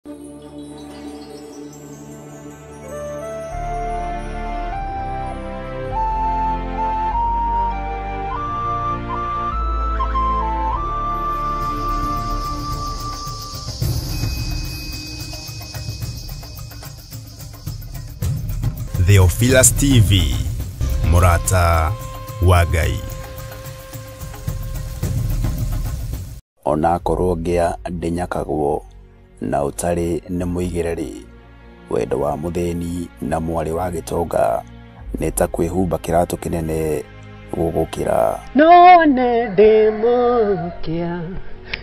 Theophilus TV, Murata wa Ngai. Onakorwo ngia ndinyakagwo na utari ni muigireri, wendo wa mutheni na mwari wa gitonga nita kwihumba kiratu kinene gugukira. None ndimukia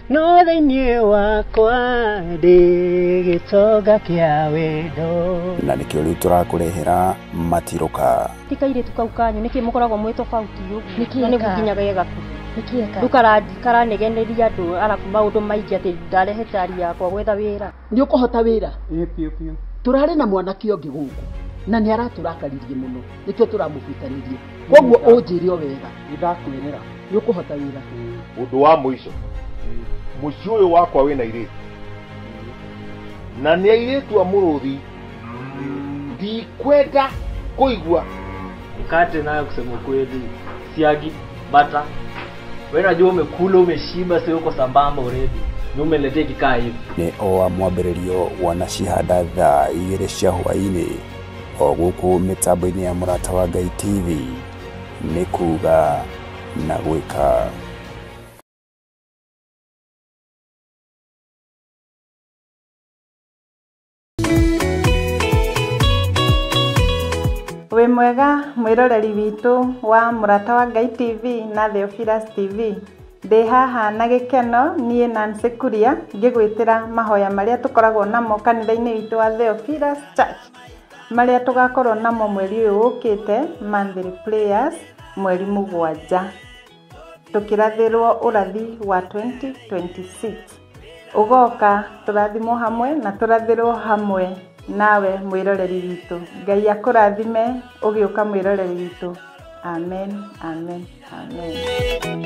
no thĩinĩ wakwa ndĩ gĩtonga kĩa wendo. Na nikio riu turakurehera matiruka. Tikaire tukaukanyu niki mukoragwo mwito fauti ugu na nigukinyaga yegaku nikieka ndukara negeneria andu araku maundu maingi ati ndarehete ari yakwa gwetha wira. Ni ukuhota wira pio turari na mwanaki ongi guku na ni araturakaririe muno nikio turamufitanirie koguo unjire wega ndakwirira ni ukuhota wira. Undu wa muico muci uyu wakwa wina iritu na ni airitu amuruthi ndikwenda kuigua mkate nayo kusema kweli siagi bata wewe unajua umekula umeshiba sio uko sambamba already ni umeletea kikaa hivi. Ni o mwambĩrĩrio wana cihanda thaa 2 cia hwaĩ-inĩ o gũkũ mĩtambo-inĩ ya Murata wa Ngai TV nĩ kuga na gwĩka. We mwega mwiroreri witu wa Murata wa Ngai TV na Theophilus TV. Ndi haha na gikeno nie Nancy Kuria ngigwitira mahoya maria tukoragwo namo kanitha-ini witu wa Theophilus Church maria tugakorwo namo mweri uyu ukite monthly prayers mweri 7 tukirathirwo urathi wa 2026 ugoka turathimo hamwe na turathirwo hamwe nawe mwiroreri witu. Ngai akurathime ugiuka mwiroreri witu. Amen, amen, amen.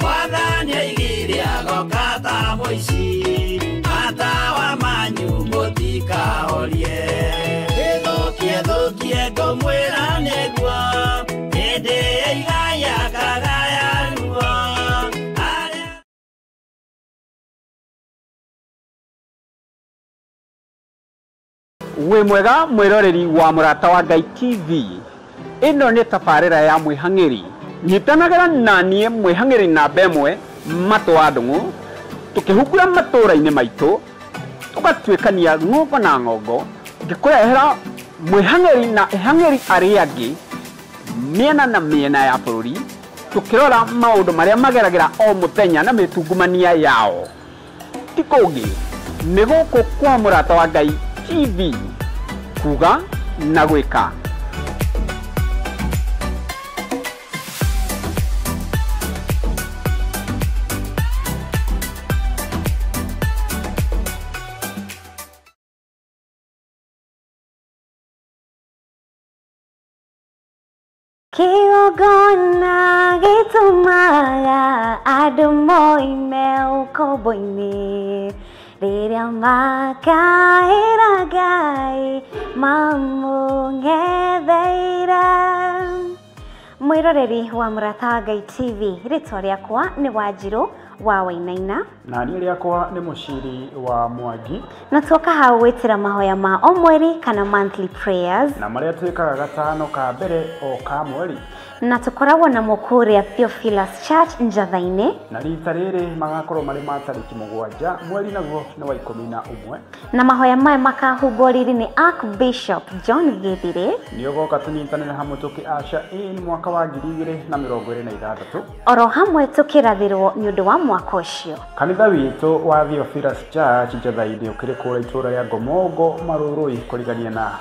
Mwathani aigire agokata muici ata wa manyu mutikahorie thukie ngomwira niguo hindi igaya kagaya ruo. We mwega mwiroreri wa Murata wa Ngai TV. Ino ni tabarira ya mwihang'iri nyitanagera na nie mwihang'iri na bemwe matu wa ndungu tukihukura matura-ini maitu tugatwikania ng'ongo na ng'ongo ngikurehera mwihang'iri na ihang'iri aria angi miena na miena ya bururi tukirora maundu maria mageragira o muthenya na mitungumania yao. Tikungi ni guku kwa Murata wa Ngai TV kuga na gwika. Kiogona gitumaga andu moime ukombo-ini riria makaira Ngai mamung'etheire. Mwiroreri wa Murata wa Ngai TV, ritwa riakwa ni Wanjiru wa Wainaina na niĩ rĩakwa nĩ Mũciri wa Mwangi na tuoka hau gwĩtĩra mahoya ma o mweri kana monthly prayers na marĩa twĩkaga gatano ka mbere o ka mweri na tukoragwo na mũkũrĩa Theophilus Church Njatha-inĩ na rita rĩrĩ magakorwo marĩ ma tarĩki 7 mweri naguo nĩ wa 11 na mahoya maya makahumbwo riri nĩ Archbishop John Githiri. Nĩ ũgoka tũnyitanĩre hamwe tũkĩaca nĩ mwaka wa 2026 oro hamwe tũkĩrathĩrwo nĩ ũndũ wa mwaka ũcio. Kanitha witũ wa Theophilus Church Njatha-inĩ ũkĩrĩ kũrĩa itũra rĩa Ngomongo Marũrũi kũrigania na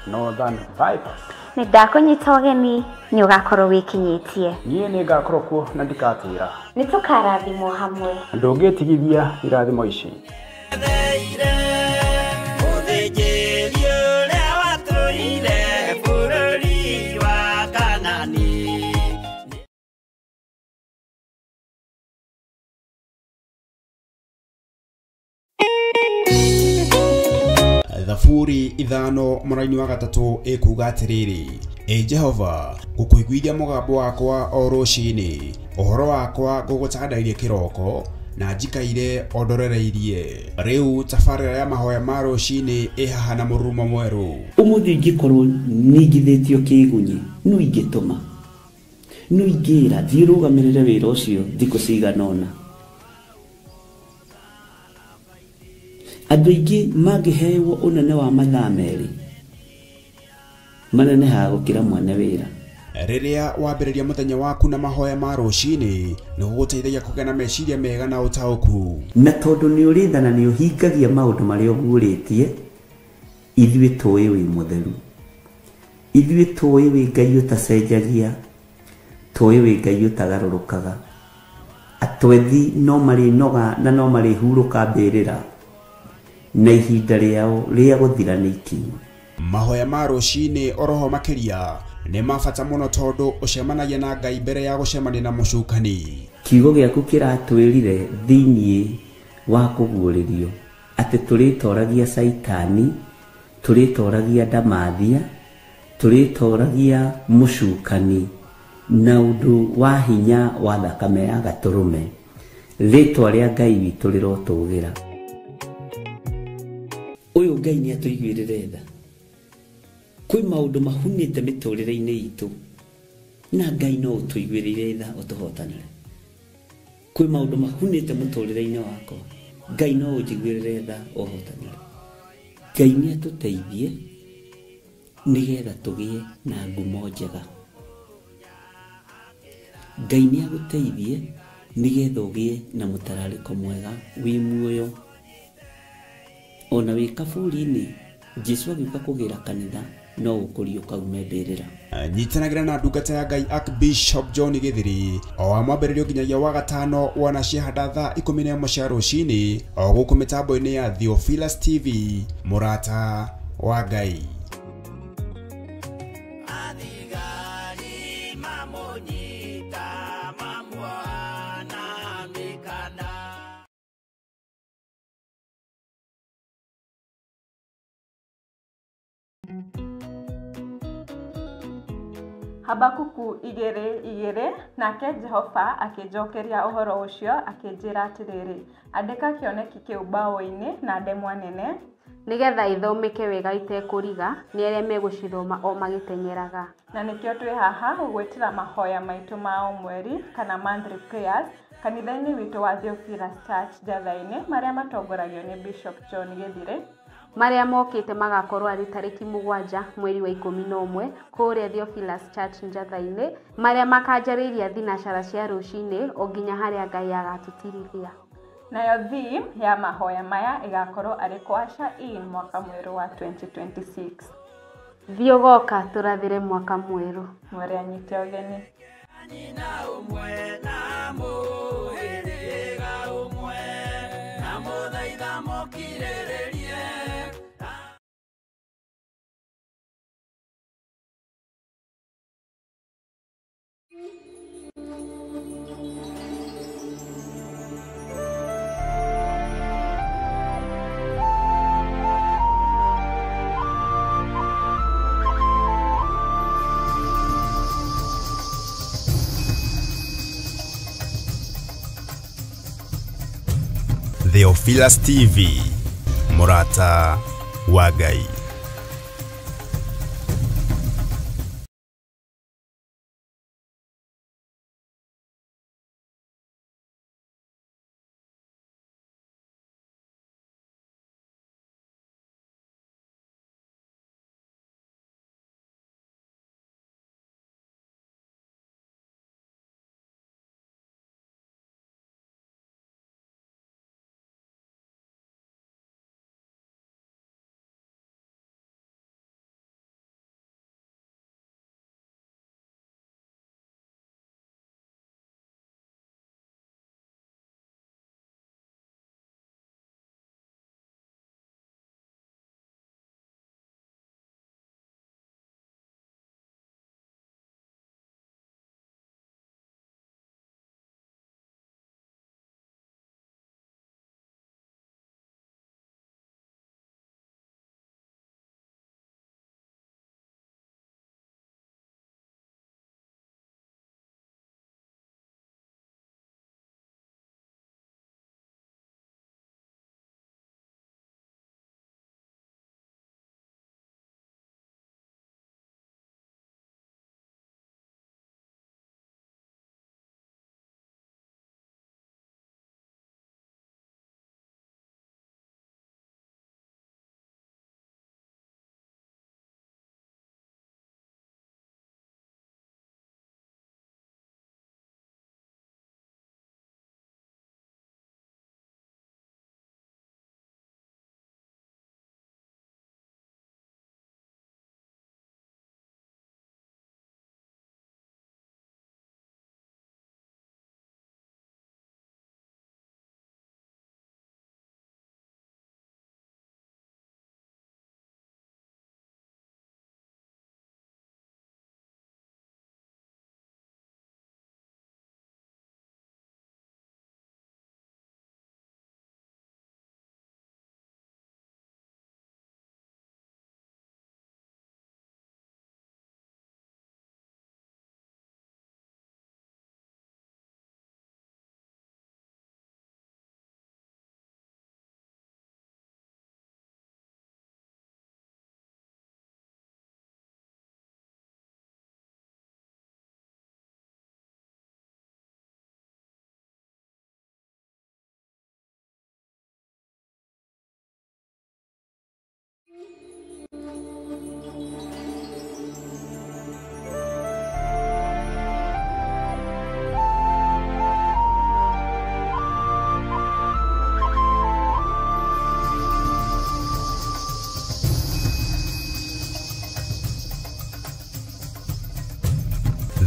Northern Bypass. Nĩ ndakũnyita ũgeni nĩ ũgakorwo wĩkinyĩtie. Niĩ nĩ ngakorwo kuo na ndikatĩra. Nĩ tũkarathimwo hamwe. Ndũngĩtigithia irathimo ici. Thaburi ithano mũraini wa gatatũ ĩkuga atĩrĩrĩ: Jehova, ngũkũiguithia mũgambo wakwa o rũciinĩ, ũhoro wakwa ngũgũcandairie kĩroko, na njikaire ondorereirie. Rĩu tabarĩra ya mahoya ma rũciinĩ ĩhaha na mũrurumo mwerũ. Ũmũthĩ ingĩkorwo nĩngithĩtio kĩgunyi, no ingĩtũma, no ingĩra thiĩ rũgamĩrĩre wĩra ũcio thikũ cigana ũna. Andũ aingĩ mangĩheyo ũnene wa mathaa merĩ, manenehaga gũkĩra mwene wĩra. Rĩrĩa wambĩrĩria mũthenya waku na mahoya ma rũciinĩ, nĩ gũgũteithagia kũgĩa na meciria mega na ũtaũku. Na tondũ nĩ ũrĩtha na nĩ ũhingagia maũndũ marĩa ũguũrĩtie, ithuĩ tũĩ wĩ mũtheru, ithuĩ tũĩ wĩ Ngai ũtacenjagia, tũĩ wĩ Ngai ũtagarũrũkaga. Atwethi no marĩnoga na no marĩhurũka mbĩrĩra, na ihinda rĩao rĩa gũthira nĩ ikinyu. Mahoya ma rũciinĩ oroho makĩria nĩ mabata mũno tondũ ũcemanagia na Ngai mbere ya gũcemania na mũcukani. Kiugo gĩaku kĩratwĩrire thĩiniĩ wa kũguũrĩrio atĩ tũrĩtoragia Saitani, tũrĩtoragia Ndamathia, tũrĩtoragia mũcukani na ũndũ wa hinya wa thakame ya Gatũrũme. Rĩtwa rĩa Ngai witũ rĩrotũgĩra. Ũyũ Ngai nĩ atũiguĩrĩre tha. Kwĩ maũndũ mahunĩte mĩtũrĩre-inĩ itũ, na Ngai no ũtũiguĩrĩre tha ũtũhotanĩre. Kwĩ maũndũ mahunĩte mũtũrĩre-inĩ wakwa, Ngai no ũnjiguĩrĩre tha ũhotanĩre. Ngai nĩ atũteithie nĩgetha tũgĩe na ngumo njega. Ngai nĩ agũteithie nĩgetha ũgĩe na mũtararĩko mwega wĩ muoyo. Ona wĩ kaburi-inĩ, Jesũ agĩũka kũgĩra kanitha, no ũkũrio kaume mbĩrĩra. Nyitanagĩra na ndungata ya Ngai Archbishop John Gĩthiri o wa mwambĩrĩrio nginyagia wa gatano wana ciahanda thaa 11 cia rũciinĩ o gũkũ mĩtambo-inĩ ya Theophilus TV, mũrata wa Ngai. Habakuku 2:2 nake Jehova akĩnjokeria ũhoro ũcio akĩnjĩra atĩrĩrĩ: andĩka kĩoneki kĩu mbaũ-inĩ na ndemwa nene, nĩgetha ithomeke wega itekũriga nĩ arĩa megũcithoma o magĩteng'eraga. Na nĩkĩo twĩ haha gũgwĩtĩra mahoya maitũ ma o mweri kana monthly prayers kanitha-inĩ witũ wa Theophilus Church Njatha-inĩ, marĩa matongoragio nĩ Bishop John Gĩthiri, marĩa mokĩte magakorwo arĩ tarĩki 7 mweri wa 11 kũrĩa Theophilus Church Njatha-inĩ, marĩa makanjarĩria thinacara cia rũciinĩ o nginya harĩa Ngai agatũtirithia. Nayo theme ya mahoya maya ĩgakorwo arĩ kũaca in mwaka mwerũ wa 2026. Thiĩ ũgoka tũrathĩre mwaka mwerũ. Mwere anyite ũgeni. Theophilus TV, mũrata wa Ngai.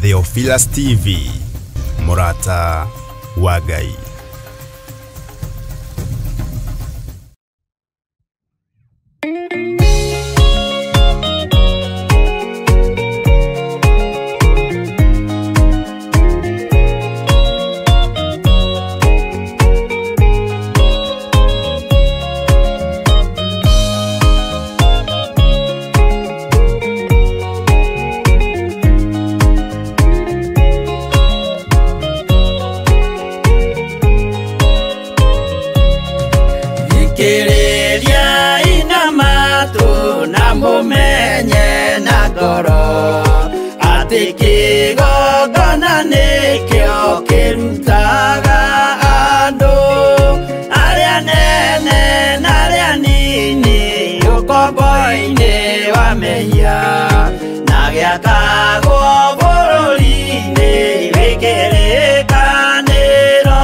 Theophilus TV, Murata wa Ngai. Kiriria ina matu na mumenye na ngoro ati kigongona nikio kirutaga andu aria nene na aria nini ukombo-ini wa mehia na giakagwo bururi-ini wikirikaniro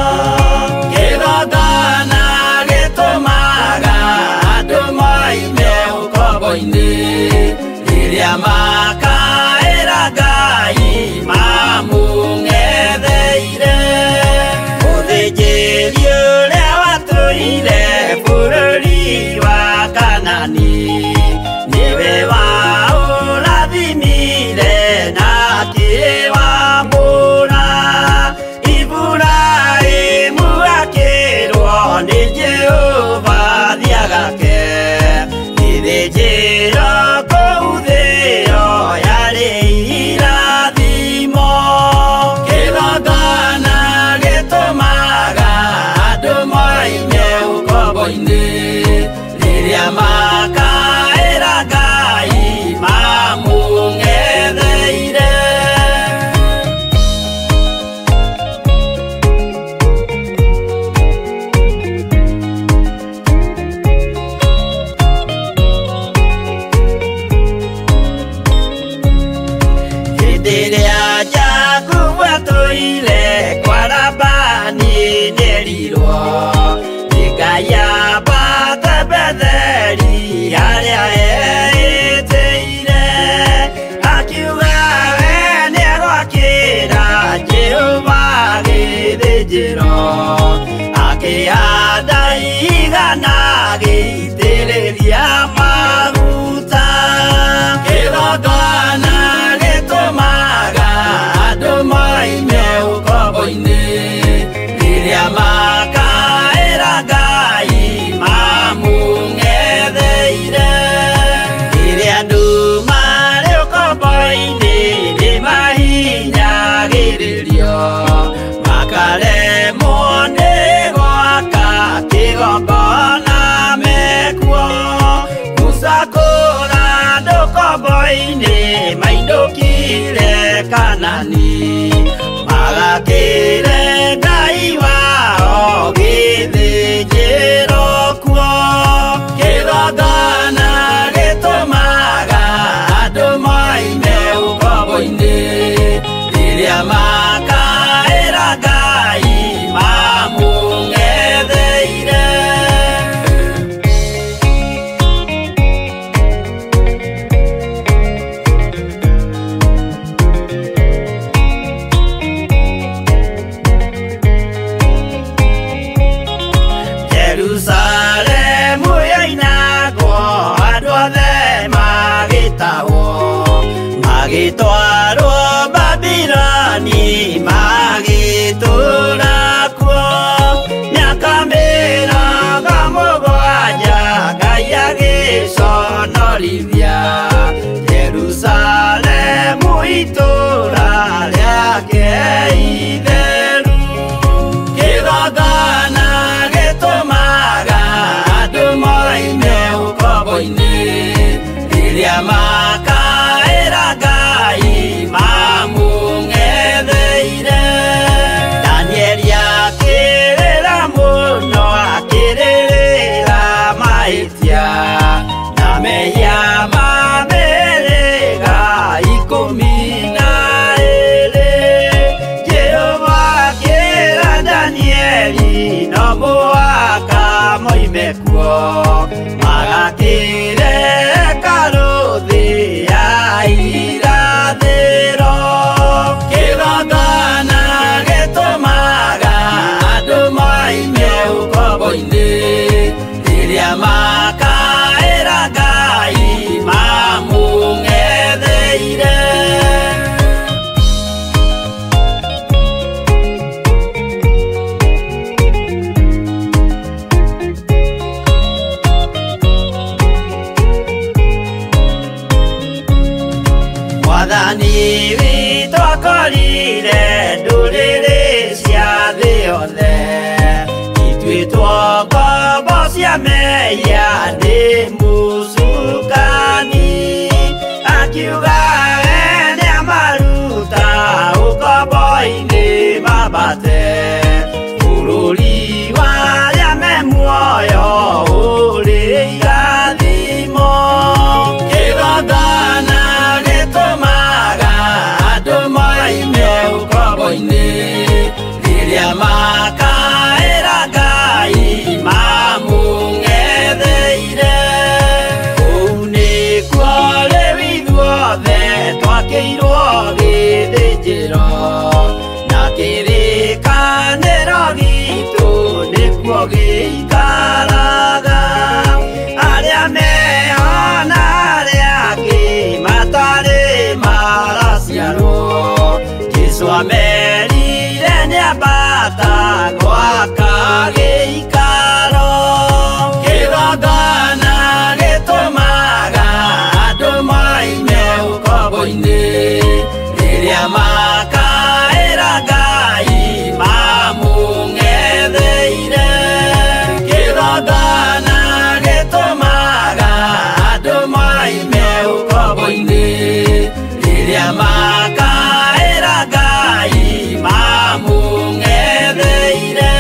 kigongona riria makaira Ngai mamung'etheire uthinjiri uria watuire bururi wa Kanani niwe waurathimire na akiwambura Iburaimu akirwo ni Jehova thiagake ithĩnjĩro kũu thĩyo yarĩ irathimo kĩgongona gĩtũmaga andũ moime ũkombo-inĩ rĩrĩa makaĩra Ngai mamũng'etheire. Rĩrĩa Jakubu atũire kwa Labani nĩerirwo nĩ Ngai ambate Betheli harĩa eĩtĩire akiuga we nĩegwakĩra Jehova gĩthĩnjĩro akĩhanda igana gĩitĩrĩria maguta kĩgongona gĩtũmaga andũ moime ũkombo-inĩ rĩrĩa makaĩra Ngai mamũng'etheire rĩrĩa andũ marĩ ũkombo-inĩ nĩmahinyagĩrĩrio makaremwo nĩ gwaka kĩgongona mekuo gũcakũra andũ ũkombo-inĩ mainũkire Kanani magakĩre Ngai wao gĩthĩnjĩro kuo kĩgongona gĩtũmaga andũ moime ũkombo-inĩ rĩrĩa makaĩra Ngai mamũng'etheire. Jerusalemu yainagwo andũ othe magĩtahwo magĩtwarwo Babironi magĩtũũra kuo mĩaka mĩrongo mũgwanja Ngai agĩconorithia Jerusalemu itũũra rĩake itheru kĩgongona gĩtũmaga andũ moime ũkombo-inĩ rĩrĩa makaĩra Ngai mamũng'etheire. Danieli akĩrĩra mũno akĩrĩrĩra mahĩtia na mehia ma mĩhĩrĩga 12. Jehova akĩra Danieli no mũhaka moime kuo magakĩre hekarũ thĩ witũ akorire ndũrĩrĩ cia thĩ yothe ituĩtwo ngombo cia mehia nĩ mũcukani akiuga we nĩamaruta ũkombo-inĩ mambate bũrũri warĩa me muoyo ũrĩ irathimo kĩgongona gĩtũmaga andũ moime ũkombo-inĩ rĩrĩa makaĩra Ngai mamũng'etheire kũu nĩkuo rĩu ithuothe twakĩirwo gĩthĩnjĩro na kĩrĩkanĩro gitũ nĩkuo gĩikaraga arĩa mehona arĩa angĩ matarĩ maraciarwo Jesũ amerire nĩambata gwaka gĩikaro kĩgongona gĩtũmaga andũ moime ũkombo-inĩ rĩrĩa makaĩra Ngai mamũng'etheire kĩgongona gĩtũmaga andũ moime ũkombo-inĩ rĩrĩa makaĩra Ngai mamũng'etheire.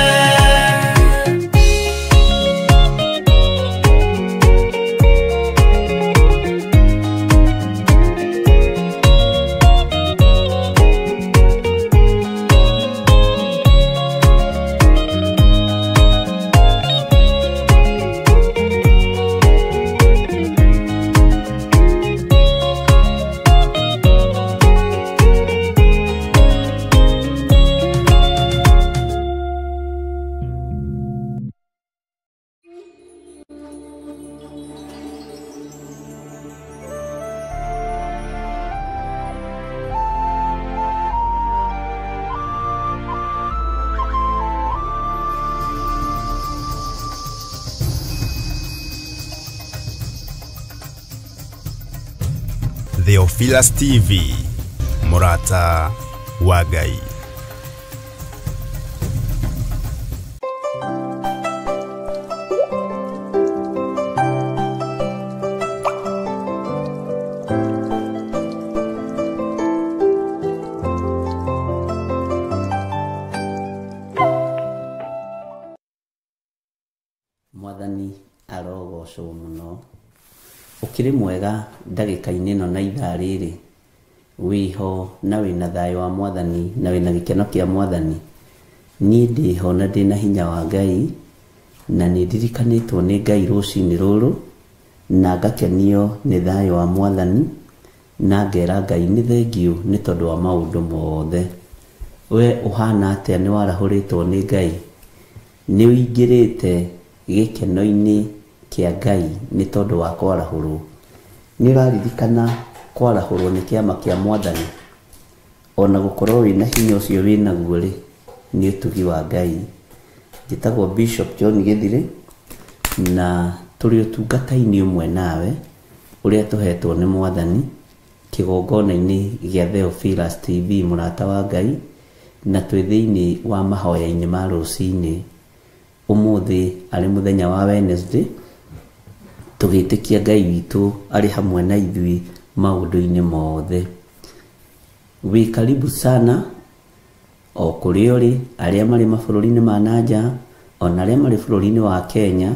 Theophilus TV, Murata wa Ngai. Mwathani arogocwo mũno ukiri mwega ndagĩka-inĩ ĩno na ithaa rĩrĩ wĩho na wĩna thayũ wa Mwathani na wĩna gĩkeno kĩa Mwathani. Niĩ ndĩho na ndĩna hinya wa Ngai na nĩ ndirikanĩtwo nĩ Ngai rũcinĩ rũrũ na ngakenio nĩ thayũ wa Mwathani na ngera Ngai nĩ thengio nĩ tondũ wa maũndũ mothe. We ũhana atĩa nĩ warahũrĩtwo nĩ Ngai? Nĩ ũingĩrĩte gĩkeno-inĩ kĩa Ngai nĩ tondũ wa kwarahũrwo? Nĩ ũraririkana kwarahũrwo nĩ kĩama kĩa Mwathani? Ona gũkorwo wĩna hinya ũcio wĩnaguo rĩ, nĩ ũtugi wa Ngai. Njĩtagwo Bishop John Gĩthirĩ na tũrĩ ũtungata-inĩ ũmwe nawe ũrĩa tũhetwo nĩ Mwathani kĩgongona-inĩ gĩa Theophilus TV Mũrata wa Ngai, na twĩ thĩinĩ wa mahoya-inĩ ma rũcinĩ. Ũmũthĩ arĩ mũthenya wa Wednesday, tũgĩtĩkia Ngai witũ arĩ hamwe na ithuĩ maũndũ-inĩ mothe. Wĩ karibu sana o kũrĩa ũrĩ, arĩa marĩ mabũrũri-inĩ ma nanja, ona arĩa marĩ bũrũri-inĩ wa Kenya,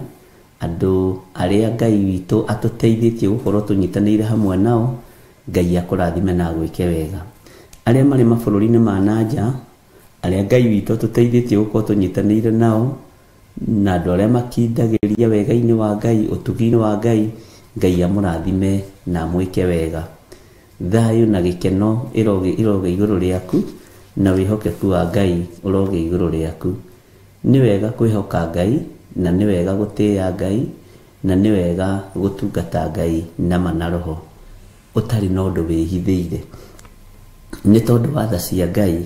andũ arĩa Ngai witũ atũteithĩtie gũkorwo tũnyitanĩire hamwe nao, Ngai akũrathime na gwĩke wega. Arĩa marĩ mabũrũri-inĩ ma nanja, arĩa Ngai witũ atũteithĩtie gũkorwo tũnyitanĩire nao, na andũ arĩa makindagĩria wega-inĩ wa Ngai, ũtugi-inĩ wa Ngai, Ngai amũrathime na mwĩke wega. Thayũ na gĩkeno iroge igũrũ rĩaku, na wĩhokeku wa Ngai ũroge igũrũ rĩaku. Nĩ wega kwĩhoka Ngai, na nĩ wega gũtĩĩa Ngai, na nĩ wega gũtungata Ngai na na roho ũtarĩ na ũndũ wĩhithĩire. Nĩ tondũ wa tha cia Ngai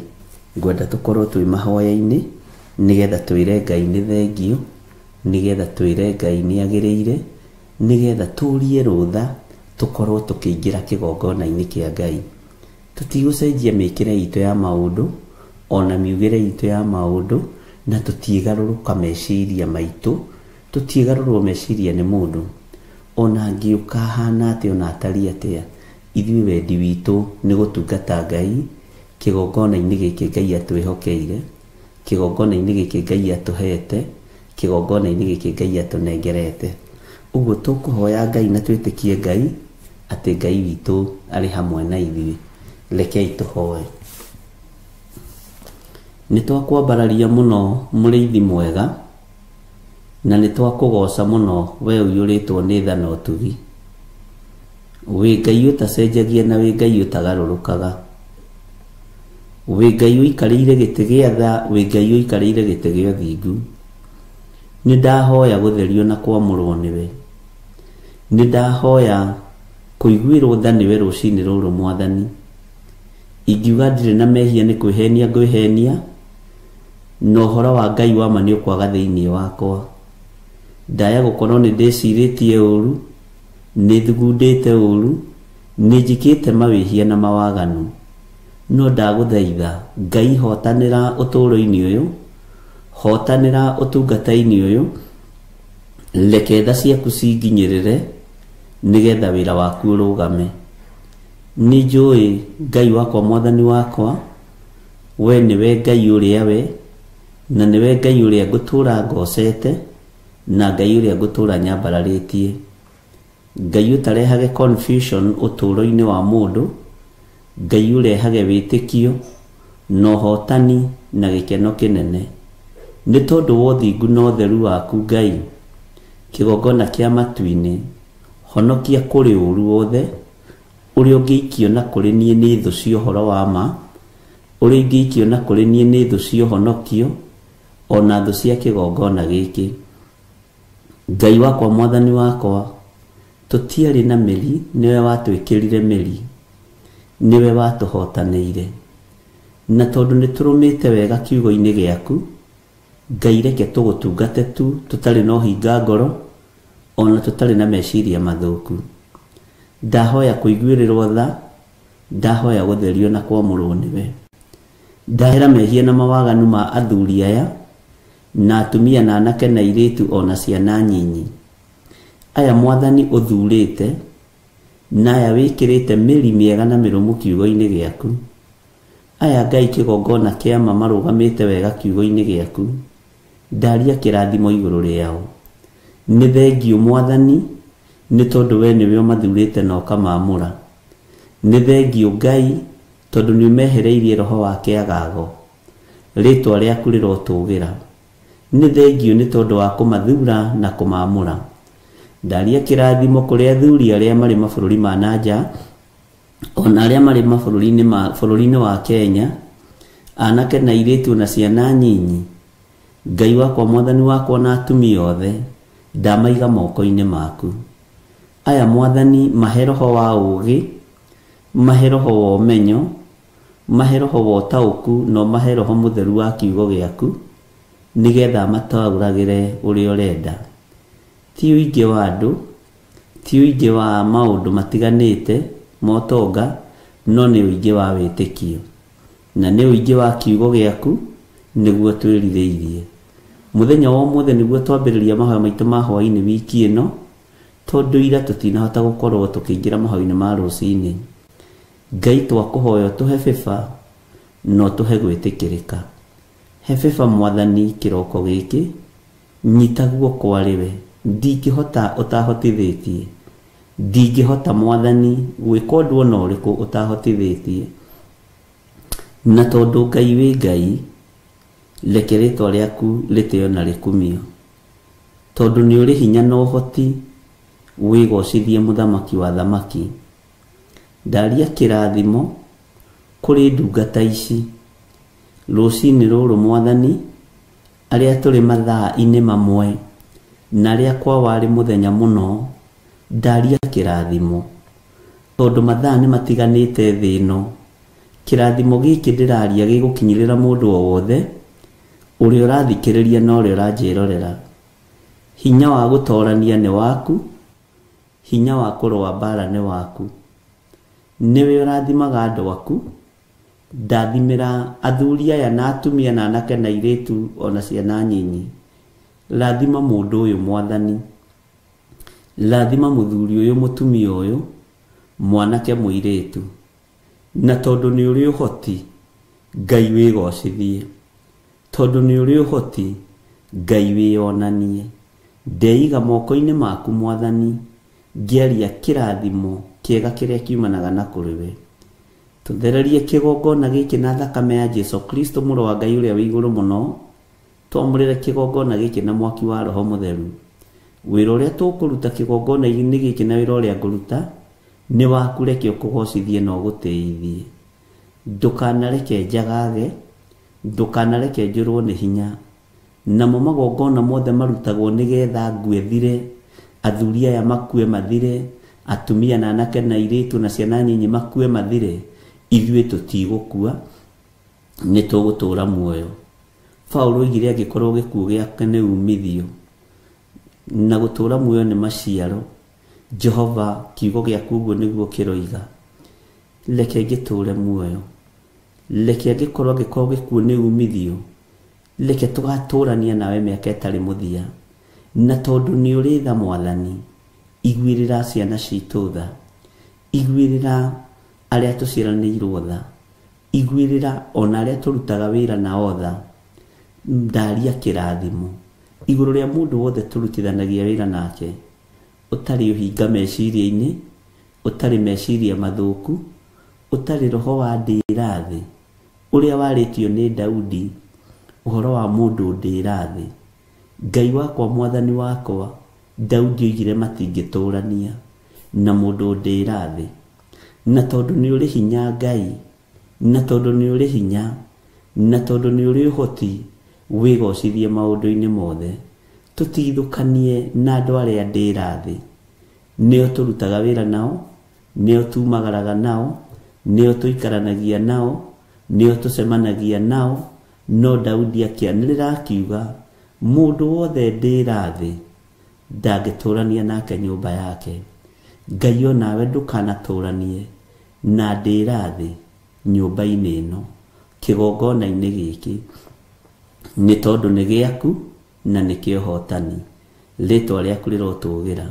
ngwenda tũkorwo twĩ mahoya-inĩ, nĩgetha twĩre Ngai nĩ thengio, nĩgetha twĩre Ngai nĩ agĩrĩire, nĩgetha tũrie rũtha tũkorwo tũkĩingĩra kĩgongona-inĩ kĩa Ngai. tutigũcenjia mĩkĩre itũ ya maũndũ ona miugĩre itũ ya maũndũ, na tũtigarũrũka meciria maitũ, tũtigarũrwo meciria nĩ mũndũ ona angĩũka hana atĩ ona atari atĩa. Ithuĩ wendi witũ nĩ gũtungata Ngai kĩgongona-inĩ gĩkĩ Ngai atwĩhokeire, kĩgongona-inĩ gĩkĩ Ngai atũhete, kĩgongona-inĩ gĩkĩ Ngai atũnengerete. Ũguo tũkũhoya Ngai na twĩtĩkie Ngai atĩ Ngai witũ arĩ hamwe na ithuĩ. Rekei tũhoe. Nĩ twakwambararia mũno mũrĩithi mwega, na nĩ twakũgoca mũno we ũiyũrĩtwo nĩ tha na ũtugi. Wĩ Ngai ũtacenjagia na wĩ Ngai ũtagarũrũkaga, wĩ Ngai ũikarĩire gĩtĩ gĩa tha, wĩ Ngai ũikarĩire gĩtĩ gĩa ũthingu. Nĩ ndahoya gũtherio na kwamũrwo nĩwe, nĩ ndahoya kũiguĩrwo tha nĩwe rũcinĩ rũrũ Mwathani. Ingiuga ndirĩ na mehia nĩ kwĩhenia ngwĩhenia, na ũhoro wa Ngai wa ma nĩ ũkwaga thĩinĩ wakwa. Ndaya gũkorwo nĩ ndĩcirĩtie ũru, nĩ thugundĩte ũru, nĩ njikĩte mawĩhia na mawaganu. No ndagũthaitha Ngai, hotanĩra ũtũũro-inĩ ũyũ, hotanĩra ũtungata-inĩ ũyũ, reke tha ciaku cinginyĩrĩre nĩgetha wĩra waku ũrũgame. Nĩ njũĩ Ngai wakwa, Mwathani wakwa, we nĩwe Ngai ũrĩa we, na nĩwe Ngai ũrĩa ngũtũũra ngocete, na Ngai ũrĩa ngũtũũra nyambararĩtie. Ngai ũtarehage confusion ũtũũro-inĩ wa mũndũ, Ngai ũrehage wĩtĩkio na ũhotani na gĩkeno kĩnene. Nĩ tondũ wa ũthingu na ũtheru waku Ngai, kĩgongona kĩa matu-inĩ, honokia kũrĩ ũru wothe ũrĩa ũngĩikio na kũrĩ niĩ nĩ thũ cia ũhoro wa ma, ũrĩa ingĩikio na kũrĩ niĩ nĩ thũ cia ũhonokio, ona thũ cia kĩgongona gĩkĩ. Ngai wakwa, Mwathani wakwa, tũtiarĩ na mĩri, nĩwe watwĩkĩrire mĩri, nĩwe watũhotanĩire. Na tondũ nĩ tũrũmĩte wega kiugo-inĩ gĩaku Ngai, reke tũgũtungate tu tũtarĩ na ũhinga ngoro, ona tũtarĩ na meciria mathũku. Ndahoya kũiguĩrĩrwo tha, ndahoya gũtherio na kwamũrwo nĩwe. Ndahera mehia na mawaganu ma athuri aya na atumia na anake na airĩtu ona ciana nyinyi. Aya Mwathani ũthurĩte, na aya wĩkĩrĩte mĩri mĩega na mĩrũmu kiugo-inĩ gĩaku. Aya Ngai kĩgongona kĩa ma marũgamĩte wega kiugo-inĩ gĩaku. Ndaria kĩrathimo igũrũ rĩao. Nĩ thengiũ Mwathani, nĩ tondũ we nĩwe ũmathurĩte na ũkamamũra. Nĩ thengiũ Ngai, tondũ nĩ ũmehereirie roho wa kĩagago, rĩtwa rĩaku rĩrotũgĩra. Nĩ thengiũ nĩ tondũ wa kũmathura na kũmamũra. Ndaria kĩrathimo kũrĩ athuri arĩa marĩ mabũrũri ma nanja, ona arĩa marĩ bũrũri-inĩ wa Kenya, anake na airĩtu na ciana nyinyi. Ngai wakwa, Mwathani wakwa, na atumia othe ndamaiga moko-inĩ maku. Aya Mwathani, mahe roho wa ũũgĩ, mahe roho wa ũmenyo, mahe roho wa ũtaũku, no mahe roho mũtheru wa kiugo gĩaku, nĩgetha mataũragĩre ũrĩa ũrenda. Ti ũingĩ wa andũ, ti ũingĩ wa maũndũ matiganĩte motonga, no nĩ ũingĩ wa wĩtĩkio, na nĩ ũingĩ wa kiugo gĩaku nĩguo twĩrirĩirie. Mũthenya wa ũmũthĩ nĩguo twambĩrĩria mahoya maitũ ma hwaĩ-inĩ wiki ĩno, tondũ ira tũtinahota gũkorwo tũkĩingĩra mahoya-inĩ ma rũcinĩ. Ngai, twakũhoya tũhe bĩba no tũhe gwĩtĩkĩrĩka. He bĩba Mwathani kĩroko gĩkĩ, nyita guoko arĩwe. Ndingĩhota ũtahotithĩtie, ndingĩhota Mwathani gwĩka ũndũ ona ũrĩkũ ũtahotithĩtie. Na tondũ Ngai wĩ Ngai, reke rĩtwa rĩaku rĩtĩo na rĩkumio. Tondũ nĩ ũrĩ hinya na ũhoti, wĩgocithie mũthamaki wa thamaki. Ndaria kĩrathimo kũrĩ ndungata ici rũcinĩ rũrũ Mwathani, arĩa tũrĩ mathaa-inĩ mamwe na arĩa kwa warĩ mũthenya mũno. Ndaria kĩrathimo tondũ mathaa nĩ matiganĩte thĩ ĩno. Kĩrathimo gĩkĩ ndĩraria gĩgũkinyĩrĩra mũndũ o wothe ũrĩa ũrathikĩrĩria na ũrĩa ũranjĩrorera. Hinya wa gũtoorania nĩ waku, hinya wa kũrũa mbara nĩ waku. niwe ũrathimaga andũ aku, ndathimĩra athuri aya na atumia na anake na airĩtu ona ciana nyinyi. Rathima mũndũ ũyũ Mwathani, rathima mũthuri ũyũ, mũtumia ũyũ, mwanake mũirĩtu, na tondũ nĩ ũrĩ ũhoti, Ngai wĩgocithie. Tondũ nĩ ũrĩ ũhoti, Ngai wĩonanie. Ndeiga moko-inĩ maku Mwathani, ngĩaria kĩrathimo kĩega kĩrĩa kiumanaga na kũrĩwe. Tũthererie kĩgongona gĩkĩ na thakame ya Jesu Kristo mũrũ wa Ngai ũrĩa wĩ igũrũ mũno. Twamũrĩre kĩgongona gĩkĩ na mwaki wa Roho Mũtheru. Wĩra ũrĩa tũkũruta kĩgongona-inĩ gĩkĩ na wĩra ũrĩa ngũruta nĩ waku, reke ũkũgocithie na ũgũtĩithie. Ndũkanareke njagage, ndũkanareke njũrwo nĩ hinya. Namo magongona mothe marutagwo nĩgetha ngue thire, athuri aya makue mathire, atumia na anake na airĩtu na ciana nyinyi makue mathire. Ithuĩ tũtigũkua, nĩ tũgũtũũra muoyo. Paulo oigire angĩkorwo gĩkuũ gĩake nĩ umithio na gũtũũra muoyo nĩ maciaro, Jehova kiugo gĩaku ũguo nĩguo kĩroiga. Reke ngĩtũũre muoyo, reke angĩkorwo gĩkuũ nĩ umithio, reke tũgatũũrania nawe mĩaka ĩtarĩ mũthia. Na tondũ nĩ ũrĩ tha Mwathani, iguĩrĩra ciana citũ tha, iguĩrĩra arĩa tũciaranĩirwo tha, iguĩrĩra ona arĩa tũrutaga wĩra nao tha. Ndaria kĩrathimo igũrũ rĩa mũndũ wothe tũrutithanagia wĩra nake, ũtarĩ ũhinga meciria-inĩ, ũtarĩ meciria mathũku, ũtarĩ roho wa ndĩra thĩ, ũrĩa warĩtio nĩ Daudi, ũhoro wa mũndũ ndĩra thĩ. Ngai wakwa, Mwathani wakwa, Daudi oigire matingĩtũũrania na mũndũ ndĩra thĩ. Na tondũ nĩ ũrĩ hinya Ngai, na tondũ nĩ ũrĩ hinya, na tondũ nĩ ũrĩ ũhoti, wĩgocithie maũndũ-inĩ mothe. Tũtigithũkanie na andũ arĩa ndĩra thĩ, nĩo tũrutaga wĩra nao, nĩo tumagaraga nao, nĩo tũikaranagia nao, nĩo tũcemanagia nao. No Daudi akĩanĩrĩra akiuga, mũndũ wothe ndĩra thĩ ndangĩtũũrania nake nyũmba yake. Ngai o nawe ndũkanatũũranie na ndĩra thĩ nyũmba-inĩ ĩno, kĩgongona-inĩ gĩkĩ, nĩ tondũ nĩ gĩaku na nĩ kĩa ũhotani. Rĩĩtwa rĩaku rĩrotũũgĩra.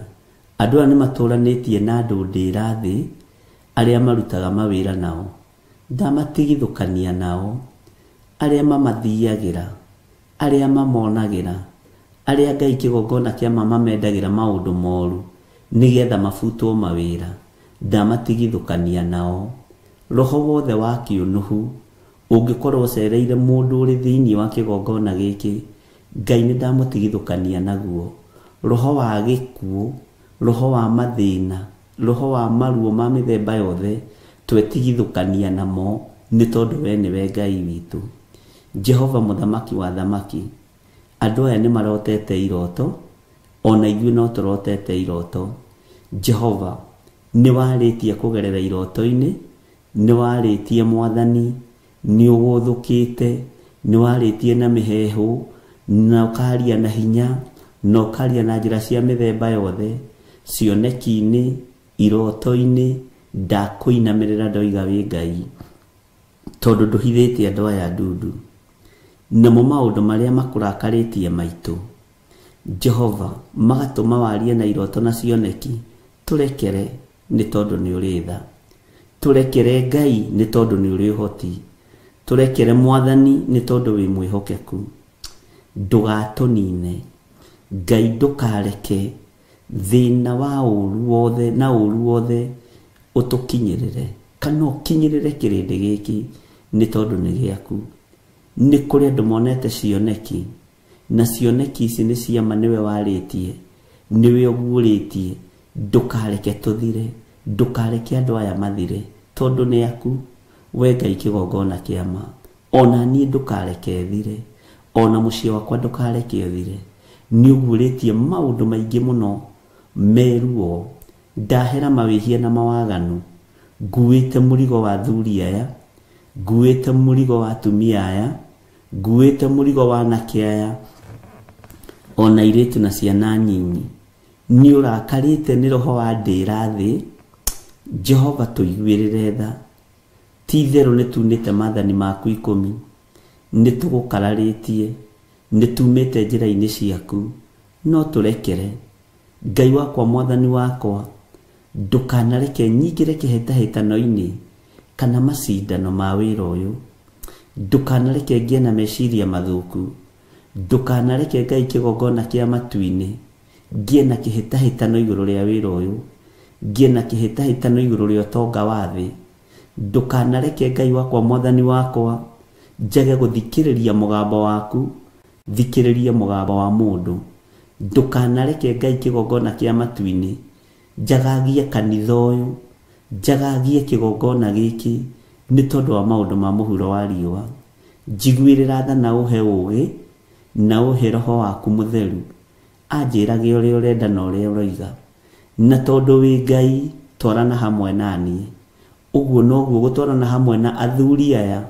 Andũ aya nĩ matũũranĩtie na andũ ndĩra thĩ arĩa marutaga mawĩra nao. Ndamatigithũkania nao, arĩa mamathiagĩra, arĩa mamonagĩra, arĩa Ngai kĩgongona kĩa mamendagĩra maũndũ moru nĩgetha mabutwo mawĩra. Ndamatigithũkania nao. Roho wothe wa kĩũnũhu ũngĩkorwo ũcereire mũndũ ũrĩ thĩinĩ wa kĩgongona gĩkĩ, Ngai nĩ ndamũtigithũkania naguo. Roho wa gĩkuũ, roho wa mathĩna, roho wa maruo ma mĩthemba yothe, twetigithũkania namo, nĩ tondũ we nĩwe Ngai witũ. Jehova mũthamaki wa thamaki, andũ aya nĩ marotete iroto, ona ithuĩ no tũrotete iroto. Jehova, nĩ warĩtie kũgerera iroto-inĩ, nĩ warĩtie Mwathani, nĩ ũgũthũkĩte, nĩ warĩtie na mĩheehũ, na ũkaria na hinya, na ũkaria na njĩra cia mĩthemba yothe, cioneki-inĩ, iroto-inĩ. Ndakũinamĩrĩra ndoiga wĩ Ngai, tondũ ndũhithĩtie andũ aya ndundu, namo maũndũ marĩa makũrakarĩtie maitũ, Jehova, magatũma warie na iroto na cioneki. Tũrekere nĩ tondũ nĩ ũrĩ tha, tũrekere Ngai nĩ tondũ nĩ ũrĩ ũhoti, tũrekere Mwathani nĩ tondũ wĩ mwĩhokeku. Ndũgatũnine Ngai, ndũkareke thĩna wa ũũru wothe na ũũru wothe ũtũkinyĩrĩre, kana ũkinyĩrĩre kĩrĩndĩ gĩkĩ, nĩ tondũ nĩ gĩaku. Nĩ kũrĩ andũ monete cioneki, na cioneki ici nĩ ciama nĩwe warĩtie, nĩwe ũguũrĩtie. Ndũkareke tũthire, ndũkareke andũ aya mathire, tondũ nĩ aku we Ngai kĩgongona kĩama. Ona niĩ ndũkareke thire, ona mũciĩ wakwa ndũkareke thire. Nĩ ũguũrĩtie maũndũ maingĩ mũno meruo. Ndahera mawĩhia na mawaganu, nguĩte mũrigo wa athuri aya, nguĩte mũrigo wa atumia aya, nguĩte mũrigo wa anake aya, ona airĩtu na ciana nyinyi. Nĩ ũrakarĩte nĩ roho wa ndĩra thĩ, Jehova tũiguĩrĩre tha, ti itherũ nĩ tunĩte maathani maku 10, nĩ tũgũkararĩtie, nĩ tumĩte njĩra-inĩ ciaku, no tũrekere. Ngai wakwa, mwathani wakwa, ndũkanareke nyingĩre kĩhĩtahĩtano-inĩ kana macindano ma wĩra ũyũ. Ndũkanareke ngĩe na meciria mathũku, ndũkanareke Ngai kĩgongona kĩa matu-inĩ ngĩe na kĩhĩtahĩtano igũrũ rĩa wĩra ũyũ, ngĩe na kĩhĩtahĩtano igũrũ rĩa ũtonga wa thĩ. Ndũkanareke Ngai wakwa, mwathani wakwa, njage gũthikĩrĩria mũgambo waku, thikĩrĩria mũgambo wa mũndũ. Ndũkanareke Ngai kĩgongona kĩa matu-inĩ njagagie kanitha ũyũ, njagagie kĩgongona gĩkĩ nĩ tondũ wa maũndũ ma mũhuro wa riũa. Njiguĩrĩra tha na ũhe ũũgĩ na ũhe Roho waku Mũtheru anjĩrage ũrĩa ũrenda na ũrĩa ũroiga. Na tondũ wĩ Ngai, twarana hamwe naniĩ. Ũguo noguo gũtwarana hamwe na athuri aya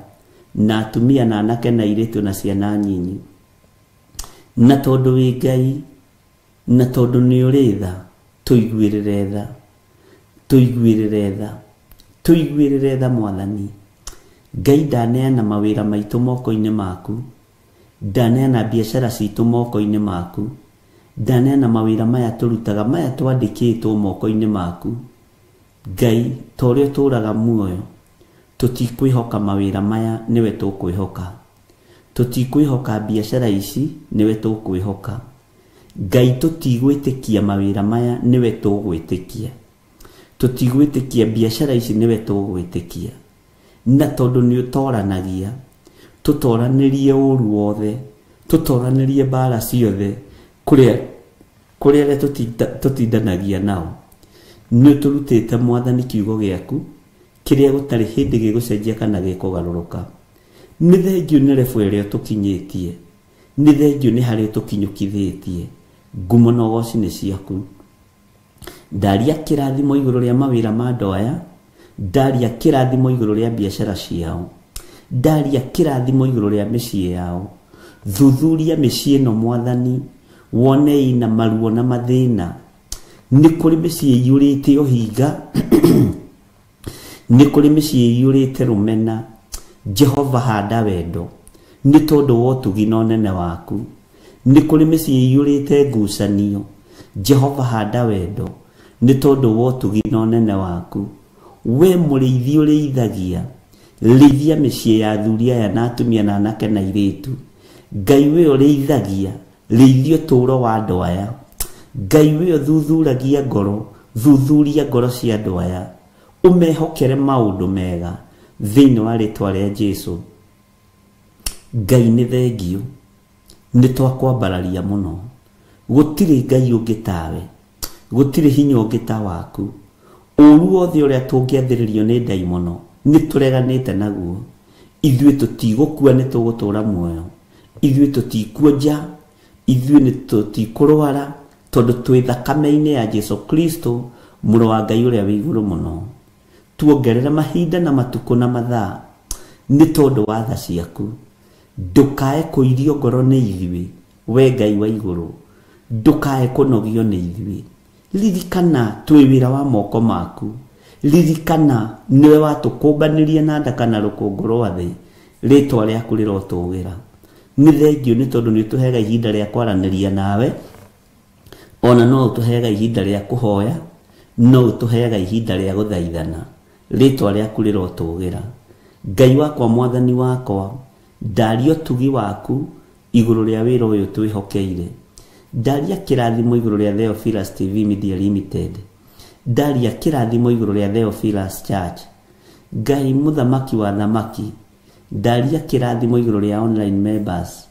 na atumia na anake na airĩtu na ciana nyinyi. Na tondũ wĩ Ngai, na tondũ nĩ ũrĩ tha, tũiguĩrĩre tha, tũiguĩrĩre tha, tũiguĩrĩre tha Mwathani. Ngai ndaneana mawĩra maitũ moko-inĩ maku, ndaneana biacara citũ moko-inĩ maku, ndaneana mawĩra maya tũrutaga, maya twandĩkĩtwo moko-inĩ maku. Ngai, ta ũrĩa tũraga muoyo, tũtikwĩhoka mawĩra maya, nĩwe tũkwĩhoka. Tũtikwĩhoka biacara ici, nĩwe tũkwĩhoka. Ngai, tũtigwĩtĩkia mawĩra maya, nĩwe tũgwĩtĩkia. Tũtigwĩtĩkia biacara ici, nĩwe tũgwĩtĩkia. Na tondũ nĩ ũtoranagia, tũtoranĩrie ũru wothe, tũtoranĩrie mbara ciothe kũrĩa arĩa tũtindanagia nao. Nĩ tũrutĩte Mwathani kiugo gĩaku kĩrĩa gũtarĩ hĩndĩ gĩgũcenjia kana gĩkũgarũrũka. Nĩ thengio nĩ rebu ĩrĩa tũkinyĩtie, nĩ thengio nĩ harĩa tũkinyũkithĩtie. Ngumo na ũgooci nĩ ciaku. Ndaria kĩrathimo igũrũ rĩa mawĩra ma andũ aya, ndaria kĩrathimo igũrũ rĩa biacara ciao, ndaria kĩrathimo igũrũ rĩa mĩciĩ yao. Thuthuria mĩciĩ ĩno Mwathani, wone ina maruo na mathĩna. Nĩ kũrĩ mĩciĩ ĩiyũrĩte ũhinga, nĩ kũrĩ mĩciĩ ĩiyũrĩte rũmena. Jehova, handa wendo nĩ tondũ wa ũtugi na ũnene waku. Nĩ kũrĩ mĩciĩ ĩiyũrĩte ngucanio. Jehova, handa wendo nĩ tondũ wa ũtugi na ũnene waku. We mũrĩithi ũrĩithagia, rĩithia mĩciĩ ya athuri aya na atumia na anake na airĩtu. Ngai, we ũrĩithagia, rĩithia ũtũũro wa andũ aya. Ngai, we ũthuthuragia ngoro, thuthuria ngoro cia andũ aya, ũmehokere maũndũ mega thĩinĩ wa rĩĩtwa rĩa Jesũ. Ngai, nĩ thengio, nĩ twakwambararia mũno. Gũtirĩ Ngai ũngĩ tawe, gũtirĩ hinya ũngĩ ta waku. Ũũru wothe ũrĩa tũngĩathĩrĩrio nĩ ndaimono nĩ tũreganĩte naguo. Ithuĩ tũtigũkua, nĩ tũgũtũũra muoyo. Ithuĩ tũtikuonja, ithuĩ nĩ tũtikũrwara, tondũ twĩ thakame-inĩ ya Jesũ Kristo, mũrũ wa Ngai ũrĩa wĩ igũrũ mũno. Tuongerere mahinda na matukũ na mathaa nĩ tondũ wa tha ciaku. Ndũkae kũirio ngoro nĩ ithuĩ, we Ngai wa igũrũ. Ndũkae kũnogio nĩ ithuĩ. Ririkana twĩ wĩra wa moko maku. Ririkana nĩwe watũkũmbanĩria na nda kana rũkũngũ rwa thĩ. Rĩĩtwa rĩaku rĩrotũũgĩra. Nĩ thengio nĩ tondũ nĩ ũtũheaga ihinda rĩa kwaranĩria nawe, ona no ũtũheaga ihinda rĩa kũhoya, no ũtũheaga ihinda rĩa gũthaithana. Rĩĩtwa rĩaku rĩrotũũgĩra. Ngai wakwa, Mwathani wakwa, ndaria ũtugi waku igũrũ rĩa wĩra ũyũ twĩhokeire. Ndaria kĩrathimo igũrũ rĩa Theophilus TV Media Limited. Ndaria kĩrathimo igũrũ rĩa Theophilus Church. Ngai, mũthamaki wa thamaki, ndaria kĩrathimo igũrũ rĩa online members.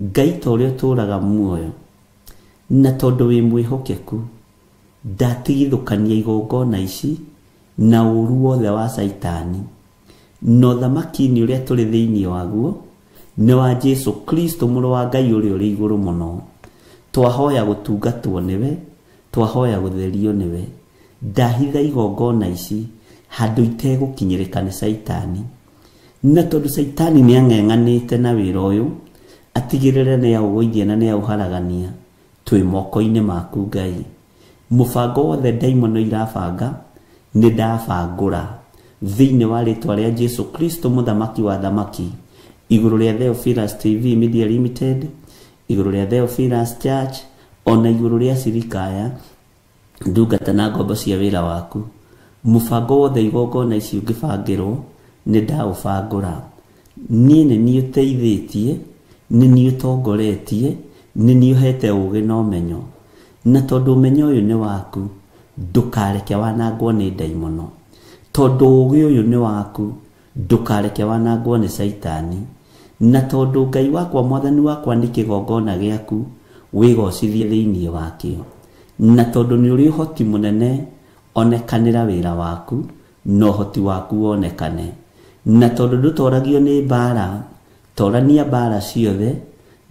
Ngai, ta ũrĩa ũtũũraga muoyo, na tondũ wĩ mwĩhokeku, ndatigithũkania igongona ici na ũũru wothe wa Saitani. Na ũthamaki-inĩ ũrĩa tũrĩ thĩinĩ waguo nĩ wa Jesũ Kristo, mũrũ wa Ngai ũrĩa ũrĩ igũrũ mũno. Twahoya gũtungatwo nĩwe, twahoya gũtherio nĩwe. Ndahitha igongona ici handũ itegũkinyĩrĩka nĩ Saitani. Na tondũ Saitani nĩ ang'eng'anĩte na wĩra ũyũ, atigĩrĩre nĩ aũgũithia na nĩ aũharagania, twĩ moko-inĩ maku Ngai. Mũbango wothe ndaimono irabanga nĩ ndabangũra thĩinĩ wa rĩtwa rĩa Jesu Kristo mũthamaki wa thamaki, igũrũ rĩa Theophilus TV Media Limited, igũrũ rĩa Theophilus Church, ona igũrũ rĩa Sirikaya ndungata na ngombo cia wĩra waku. Mũbango wothe igongona icio ngĩbangĩrwo nĩ ndaũbangũra. Niĩ nĩ niĩ ũteithĩtie, nĩ niĩ ũtongoretie, nĩ niĩ ũhete ũũgĩ na ũmenyo, na tondũ ũmenyo ũyũ nĩ waku ndũkareke wanangwo nĩ ndaimono. Tondũ ũũgĩ ũyũ nĩ waku ndũkareke wanangwo nĩ Saitani, na tondũ Ngai wakwa Mwathani wakwa nĩ kĩgongona gĩaku wĩgocithie thĩinĩ wakĩo, na tondũ nĩ ũrĩ ũhoti mũnene onekanĩra wĩra waku na ũhoti waku wonekane, na tondũ ndũtoragio nĩ mbara, torania mbara ciothe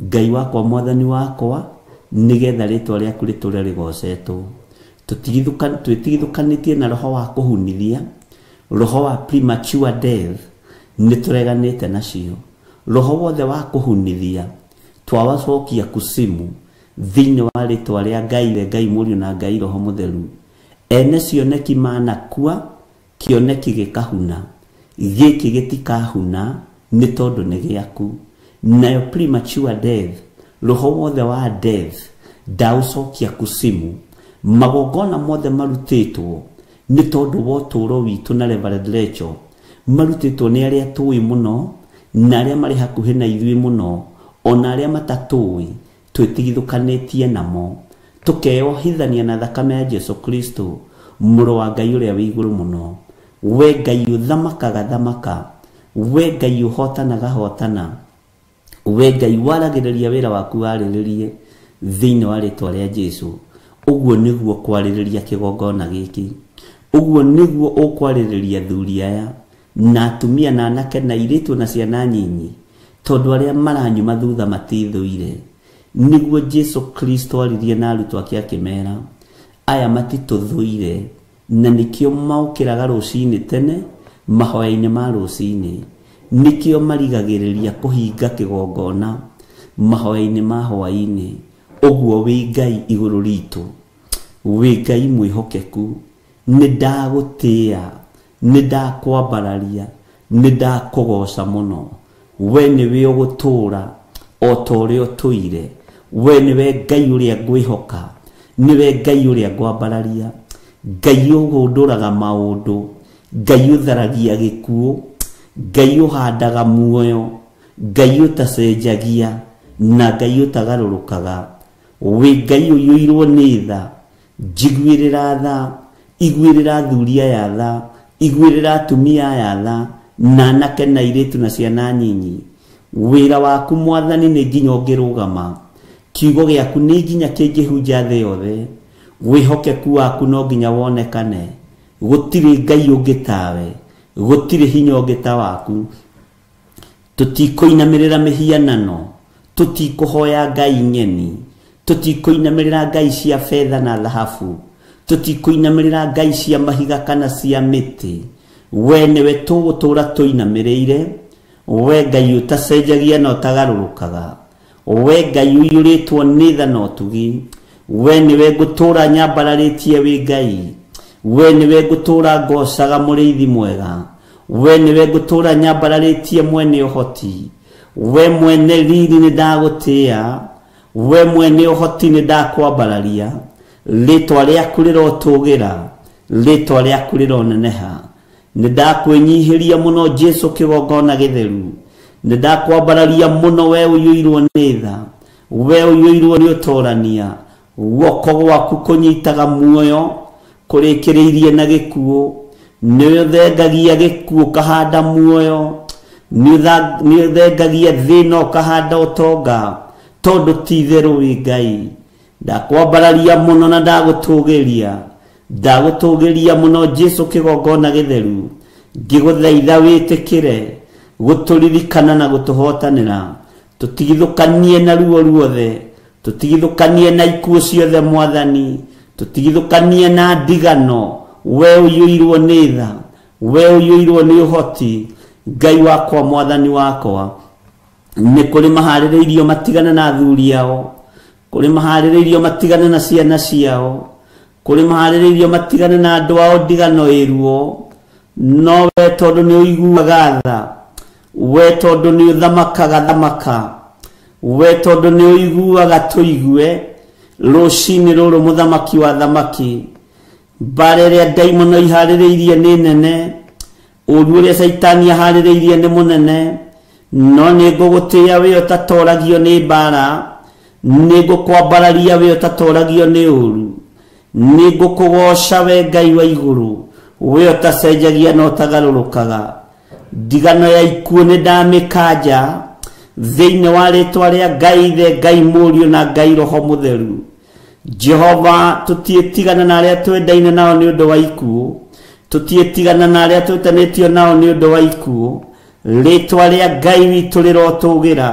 Ngai wakwa Mwathani wakwa, nĩgetha rĩtwa rĩaku rĩtũre rĩgocetwo. Twĩtigithũkanĩtie na roho wa kũhunithia, roho wa premature death nĩ tũreganĩte nacio. Roho wothe wa kũhunithia twawacokia kusimu thĩinĩ wa rĩtwa rĩa Ngai Mũriũ na Ngai Roho Mũtheru. Ene cioneki manakua, kĩoneki gĩkahuna, gĩkĩ gĩtikahuna nĩ tondũ nĩ gĩaku. Nayo premature death, roho wothe wa death ndaũcokia kusimu. Magongona mothe marutĩtwo nĩ tondũ wa ũtũũro witũ na Reverend Rachel, marutĩtwo nĩ arĩa tũĩ mũno na arĩa marĩ hakuhĩ na ithuĩ mũno, ona arĩa matatũĩ twĩtigithũkanĩtie namo, tũkeohithania na thakame ya Jesu Kristo, mũrũ wa Ngai ũrĩa wĩ igũrũ mũno. We Ngai ũthamakaga thamaka, we Ngai ũhotanaga hotana, we Ngai waragĩrĩria wĩra waku warĩrĩrie thĩinĩ wa rĩtwa rĩa Jesu. Ũguo nĩguo kwarĩrĩria kĩgongona gĩkĩ, ũguo nĩguo ũkwarĩrĩria thuri aya na atumia na anake na airĩtu na ciana nyinyi, tondũ arĩa maranyuma thutha matithũire. Nĩguo Jesu Kristo aririe na arutwo ake akĩmera, aya matitũthũire, na nĩkĩo maũkĩraga rũcinĩ tene mahoya-inĩ ma rũcinĩ, nĩkĩo marigagĩrĩria kũhinga kĩgongona mahoya-inĩ ma hwaĩ-inĩ. Ũguo wĩ Ngai igũrũ ritũ, wĩ Ngai mwĩhokeku, nĩ ndagũtĩĩa, nĩ ndakwambararia, nĩ ndakũgoca mũno. We nĩwe ũgũtũũra o ta ũrĩa ũtũire, we nĩwe Ngai ũrĩa ngwĩhoka, nĩwe Ngai ũrĩa ngwambararia, Ngai ũgũndũraga maũndũ, Ngai ũtharagia gĩkuũ, Ngai ũhandaga muoyo, Ngai ũtacenjagia na Ngai ũtagarũrũkaga. Wĩ Ngai ũiyũirwo nĩ tha, njiguĩrĩra tha, iguĩrĩra thuri aya tha, iguĩrĩra atumia aya tha, na anake na airĩtu na ciana nyinyi. Wĩra waku Mwathani nĩ nginya ũngĩrũgama, kiugo gĩaku nĩ nginya kĩngĩhunja thĩ yothe, wĩhokeku waku no nginya wonekane. Gũtirĩ Ngai ũngĩ tawe, gũtirĩ hinya ũngĩ ta waku. Tũtikũinamĩrĩra mĩhianano, tũtikũhoya ngai nyeni, tũtikũinamĩrĩra ngai cia fedha na thahabu, tũtikũinamĩrĩra ngai cia mahiga kana cia mĩtĩ. We nĩwe tũgũtũũra tũinamĩrĩire, we Ngai ũtacenjagia na ũtagarũrũkaga, we Ngai ũiyũrĩtwo nĩ tha na ũtugi. We nĩwe ngũtũũra nyambararĩtie wĩ Ngai, we nĩwe ngũtũũra ngocaga mũrĩithi mwega, we nĩwe ngũtũũra nyambararĩtie mwene ũhoti. We mwene riri nĩ ndagũtĩĩa, we mwene ũhoti nĩ ndakwambararia. Rĩtwa rĩaku rĩrotũũgĩra, rĩtwa rĩaku rĩroneneha. Nĩ ndakwĩnyihĩria mũno Jesu kĩgongona gĩtheru, nĩ ndakwambararia mũno we ũiyũirwo nĩ tha, we ũiyũirwo nĩ ũtorania. Guoko gwaku kũnyitaga muoyo kũrĩkĩrĩirie na gĩkuũ, nĩ ũthengagia gĩkuũ kahanda muoyo, nĩ ũthengagia thĩna ũkahanda ũtonga, tondũ ti itherũ wĩ Ngai. Ndakwambararia mũno na ndagũtũũgĩria, ndagũtũũgĩria mũno Jesu kĩgongona gĩtheru, ngĩgũthaitha wĩtĩkĩre gũtũririkana na gũtũhotanĩra. Tũtigithũkanie na ruo ruothe, tũtigithũkanie na ikuũ ciothe Mwathani, tũtigithũkanie na ndigano. We ũiyũirwo nĩ tha, we ũiyũirwo nĩ ũhoti. Ngai wakwa Mwathani wakwa, nĩ kũrĩ maharĩrĩirio matigane na athuri ao, kũrĩ maharĩrĩirio matigane na ciana ciao, kuri maharĩrĩirio matigane na andũ ao ndigano ĩruo, no we tondũ nĩ ũiguaga tha, we tondũ nĩ ũthamakaga thamaka, we tondũ nĩ ũiguaga tũigue rũcinĩ rũrũ mũthamaki wa thamaki. Mbara ĩrĩa ndaimono iharĩrĩirie nĩ nene, ũru ũrĩa Saitani aharĩrĩirie nĩ mũnene, no nĩ ngũgũtĩĩa we ũtatoragio nĩ mbara, nĩ ngũkwambararia we ũtatoragio nĩ ũru, nĩ ngũkũgoca we Ngai wa igũrũ, we ũtacenjagia na ũtagarũrũkaga. Ndigano ya ikuũ nĩ ndamĩkanja thĩinĩ wa rĩtwa rĩa Ngai Ithe, Ngai Mũriũ na Ngai Roho Mũtheru. Jehova, tũtiĩtigana na arĩa twendaine nao nĩ ũndũ wa ikuũ, tũtiĩtigana na arĩa twĩtanĩtio nao nĩ ũndũ wa ikuũ. Rĩtwa rĩa Ngai witũ rĩrotũgĩra,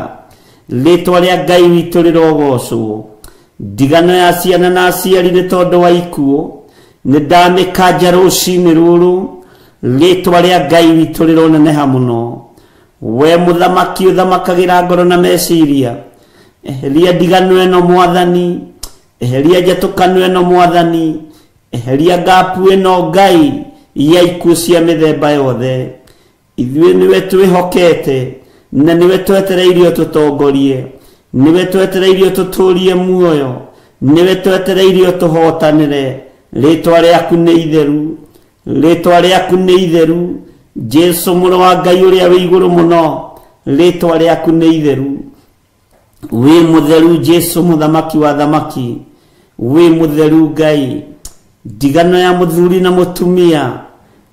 rĩtwa rĩa Ngai witũ rĩrogocwo. Ndigano ya ciana na aciari nĩ tondũ wa ikuũ nĩ ndamĩkanja rũcinĩ rũrũ, rĩtwa rĩa Ngai witũ rĩroneneha mũno. We mũthamaki ũthamakagĩra ngoro na meciria, eheria ndigano ĩno Mwathani, eheria njatũkano ĩno Mwathani, eheria ngapu ĩno Ngai ya ikuũ cia mĩthemba yothe. Ithuĩ nĩwe twĩhokete na nĩwe twetereirio tũtongorie, nĩwe twetereirio tũtũrie muoyo, nĩwe twetereirio tũhotanĩre. Rĩtwa rĩaku nĩ itheru, rĩtwa rĩaku nĩ itheru, Jesu mũrũ wa Ngai ũrĩa wĩ igũrũ mũno, rĩtwa rĩaku nĩ itheru. Wĩ mũtheru Jesu mũthamaki wa thamaki, wĩ mũtheru Ngai. Ndigano ya mũthuri na mũtumia,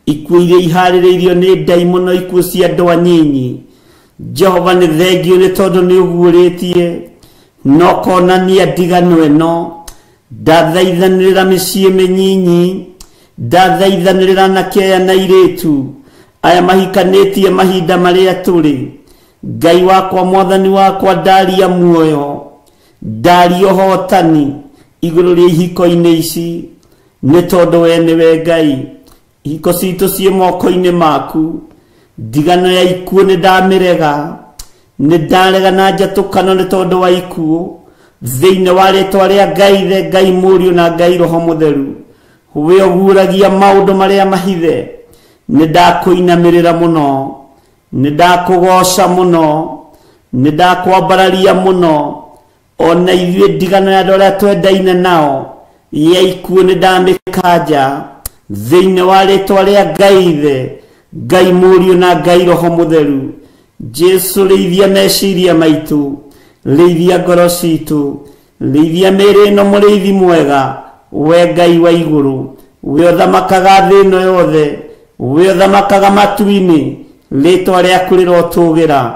ikuũ iria iharĩrĩirio nĩ ndaimono, ikuũ cia andũ anyinyi. Jehova nĩ thengio nĩ tondũ nĩ ũguũrĩtie no konania ndigano ĩno. Ndathaithanĩrĩra mĩciĩ mĩnyinyi, ndathaithanĩrĩra anake aya na airĩtu aya mahikanĩtie mahinda marĩa tũrĩ. Ngai wakwa, Mwathani wakwa, ndaria muoyo, ndaria ũhotani igũrũ rĩa ihiko-inĩ ici, nĩ tondũ we nĩwe Ngai. Ihiko citũ ciĩ moko-inĩ maku. Ndigano ya ikuũ nĩ ndamĩrega, nĩ ndarega na njatũkano nĩ tondũ wa ikuũ, thĩinĩ wa rĩtwa rĩa Ngai Ithe, Ngai Mũriũ na Ngai Roho Mũtheru. We ũguũragia maũndũ marĩa mahithe, nĩ ndakũinamĩrĩra mũno, nĩ ndakũgoca mũno, nĩ ndakwambararia mũno. Ona ithuĩ ndigano ya andũ arĩa twendaine nao ya ikuũ nĩ ndamĩkanja thĩinĩ wa rĩtwa rĩa Ngai Ithe, Ngai Mũriũ na Ngai Roho Mũtheru. Jesu, rĩithia meciria maitũ, rĩithia ngoro citũ, rĩithia mĩĩrĩ ĩno mũrĩithi mwega, we Ngai wa igũrũ. We ũthamakaga thĩ ĩno yothe, we ũthamakaga matu-inĩ. Rĩtwa rĩaku rĩrotũgĩra,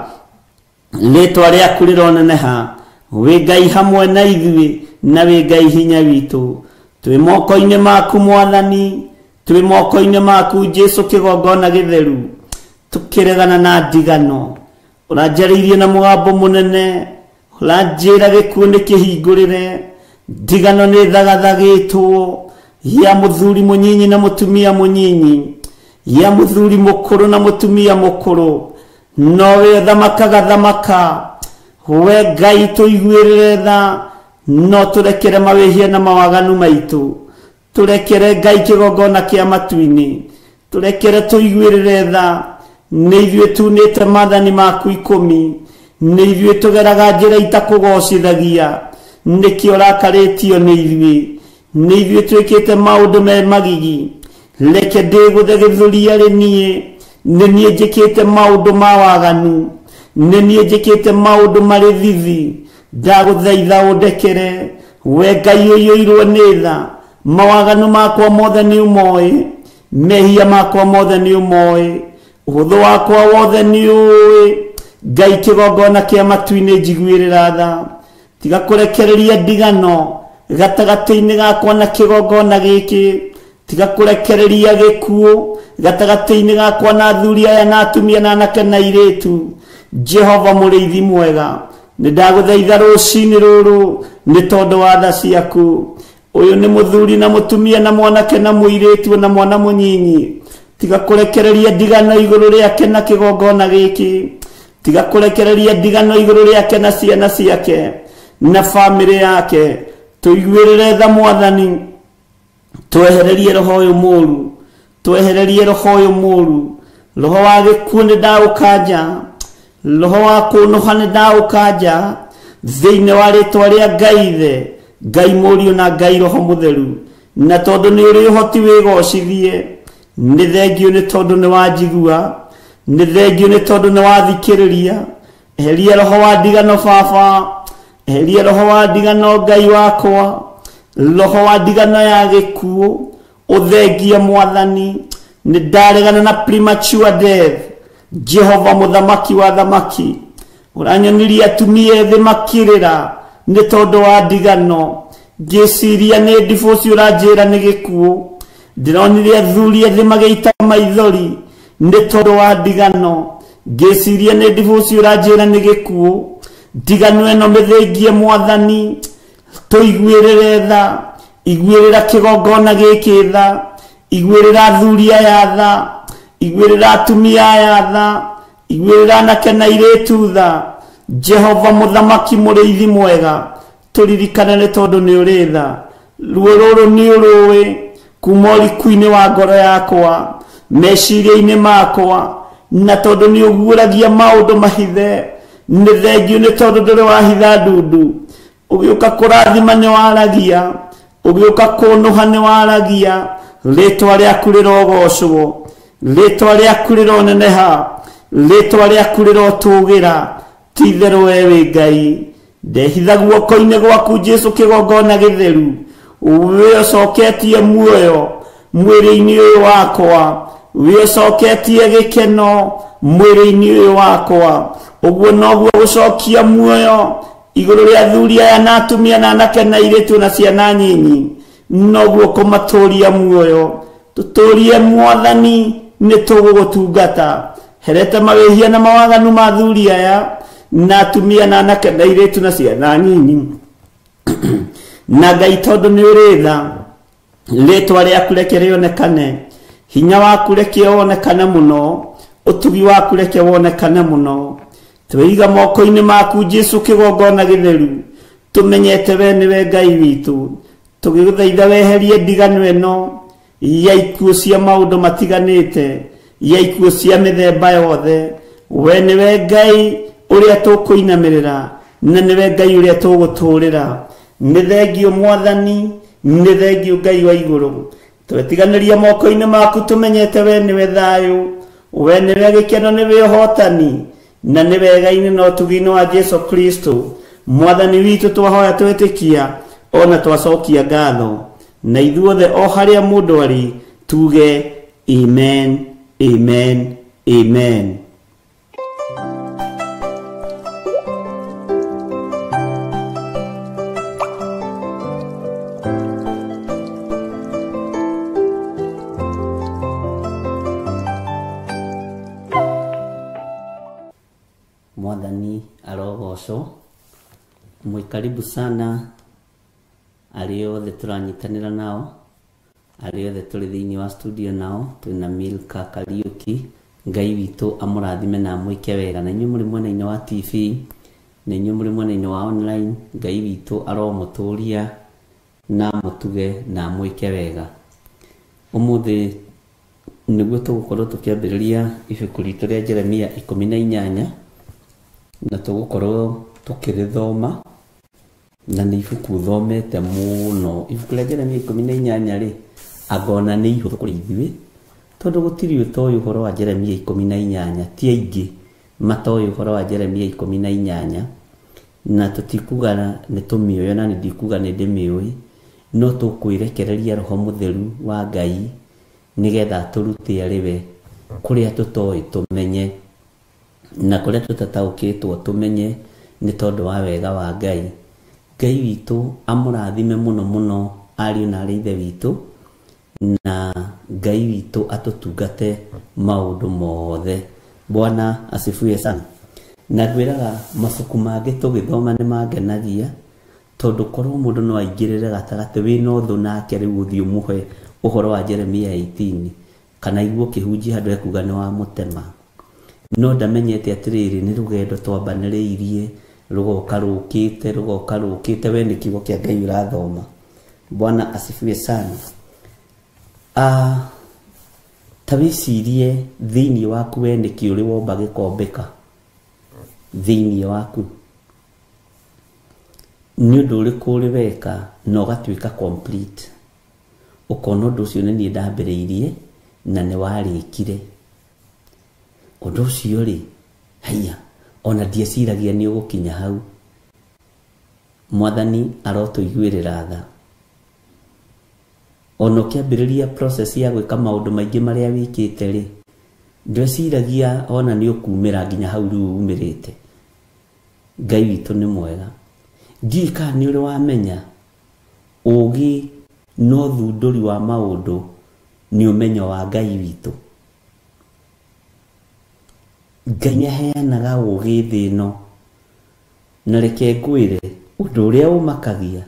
rĩtwa rĩaku rĩroneneha. We Ngai hamwe na ithuĩ, na we Ngai hinya witũ. Twĩ moko-inĩ maku Mwathani, twĩ moko-inĩ maku Jesu, kĩgongona gĩtheru. Tũkĩregana na ndigano, ũranjarĩirie na mũgambo mũnene, ũranjĩra gĩkuũ nĩ kĩhingũrĩre. Ndigano nĩ thagathagĩtwo, ya mũthuri mũnyinyi na mũtumia mũnyinyi, ya mũthuri mũkũrũ na mũtumia mũkũrũ. No we ũthamakaga thamaka, we Ngai tũiguĩrĩre tha, no tũrekere mawĩhia na mawaganu maitũ. Tũrekere Ngai kĩgongona kĩa matu-inĩ, tũrekere tũiguĩrĩre tha. Nĩ ithuĩ tunĩte maathani maku 10, nĩ ithuĩ tũgeraga njĩra itakũgocithagia, nĩkĩo ũrakarĩtio nĩ ithuĩ. Nĩ ithuĩ twĩkĩte maũndũ me magigi, reke ndĩgũthe gĩthũri arĩ niĩ. Nĩ niĩ njĩkĩte maũndũ ma waganu, nĩ niĩ njĩkĩte maũndũ marĩ thithi. Ndagũthaitha ũndekere, we Ngai ũiyũirwo nĩ tha. Mawaganu makwa mothe nĩ ũmoĩ, mehia makwa mothe nĩ ũmoĩ, ũhũthũ wakwa wothe nĩ ũĩ. Ngai kĩgongona kĩa matu-inĩ njiguĩrĩra tha, tiga kũrekereria ndigano gatagatĩ-inĩ gakwa na kĩgongona gĩkĩ, tiga kũrekereria gĩkuũ gatagatĩ-inĩ gakwa na athuri aya na atumia na anake na airĩtu. Jehova mũrĩithi mwega, nĩ ndagũthaitha rũcinĩ rũrũ nĩ tondũ wa tha ciaku. Ũyũ nĩ mũthuri na mũtumia na mwanake na mũirĩtu na mwana mũnyinyi, tiga kũrekereria ndigano igũrũ rĩake na kĩgongona gĩkĩ, tiga kũrekereria ndigano igũrũ rĩake na ciana ciake na bamĩrĩ yake. Tũiguĩrĩre tha Mwathani, twehererie roho uyu muru, twehererie roho uyu muru, roho wa gikuo nĩ ndaũkanja, roho wa kũnũha nĩ ndaũkanja thĩinĩ wa rĩtwa rĩa Ngai Ithe, Ngai Mũriũ na Ngai Roho Mũtheru. Na tondũ nĩ ũrĩ ũhoti wĩgocithie, nĩ thengio nĩ tondũ nĩ wanjigua, nĩ thengio nĩ tondũ nĩ wathikĩrĩria. Eheria roho wa ndigano Baba, eheria roho wa ndigano Ngai wakwa, roho wa ndigano ya gĩkuũ, ũthengie Mwathani. Nĩ ndaregana na premature death. Jehova mũthamaki wa thamaki, ũranyonirie atumia ethĩ makĩrĩra nĩ tondũ wa ndigano, ngĩciria nĩ divorce ũranjĩra nĩ gĩkuũ. Ndĩronire athuri ethĩ magĩita maithori nĩ tondũ wa ndigano, ngĩciria nĩ divorce ũranjĩra nĩ gĩkuũ. Ndigano ĩno mĩthĩngie Mwathani, tũiguĩrĩre tha, iguĩrĩra kĩgongona gĩkĩ tha, iguĩrĩra athuri aya tha, iguĩrĩra atumia aya tha, iguĩrĩra anake na airĩtu tha. Jehova mũthamaki mũrĩithi mwega, tũririkane nĩ tondũ nĩ ũrĩ tha. Ruo rũrũ nĩ ũrũĩ kuma ũriku-inĩ wa ngoro yakwa, meciria-inĩ makwa, na tondũ nĩ ũguũragia maũndũ mahithe. Nĩ thengio nĩ tondũ ndũrĩ wahitha ndundu, ũgĩũka kũrathima nĩ waragia, ũgĩũka kũnũha nĩ waragia. Rĩtwa rĩaku rĩrogocwo, rĩtwa rĩaku rĩroneneha, rĩtwa rĩaku rĩrotũgĩra. Ti itherũ we wĩ Ngai. Ndehitha guoko-inĩ gwaku Jesu kĩgongona gĩtheru, wĩcoketie muoyo mwĩrĩ-inĩ ũyũ wakwa, wĩcoketie gĩkeno mwĩrĩ-inĩ ũyũ wakwa. Ũguo noguo gũcokia muoyo igũrũ rĩa athuri aya na atumia na anake na airĩtu na ciana nyinyi, noguo kũmatũria muoyo. Tũtũrie Mwathani, nĩ tũgũgũtungata. Herete mawĩhia na mawaganu ma athuri aya na atumia na anake na airĩtu na ciana nyinyi. Na Ngai tondũ nĩ ũrĩ tha, rĩtwa rĩaku reke rĩonekane, hinya waku reke wonekane mũno, ũtugi waku reke wonekane mũno. Twĩiga moko-inĩ maku Jesu kĩgongona gĩtheru, tũmenyete we nĩwe Ngai witũ. Tũgĩgũthaitha weherie ndigano ĩno ya ikuũ cia maũndũ matiganĩte, ya ikuũ cia mĩthemba yothe. We nĩwe Ngai ũrĩa tũkũinamĩrĩra, na nĩwe Ngai ũrĩa tũgũtũũrĩra. Nĩ thengio Mwathani, nĩ thengio Ngai wa igũrũ. Twetiganĩria moko-inĩ maku tũmenyete we nĩwe thayũ, we nĩwe gĩkeno, nĩwe ũhotani, na nĩwe Ngai na ũtugi-inĩ wa Jesu Kristo Mwathani witũ. Twahoya twĩtĩkia ona twacokia ngatho, na ithuothe o harĩa mũndũ arĩ tuge amen, amen, amen. Mwathani arogocwo. Mwikaribu sana arĩ othe tũranyitanĩra nao, arĩ othe tũrĩ thĩinĩ wa studio nao. Twĩna Milka Kariuki, Ngai witũ amũrathime na amwĩke wega. Na inyuĩ mũrĩ mwena-inĩ wa TV, na inyuĩ mũrĩ mwena-inĩ wa online, Ngai witũ aromũtũria na mũtuge na amwĩke wega. Ũmũthĩ nĩguo tũgũkorwo tũkĩambĩrĩria ibuku ritũ rĩa Jeremia 18, na tũgũkorwo tũkĩrĩthoma, na nĩ ibuku thomete mũno. Ibuku rĩa Jeremia 18 rĩ, angona nĩ ihũthũ kũrĩ ithuĩ, tondũ gũtirĩ ũtoĩ ũhoro wa Jeremia 18, ti aingĩ matoĩ ũhoro wa Jeremia 18, na tũtikuga nĩ tũmĩoyo, na ndikuga nĩ ndĩmĩoĩ, no tũkwĩrekereria Roho Mũtheru wa Ngai nĩgetha tũrute arĩ we kũrĩa tũtoĩ tũmenye, na kũrĩa tũtataũkĩtwo tũmenye, nĩ tondũ wa wega wa Ngai. Ngai witũ amũrathime mũno mũno ariũ na aarĩ ithe witũ, na Ngai witũ atũtungate maũndũ mothe. Bwana asifiwe sana. Na ngwĩraga mabuku mangĩ tũgĩthoma nĩ mangenagia, tondũ korwo mũndũ no aingĩrĩre gatagatĩ wĩna ũthũ nake rĩu ũthiĩ ũmũhe ũhoro wa Jeremia 18, kana igue ũkĩhunjia handũ ekuga nĩ wa mũtema, no ndamenyete atĩrĩrĩ nĩ rũgendo twambanĩrĩirie, rũgoka rũkĩte we nĩ kiugo kĩa Ngai ũrathoma. Bwana asifiwe sana. Tawicirie thiini waku we niki uri womba gikombeka thiini waku ni undu uriku uri weka na ugatuika complete ukona undu ucio ni ndambiriirie na ni warikire undu ucio ri haya ona ndieciragia ni ugukinya hau Mwathani arotuiguirira tha ono kiambiriria process ya gwika maundu maingi maria wikite ri ndweciragia ona ni ukumira nginya hau riu umirite Ngai witu ni mwega ndika ni uri wamenya ugi no thunduri wa maundu ni umenyo wa Ngai witu Ngai aheanaga ugi thino na reke ngwire undu uria umakagia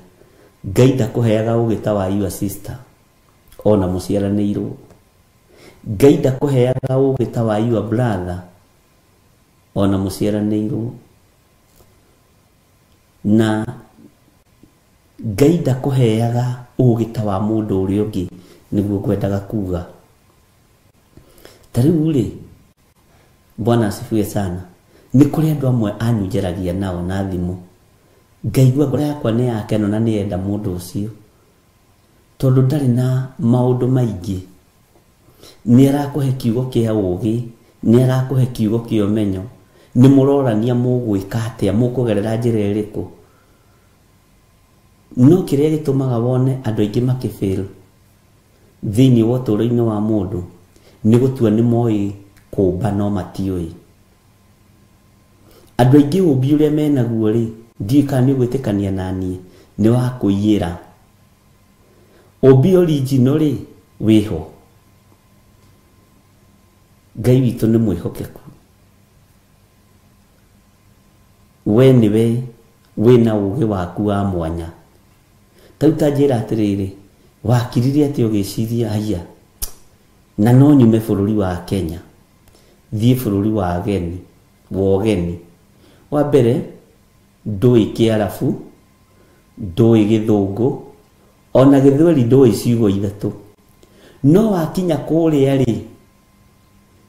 Ngai ndakuheaga ugi ta wa your sister ona muciaranirwo Ngai ndakuheaga ugi ta wa your brother ona muciaranirwo na Ngai ndakuheaga ugi ta wa mundu uria ungi niguo ngwendaga kuga tariu ri Bwana asifiwe sana ni kuri andu amwe anyujeragia nao na thimu ngaigua ngoro yakwa ni yake no na ni enda mundu ucio tondu ndari na maundu maingi ni arakuhe kiugo kia ugi ni arakuhe kiugo kia umenyo ni murorania mugwika atia mukugerera njira iriku no kiria gitumaga wone andu aingi makifail thiini wa uturo-ini wa mundu ni gutua ni moi kumba no matioi andu aingi umbi uria menaguo ri ndika ni gwitikania nani ni wa kuiyira umbi original ri wiho Ngai witu ni mwihokeku we niwe wina ugi waku wa mwanya tauta njira atiriri wakiririe ati ugiciria haya na no nyume bururi wa Kenya thie bururi wa ageni wogeni wa mbere ndui kiarafu ndui githungu ona githweri ndui ciugo ithatu no wakinya kuria ri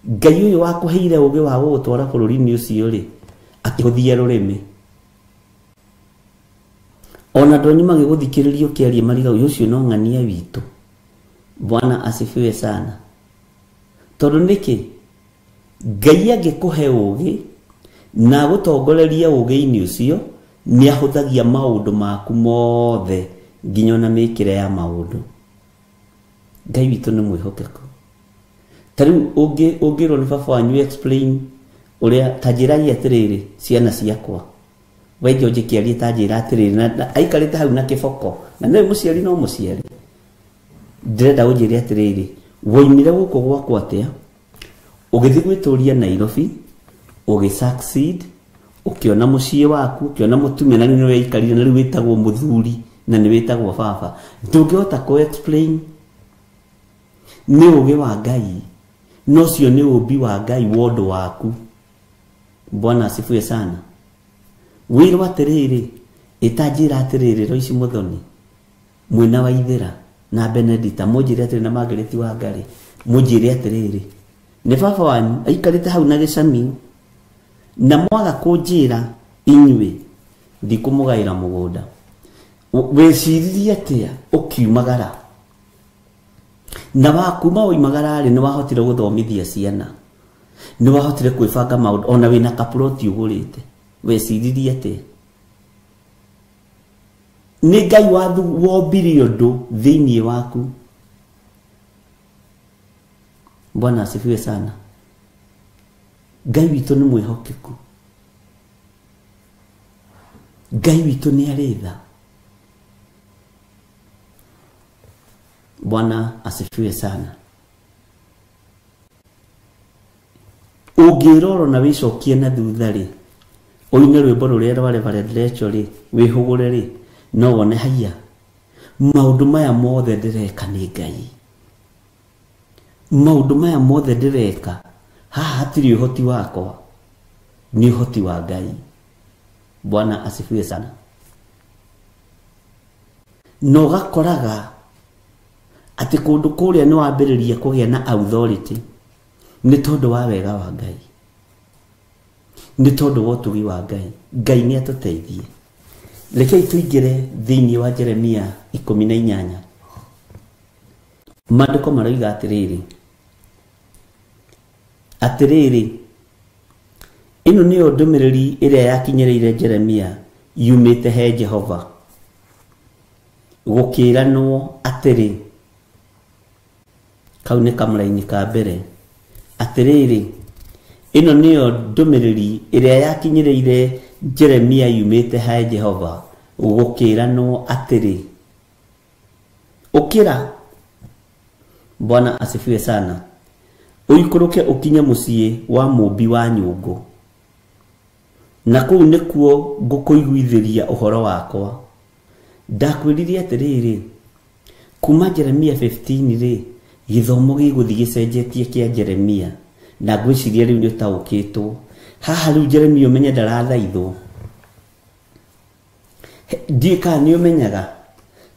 Ngai uyu wakuheire ugi wa gutwara bururi-ini ucio ri akihuthia rurimi ona ndonyuma giguthikiririo kiarie mariga ucio no ng'ania witu Bwana asifiwe sana tondu niki Ngai angikuhe ugi na gutongoreria ugi-ini ucio ni ahuthagia maundu maku mothe nginya na mikire ya maundu Ngai witu ni mwihokeku tariu ungirwo ni baba wanyu explain uria tajiragia atiriri ciana ciakwa wejo jikiarie tajira atiriri na aikarite hau na kiboko na ni muciari no muciari ndirenda unjire atiriri woimire guku gwakwa atia ugithi gwituria Nairobi ugi succeed ukiona mucie waku ukiona mutumia na ni weikarire na riu witagwo muthuri na ni witagwo baba ndungihota ku explain ni ugi wa Ngai no cio ni ubi wa Ngai wondo waku Bwana asifiwe sana wirwa atiriri itajira atiriri Roici Muthoni mwina wa ithira na Benedita mujire atiriri na Margaret wa Ngari mujire atiriri ni baba wanyu aikarite hau na gicami na mwaga kunjira inywe ndikumugaira mugunda weciririe atia ukiumagara na wakuma uimagara ri ni wahotire guthomithia ciana ni wahotire kwibanga maundu ona wina kaploti ugurite weciririe atia ni Ngai wathu wombire undu thiini waku Bwana asifiwe sana Ngai witu ni mwihokeku Ngai witu ni aritha Bwana asifiwe sana ungiroro na wicokie na thutha ri uine rwimbo ruria rware varecho ri wihugure ri no wone haya maundu maya mothe ndireka ni Ngai maundu maya mothe ndireka haha hatiri uhoti wakwa ni uhoti wa Ngai Bwana asifiwe sana no gakoraga ati kundu kuria ni wambiriria kugia na authority ni tondu wa wega wa Ngai, ni tondu wa utugi wa Ngai. Ngai ni atuteithie. Rekei tuingire thiini wa Jeremia 18. Maandiko maroiga atiriri ino niyo ndumiriri iria yakinyereire Jeremia yumite he Jehova, gukiranwo atiri, kau ni kamuraini ka mbere, atiriri ino niyo ndumiriri iria yakinyereire Jeremia yumite he Jehova, gukiranwo atiri, ukira. Bwana asifiwe sana. Uikuruke ukinye muciĩ wa mũmbi wa nyũngũ, na kũu nĩkuo ngũkũiguithĩria ũhoro wakwa. Ndakwĩrire atĩrĩrĩ, kuma Jeremia 15 rĩ, gĩthomo gĩgũthiĩ gĩcenjetie kĩa Jeremia, na ngwĩciria rĩu nĩũtaũkĩtwo. Haha rĩu Jeremia ũmenye ndarathaithwo. Ndiũĩ kana nĩũmenyaga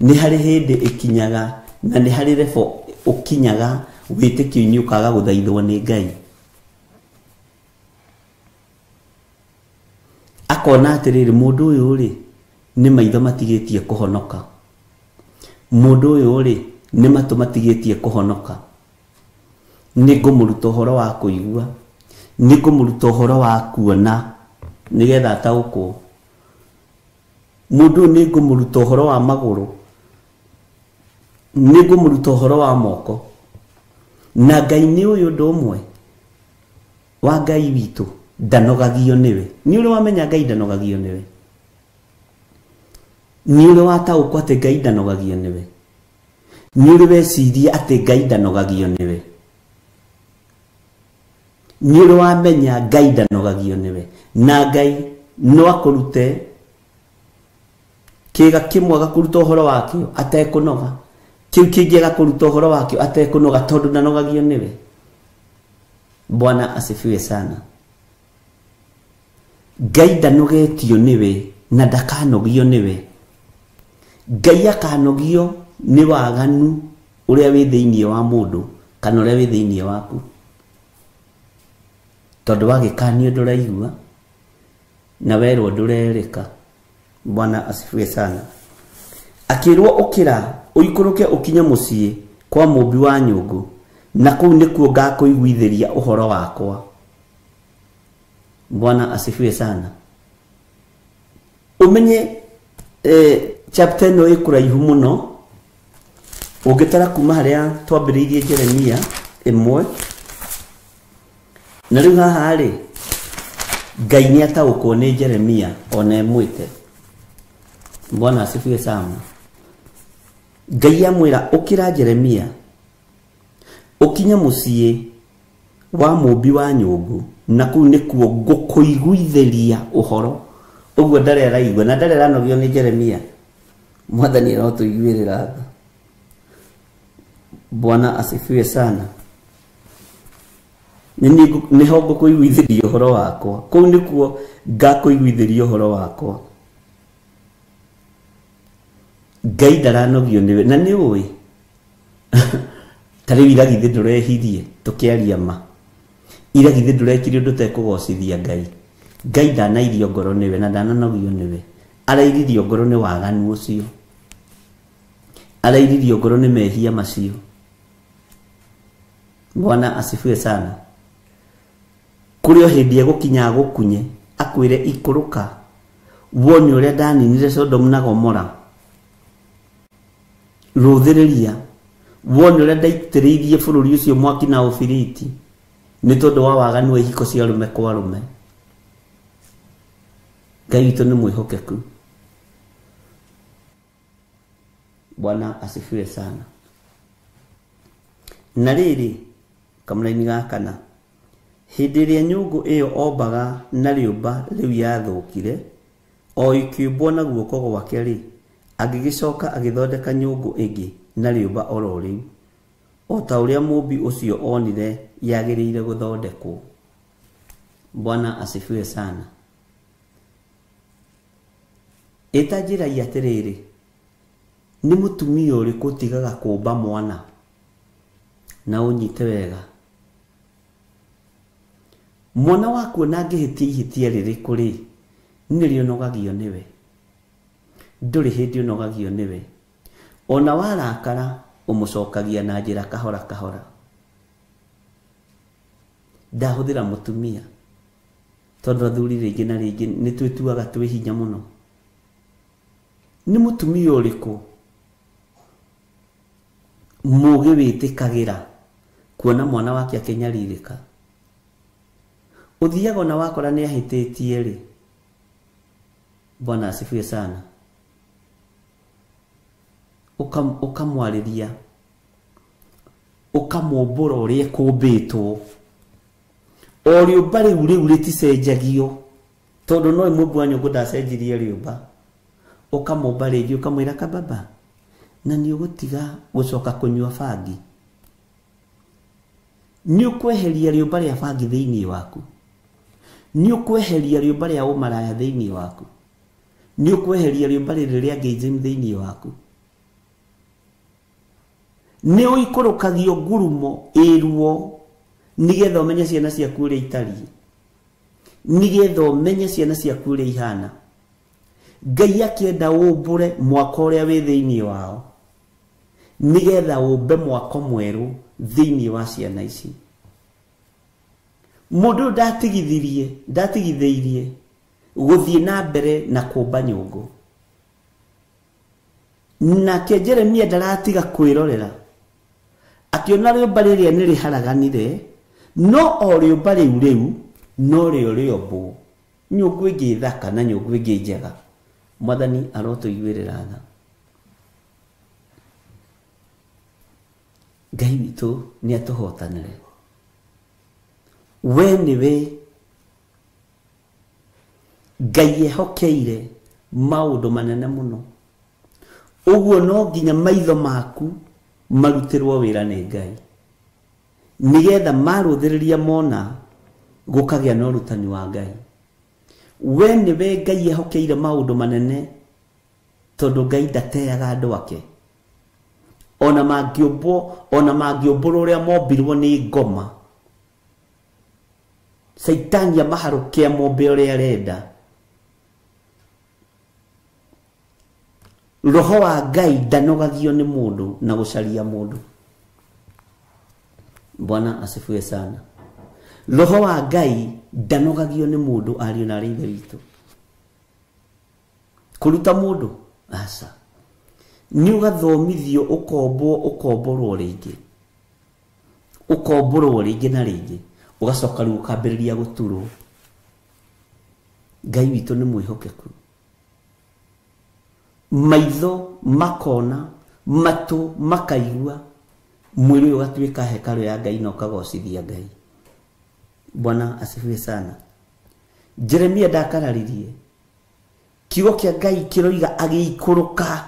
nĩ harĩ hĩndĩ ĩkinyaga na nĩ harĩ rebo ukinyaga wĩtĩkio-inĩ ũkaga gũthaithwo nĩ Ngai. Akona atĩrĩrĩ, mũndũ ũyũ rĩ nĩ maitho matigĩtie kũhonoka, mũndũ ũyũ rĩ nĩ matũ matigĩtie kũhonoka. Nĩ ngũmũruta ũhoro wa kũigua, nĩ ngũmũruta ũhoro wa kuona nĩgetha ataũkwo. Mũndũ ũyũ nĩ ngũmũruta ũhoro wa magũrũ, nĩ ngũmũruta ũhoro wa moko. Na Ngai nĩ ũyũ ũndũ ũmwe wa Ngai witũ ndanogagio nĩwe. Nĩ ũrĩ wamenya Ngai ndanogagio nĩwe? Nĩ ũrĩ wataũkwo atĩ Ngai ndanogagio nĩwe? Nĩ ũrĩ weciria atĩ Ngai ndanogagio nĩwe? Nĩ ũrĩ wamenya Ngai ndanogagio nĩwe? Na Ngai no akũrute kĩga kĩmwe agakũruta ũhoro wakĩo atekũnoga, kiu kĩngĩ agakũruta ũhoro wakĩo atekũnoga tondũ ndanogagio nĩwe. Bwana asifiwe sana. Ngai ndanogetio nĩwe na ndakanogio nĩwe. Ngai akanogio nĩ waganu ũrĩa wĩ thĩinĩ wa mũndũ kana ũrĩa wĩ thĩinĩ waku, tondũ wagĩkanio ndũraigua na werwo ndũrerĩka. Bwana asifiwe sana. Akirwo ukira uikuruke ukinye muciĩ kwa mũmbi wa nyũngũ, na kũu nĩkuo ngakũiguithĩria ũhoro wakwa. Bwana asifiwe sana. Umenye chapter ĩno ĩkũraihu mũno, ũngĩtara kuma harĩa twambĩrĩirie Jeremia 1, na rĩu haha rĩ Ngai nĩ ataũkwo nĩ Jeremia ona emwĩte. Bwana asifiwe sana. Ngai amwĩra ũkĩra Jeremia ũkinye muciĩ wa mũmbi wa nyũngũ, na kũu nĩkuo ngũkũiguithĩria ũhoro. Ũguo ndarĩ araigua na ndarĩ aranogio nĩ Jeremia. Mwathani arotũiguĩrĩra tha. Bwana asifiwe sana. Nĩho ngũkũiguithĩria ũhoro wakwa, kũu nĩkuo ngakũiguithĩria ũhoro wakwa. Ngai ndaranogio nĩwe, na nĩ ũĩ tarĩu ira githĩ ndũrehirie tũkĩaria ma, ira githĩ ndũrekire ũndũ tekũgocithia Ngai. Ngai ndanairio ngoro nĩwe na ndananogio nĩwe, arairirio ngoro nĩ waganu ũcio, arairirio ngoro nĩ mehia macio. Bwana asifiwe sana. Kũrĩ o hĩndĩ egũkinya gũkunye akwĩre ikũrũka wone ũrĩa ndaninire Sodom na Gomora, rũthĩrĩria wone ũrĩa ndaitĩrĩirie bũrũri ũcio mwaki na ũbiriti nĩ tondũ wa waganu wa ihiko cia arũme kwa arũme. Ngai witũ nĩ mwĩhokeku. Bwana asifiwe sana. Na rĩrĩ kamũraini ga kana, hĩndĩ ĩrĩa nyũngũ ĩyo ombaga na rĩũmba rĩu yathũkire, o ikĩũmbwo na guoko gwake rĩ, agĩgĩcoka agĩthondeka nyũngũ ĩngĩ na rĩũmba oro rĩu, o ta ũrĩa mũmbi ũcio onire yagĩrĩire gũthondekwo. Bwana asifiwe sana. Ĩta njĩra atĩrĩrĩ, nĩ mũtumia ũrĩkũ ũtigaga kũmba mwana na ũnyite wega? Mwana waku ona angĩhĩtia ihĩtia rĩrĩkũ rĩ, nĩrĩo ũnogagio nĩwe, ndũrĩ hĩndĩ ũnogagio nĩwe. Ona warakara ũmũcokagia na njĩra kahora kahora. Ndahũthĩra mũtumia tondũ athuri rĩngĩ na rĩngĩ nĩ twĩtuaga twĩ hinya mũno. Nĩ mũtumia ũrĩkũ mũgĩ wĩtĩkagĩra kuona mwana wake akĩnyarirĩka? Ũthiaga ona wakora nĩ ahĩtĩtie rĩ, Bwana asifiwe sana, ũkamwarĩria, ũkamũmbũra ũrĩa kũmbĩtwo, o rĩũmba rĩu rĩticenjagio, tondũ no mũmbu wa nyũngũ ndacenjirie rĩũmba. Ũkamũmba rĩngĩ ũkamwĩra kababa, na nĩ ũgũtiga gũcoka kũnyua bangi? Nĩ ũkweheria rĩũmba rĩa bangi thĩinĩ waku? Nĩ ũkweheria rĩũmba rĩa ũmaraya thĩinĩ waku? Nĩ ũkweheria rĩũmba rĩrĩ rĩa gĩjim thĩinĩ waku? Nĩ ũikũrũkagio ngurumo ĩruo nĩgetha ũmenye ciana ciaku ũrĩa itariĩ, nĩgetha ũmenye ciana ciaku ũrĩa ihana. Ngai akĩenda ũmbũre mwaka ũrĩa wĩ thĩinĩ wao, nĩgetha ũmbe mwaka mwerũ thĩinĩ wa ciana ici. Mũndũ ndatigithĩirie gũthiĩ na mbere na kũmba nyũngũ. Nake Jeremia ndaratiga kwĩrorera, akĩona rĩũmba rĩrĩa nĩ rĩharaganire, no o rĩũmba rĩu no rĩo rĩombwo nyũngũ ĩngĩ thaka na nyũngũ ĩngĩ njega. Mwathani arotũiguĩrĩra tha. Ngai witũ nĩ atũhotanĩre. We nĩwe Ngai ehokeire maũndũ manene mũno. Ũguo no nginya maitho maku marutĩrwo wĩra nĩ Ngai, nĩgetha marũthĩrĩria mona gũkagĩa na ũrutani wa Ngai. We nĩwe Ngai ehokeire maũndũ manene, tondũ Ngai ndateaga andũ ake. Ona mangĩũmbũrwo ũrĩa mombirwo nĩ ngoma, Saitani amaharũke amombe ũrĩa arenda, Roho wa Ngai ndanogagio nĩ mũndũ na gũcaria mũndũ. Bwana asifiwe sana. Roho wa Ngai ndanogagio nĩ mũndũ, ariũ na arĩ ithe witũ. Kũruta mũndũ aca, nĩ ũgathomithio ũkomborwo rĩngĩ na rĩngĩ, ũgacoka rĩu ũkambĩrĩria gũturwo. Ngai witũ nĩ mwĩhokeku. Maitho makona, matũ makaigua, mwĩrĩ ũgatuĩka hekarũ ya Ngai na ũkagocithia Ngai. Bwana asifiwe sana. Jeremia ndakararirie, kiugo kĩa Ngai kĩroiga agĩikũrũka,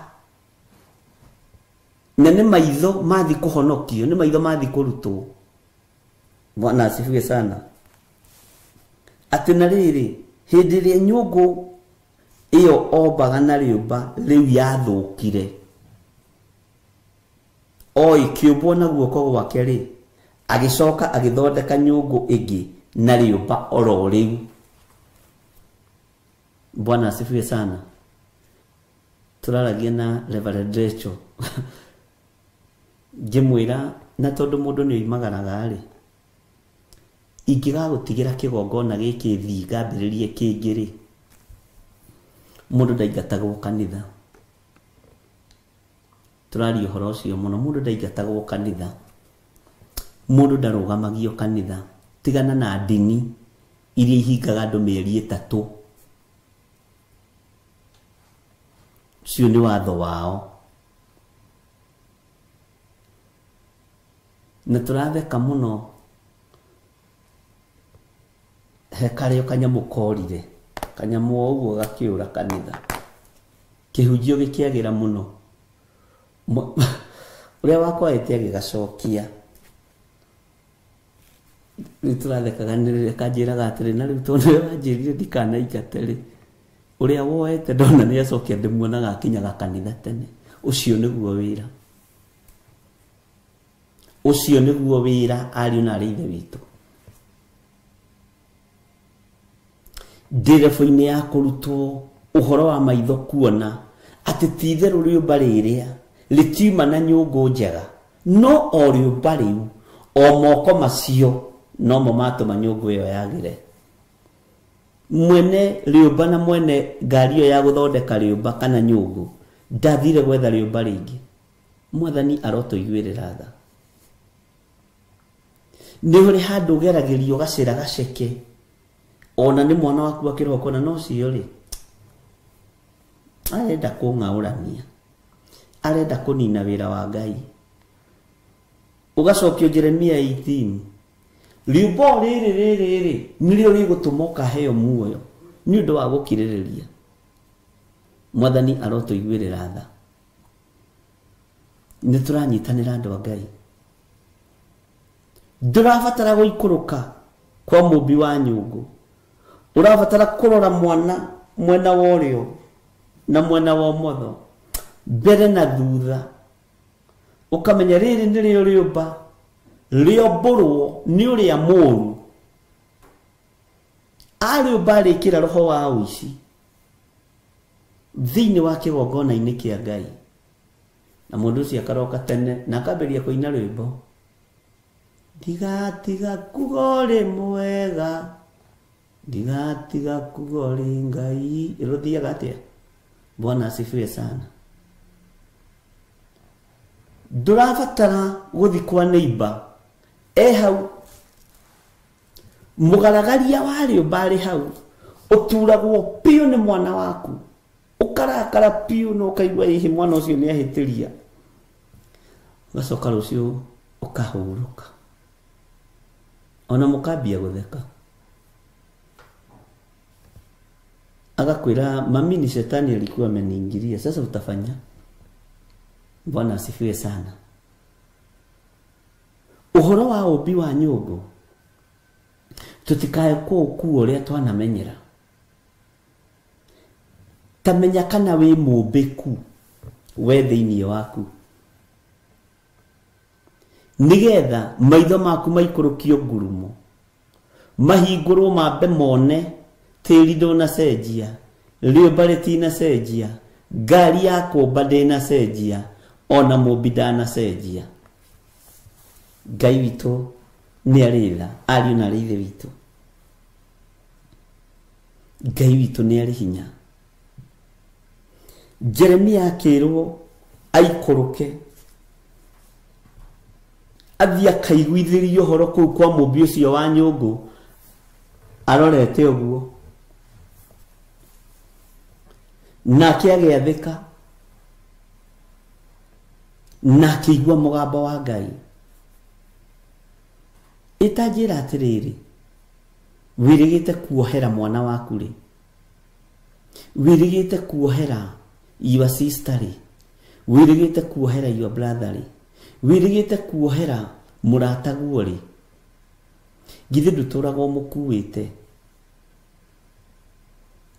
na nĩ maitho mathi kũhonokio, nĩ maitho mathi kũrutwo. Bwana asifiwe sana. Atĩ na rĩrĩ, hĩndĩ ĩrĩa nyũngũ ĩyo ombaga na rĩũmba rĩu yathũkire, o ĩkĩũmbwo na guoko gwake rĩ, agĩcoka agĩthondeka nyũngũ ĩngĩ na rĩũmba oro rĩu. Bwana asifiwe sana. Turaragia na Reverend Rachel ngĩmwĩra, na tondũ mũndũ nĩ oimagaraga rĩ, ingĩgagũtigĩra kĩgongona gĩkĩ thiĩ ngambĩrĩrie kĩngĩ rĩ, mũndũ ndaingatagwo kanitha. Tũraria ũhoro ũcio mũno, mũndũ ndaingatagwo kanitha, mũndũ ndarũgamagio kanitha. Tigana na ndini iria ihingaga andũ mĩeri 3. Ũcio nĩ watho wao. Na tũratheka mũno he karĩo kanyamũ korire, kanyamũ o ũguo gakĩũra kanitha, kĩhunjio gĩkĩagĩra mũno. Ũrĩa wakwa ĩte agĩgacokia, nĩ tũrathekaga nĩrĩrĩa kanjĩraga atĩrĩ, na rĩu tondũ ũrĩa wanjĩrire ndikanaingate rĩ, ũrĩa woete ndona nĩ acokia ndĩmuonaga akinyaga kanitha tene. ucio niguo wira. Ucio niguo wira ariũ na arĩ ithe witũ. Nderebu-inĩ ya kũrutwo ũhoro wa maitho kuona atĩ ti itherũ rĩũmba rĩrĩa rĩtiuma na nyũngũ njega, no o rĩũmba rĩu o moko macio nomo matũma nyũngũ ĩyo yagĩre. Mwene rĩũmba na mwene ngari ĩyo ya gũthondeka rĩũmba kana nyũngũ ndathire gwetha rĩũmba rĩngĩ. Mwathani arotũiguĩrĩra tha. Nĩ ũrĩ handũ ũgeragĩrio gacĩra gaceke, ona nĩ mwana waku akĩroko na no cio rĩ, arenda kũng'aũrania, arenda kũnina wĩra wa Ngai. Ũgacokio Jeremia 18, rĩũmba rĩrĩ nĩrĩo rĩgũtũma ũkaheo muoyo nĩ ũndũ wa gũkirĩrĩria. Mwathani arotũiguĩrĩra tha. Nĩ tũranyitanĩra andũ a Ngai. Ndũrabatara gũikũrũka kwa mũmbi wa nyũngũ. Ũrabatara kũrora mwana mwena wa ũrĩo na mwena wa ũmotho, mbere na thutha, ũkamenya rĩrĩ nĩrĩo rĩũmba rĩombũrwo nĩ ũrĩa mũũru. Arĩũmba arĩkĩra roho wa ũici thĩinĩ wa kĩgongona-inĩ kĩa Ngai, na mũndũ ũcio akaroka tene na akambĩrĩria kũina rwĩmbo, ndigatiga kuga ũrĩ mwega, ndigatiga kuga ũrĩ Ngai. Rũthiaga atĩa? Bwana asifiwe sana. Ndũrabatara gũthi kwa neighbor hau, mũgaragaria wa rĩũmba arĩ hau, ũturagwo piũ nĩ mwana waku, ũkarakara piũ na ũkaigua hihi mwana ũcio nĩ ahĩtĩria, ũgacoka rũciũ ũkahurũka, ona mũkambia gũtheka. Akakwĩra mami ni shetani alikuwa ameniingilia, sasa utafanya. Bwana asifiwe sana. Ũhoro wa ũmbi wa nyũngũ tũtikae kũũkuo ũrĩa twanamenyera. Tamenya kana wĩ mũmbĩku we thĩinĩ waku, nĩgetha maitho maku maikũrũkio ngurumo, mahingũrwo mambe mone tĩri ndũnacenjia, rĩũmba rĩtinacenjia, ngari ya kũmba ndĩnacenjia, ona mũmbi ndanacenjia. Ngai witũ nĩ arĩ tha, ariũ na arĩ ithe witũ. Ngai witũ nĩ arĩ hinya. Jeremia akĩrwo aikũrũke, athiĩ akaiguithĩrie ũhoro kũu kwa mũmbi ũcio wa nyũngũ, arorete ũguo, nake agĩathĩka, na akĩigua mũgambo wa Ngai. Itanjĩra atĩrĩrĩ, wĩrĩgĩte kuohera mwana waku rĩ, wĩrĩgĩte kuohera your sister rĩ, wĩrĩgĩte kuohera your brother rĩ, wĩrĩgĩte kuohera mũrata guo rĩ, githĩ ndũtũraga ũmũkuĩte?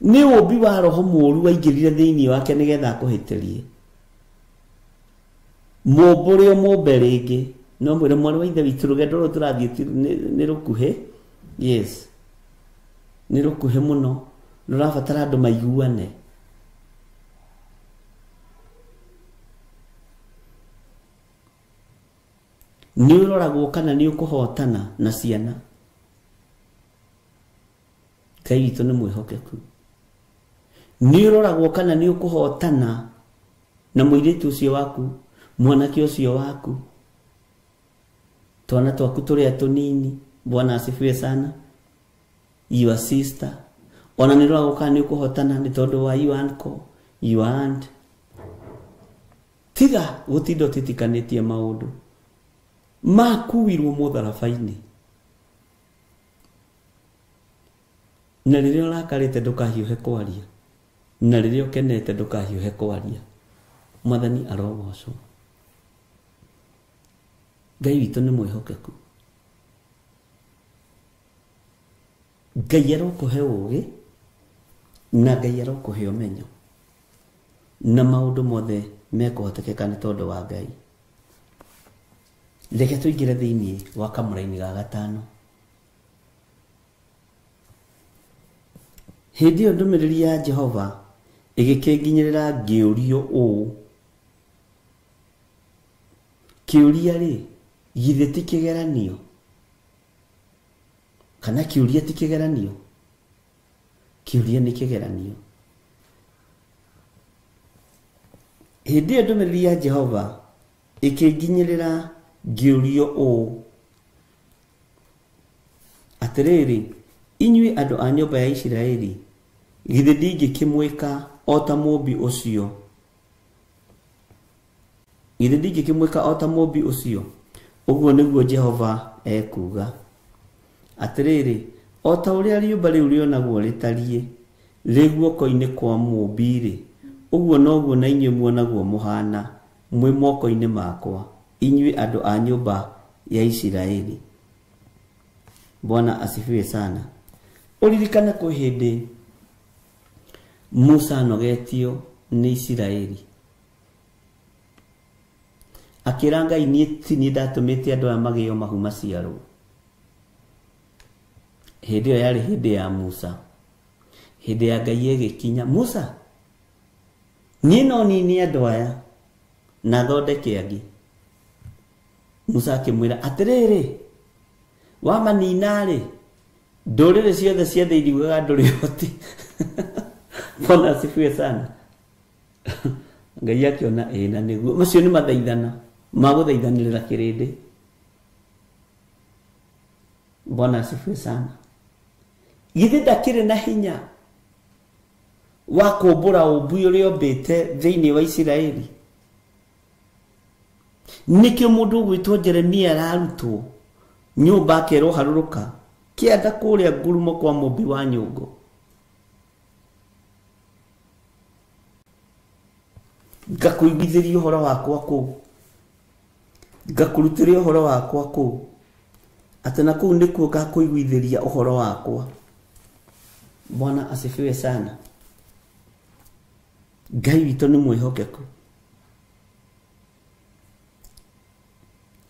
Nĩ ũmbi wa roho mũũru waingĩrire thĩinĩ wake nĩgetha akũhĩtĩrie. Mũmbũre ũmũmbe rĩngĩ, no mwĩre mwana wa ithe witũ rũgendo rũrũ tũrathiĩ nĩ rũkuhĩ. Yes, nĩ rũkuhĩ mũno, rũrabatara andũ maiguane. Nĩ ũroragwo kana nĩ ũkũhotana na ciana. Ngai witũ nĩ mwĩhokeku. Nĩ ũroragwo kana nĩ ũkũhotana na mũirĩtu ũcio waku, mwanake ũcio waku, twana twaku tũrĩa tũnini. Bwana asifiwe sana. Your sister, ona nĩ ũroragwo kana nĩ ũkũhotana nĩ tondũ wa your uncle, your aunt. Tiga gũtinda ũtitikanĩtie maũndũ makuirwo mũtharaba-inĩ. Na rĩrĩa ũrakarĩte ndũkahiũhe kwaria, na rĩrĩa ũkenete ndũkahiũhe kwaria. Mwathani arogocwo. Ngai witũ nĩ mwĩhokeku. Ngai arokũhe ũũgĩ na Ngai arokũhe ũmenyo, na maũndũ mothe mekuhotekeka nĩ tondũ wa Ngai. Reke tũingĩre thĩinĩ wa kamũra-inĩ ga gatano. Hĩndĩ ĩyo ndũmĩrĩri ya Jehova ĩgĩkĩnginyĩrĩra ngĩũrio ũũ, kĩũria rĩ, githĩ ti kĩgeranio? Kana kĩũria ti kĩgeranio? Kĩũria nĩ kĩgeranio. Hĩndĩ ĩyo ndũmĩrĩri ya Jehova ĩkĩnginyĩrĩra ngĩũrio ũũ, atĩrĩrĩ, inyuĩ andũ a nyũmba ya Isiraeli, githĩ ndingĩkĩmwĩka o ta mũmbi ũcio? Githĩ ndingĩkĩmwĩka o ta mũmbi ũcio? Ũguo nĩguo Jehova ekuga. Atĩrĩrĩ, o ta ũrĩa rĩũmba rĩu rĩonagwo rĩtariĩ rĩ guoko-inĩ kwa mũmbi-rĩ, ũguo noguo na inyuĩ muonagwo mũhana mwĩ moko-inĩ makwa, inyuĩ andũ a nyũmba ya Isiraeli. Bwana asifiwe sana. Uririkana kwĩ hĩndĩ Musa anogetio nĩ Isiraeli, akĩra Ngai, niĩ ti niĩ ndatũmĩte andũ aya magĩo mahu maciarwo. Hĩndĩ ĩyo yarĩ hĩndĩ ya Musa. Hĩndĩ ya Ngai ĩgĩkinya, Musa, niĩ no nini andũ aya na thondeke angĩ. Musa akĩmwĩra, atĩrĩrĩ, wamanina-rĩ, ndũrĩrĩ ciothe cia thĩ iriugaga ndũrĩ ũhoti. Bwana asifiwe sana. Ngai akĩona na nĩguo. Macio nĩ mathaithana ma gũthaithanĩrĩra kĩrĩndĩ. Bwana asifiwe sana. Githĩ ndakĩrĩ na hinya wa kũmbũra ũmbi ũrĩa ombĩte thĩinĩ wa Isiraeli? Nĩkĩo mũndũ ũgwĩtwo Jeremia ararutwo nyũmba akerwo harũrũka kĩanda kũrĩa ngurumo kwa mũmbi wa nyũngũ. Ngakũiguithĩria ũhoro wakwa kũu, ngakũrutĩria ũhoro wakwa kũu, atĩ na kũu nĩkuo ngakũiguithĩria ũhoro wakwa. Bwana asifiwe sana. Ngai witũ nĩ mwĩhokeku.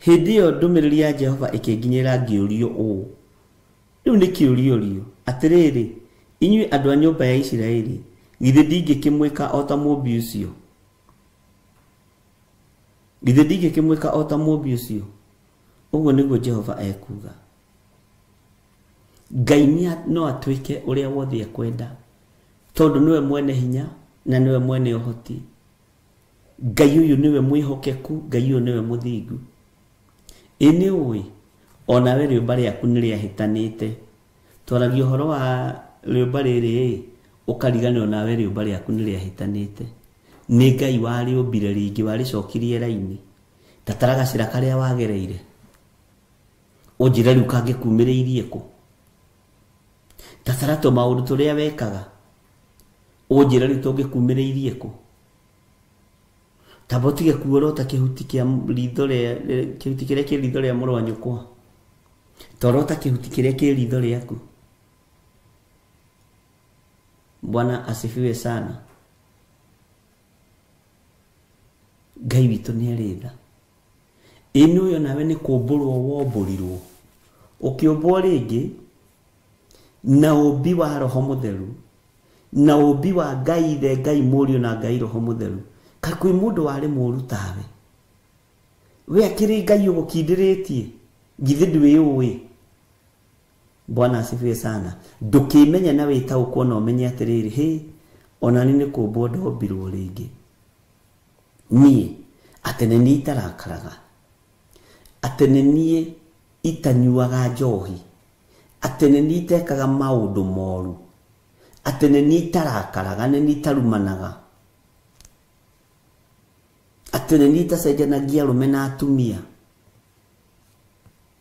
Hĩndĩ ĩyo ndũmĩrĩri ya Jehova ĩkĩnginyĩra ngĩũrio ũũ, rĩu nĩ kĩũrio, atĩrĩrĩ, inyuĩ andũ a nyũmba ya Isiraeli, githĩ ndingĩkĩmwĩka o ta mũmbi ũcio? Githĩ ndingĩkĩmwĩka o ta mũmbi ũcio? Ũguo nĩguo Jehova ekuga. Ngai no atuĩke ũrĩa wothe ekwenda, tondũ nĩwe mwene hinya na nĩwe mwene ũhoti. Ngai ũyũ nĩwe mwĩhokeku, Ngai ũyũ nĩwe mũthingu. Nĩ ũĩ onawe rĩũmba rĩaku nĩ rĩahĩtanĩte. Twaragia ũhoro wa rĩũmba rĩrĩ, ũkariganĩrwo nawe rĩũmba rĩaku nĩ rĩahĩtanĩte. Nĩ Ngai warĩũmbire rĩngĩ, warĩcokirie raini, tatara gacĩra karĩa wagereire. Ũnjĩre rĩu kangĩkumĩrĩirie kũ? Tatara tũmaũndũ tũrĩa wekaga, ũnjĩre rĩu tũngĩkumĩrĩirie kũ? Tamba ũtige kuorota kĩhuti kĩa ritho rĩa, kĩhuti kĩrĩa kĩ ritho rĩa mũrũ wa nyũkwa, torota kĩhuti kĩrĩa kĩ ritho rĩaku. Bwana asifiwe sana. Ngai witũ nĩ arĩ tha. Ĩno ũyũ nawe nĩ kũmbũrwo wombũrirwo, ũkĩũmbwo rĩngĩ na ũmbi wa Roho Mũtheru, na ũmbi wa Ngai Ithe, Ngai Mũriũ na Ngai Roho Mũtheru. Ka kwĩ mũndũ warĩ mũũru tawe? We akĩrĩ Ngai ũgũkindĩrĩtie, githĩ ndwĩũĩ? Bwana asifiwe sana. Ndũkĩmenya na wĩtaũkwo na ũmenye atĩrĩrĩ, ona niĩ nĩ kũmbwo ndombirwo rĩngĩ. Niĩ atĩ nĩ niĩ itarakaraga, atĩ nĩ niĩ itanyuaga njohi, atĩ nĩ niĩ itekaga maũndũ moru, atĩ nĩ niĩ itarakaraga, nĩ niĩ itarumanaga, atĩ nĩ niĩ itacenjanagia arũme na atumia.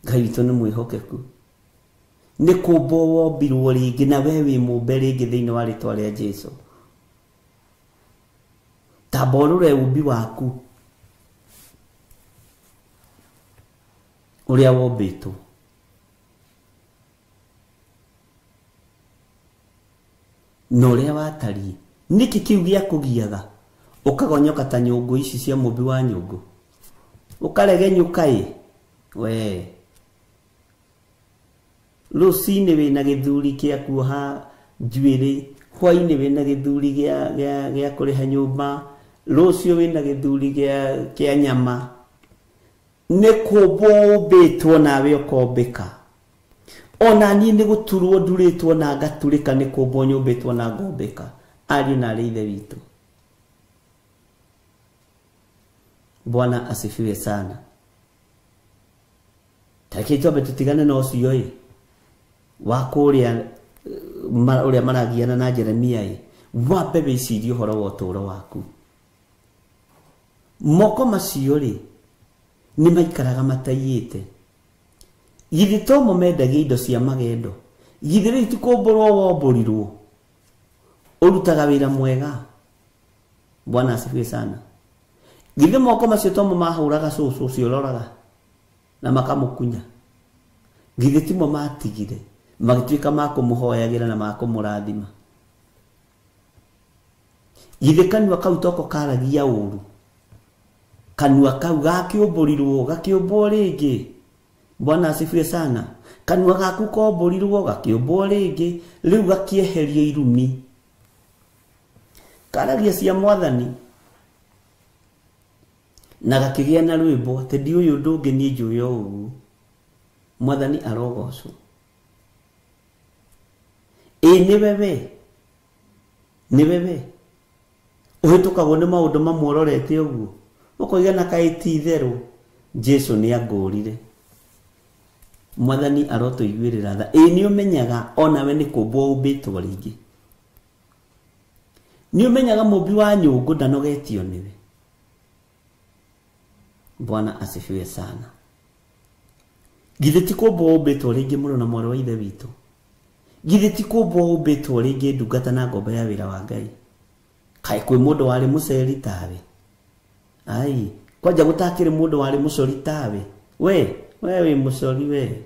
Ngai witũ nĩ mwĩhokeku. Nĩ kũmbwo wombirwo rĩngĩ, na we wĩ mũmbe rĩngĩ thĩinĩ wa rĩtwa rĩa Jesũ. Tamba ũrore ũmbi waku ũrĩa wombĩtwo. Na ũrĩa watariĩ. Nĩkĩ kĩu gĩa kũgiaga? ukagonyoka ta nyungu ici cia mubi wa nyungu ukaregenyuka we Lucine wina githuri kia kuoha njuiri hwaini wina githuri gia kuriha nyumba Lucio wina githuri gia nyama ne kubo betwo nawe ukombeka ona ni ni guturwo nduritwo na ngaturika ni kubo nyumbetwo na ngombeka ari na ithe witu. Bwana asifiwe sana. Takitwa betutigane na ucio wakuria uria maragiana na Jeremia wape becirio horo wa uturo waku moko macio ni maikaraga matayite githito mumendagia indo cia magendo githire itikomborwo womborirwo urutaga wira mwega. Bwana asifiwe sana. Githire moko macio tomo mahuraga cucu cio roraga na makamukunya githitimo matigire magituika makumuhoyagira na makumurathima githe kanua kau toko karagia uru kanua kau gakiumburirwo gakiumbo ringi. Bwana asifiwe sana. Kanua gaku komburirwo gakiumbo ringi riu gakieheria irumi karagia cia mwathani na gakigia na rwimbo tendi uyu ndungi ni njuyo ugu mwathani arogocwo. Ni bebe uhitukagwo ni maundu mamwororete uguo ukoiga na kaiti itheru Jesu ni angurire. Mwathani aroto igwirira tha ni umenyaga ona we ni kubwo ubitwo ringi ni umenyaga mubi wa nyungu ndanogetio niwe. Bwana asifiwe sana. Githiti kubwo ubitwo ringi muno na mwaro wa ithe witu githiti kubwo ubitwo ringi ndungata na ngomba ya wira wa Ngai kai kwi mundu wari muceri tawe ai kwaja gutakire mundu wari mucori tawe we mucori we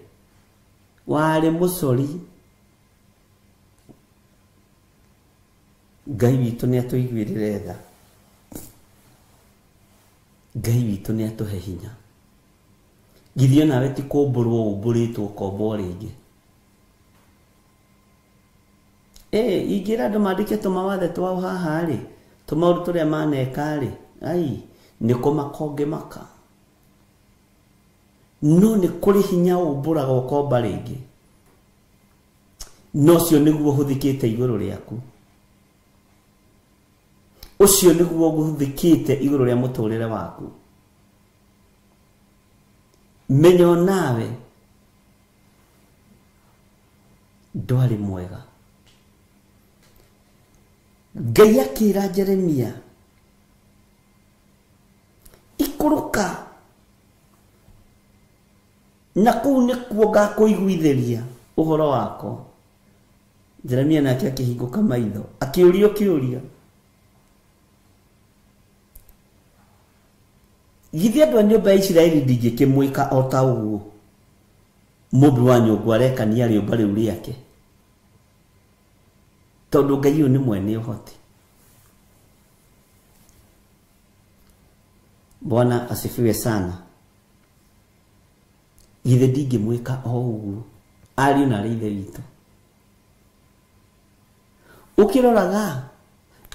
wari mucori. Ngai witu ni atuigwirire tha Ngai witu ni atuhe hinya githio nawe ti kumburwo umburitwo kombo ringi igira ndo mandike tumawathe twao haha tumauru turia maneka ai niko makonge maka no ni kuri hinya umburaga ukomba ringi no cio niguo huthikite iguru riaku ucio niguo guthikite iguru ria muturire waku menyo nawe ndwari mwega. Ngai akira Jeremia ikuruka na kuu nikuo gakuiguitheria uhoro wako. Jeremia nake akihinguka maitho akiurio kiuria githi andu a nyumba ya Isiraeli ndingikimwika o ta uguo mubi wa nyungu arekania riumba riu riake tondu Ngai uyu ni mwene uhoti. Bwana asifiwe sana. Githi ndingimwika o uguo ari na rithe witu ukiroraga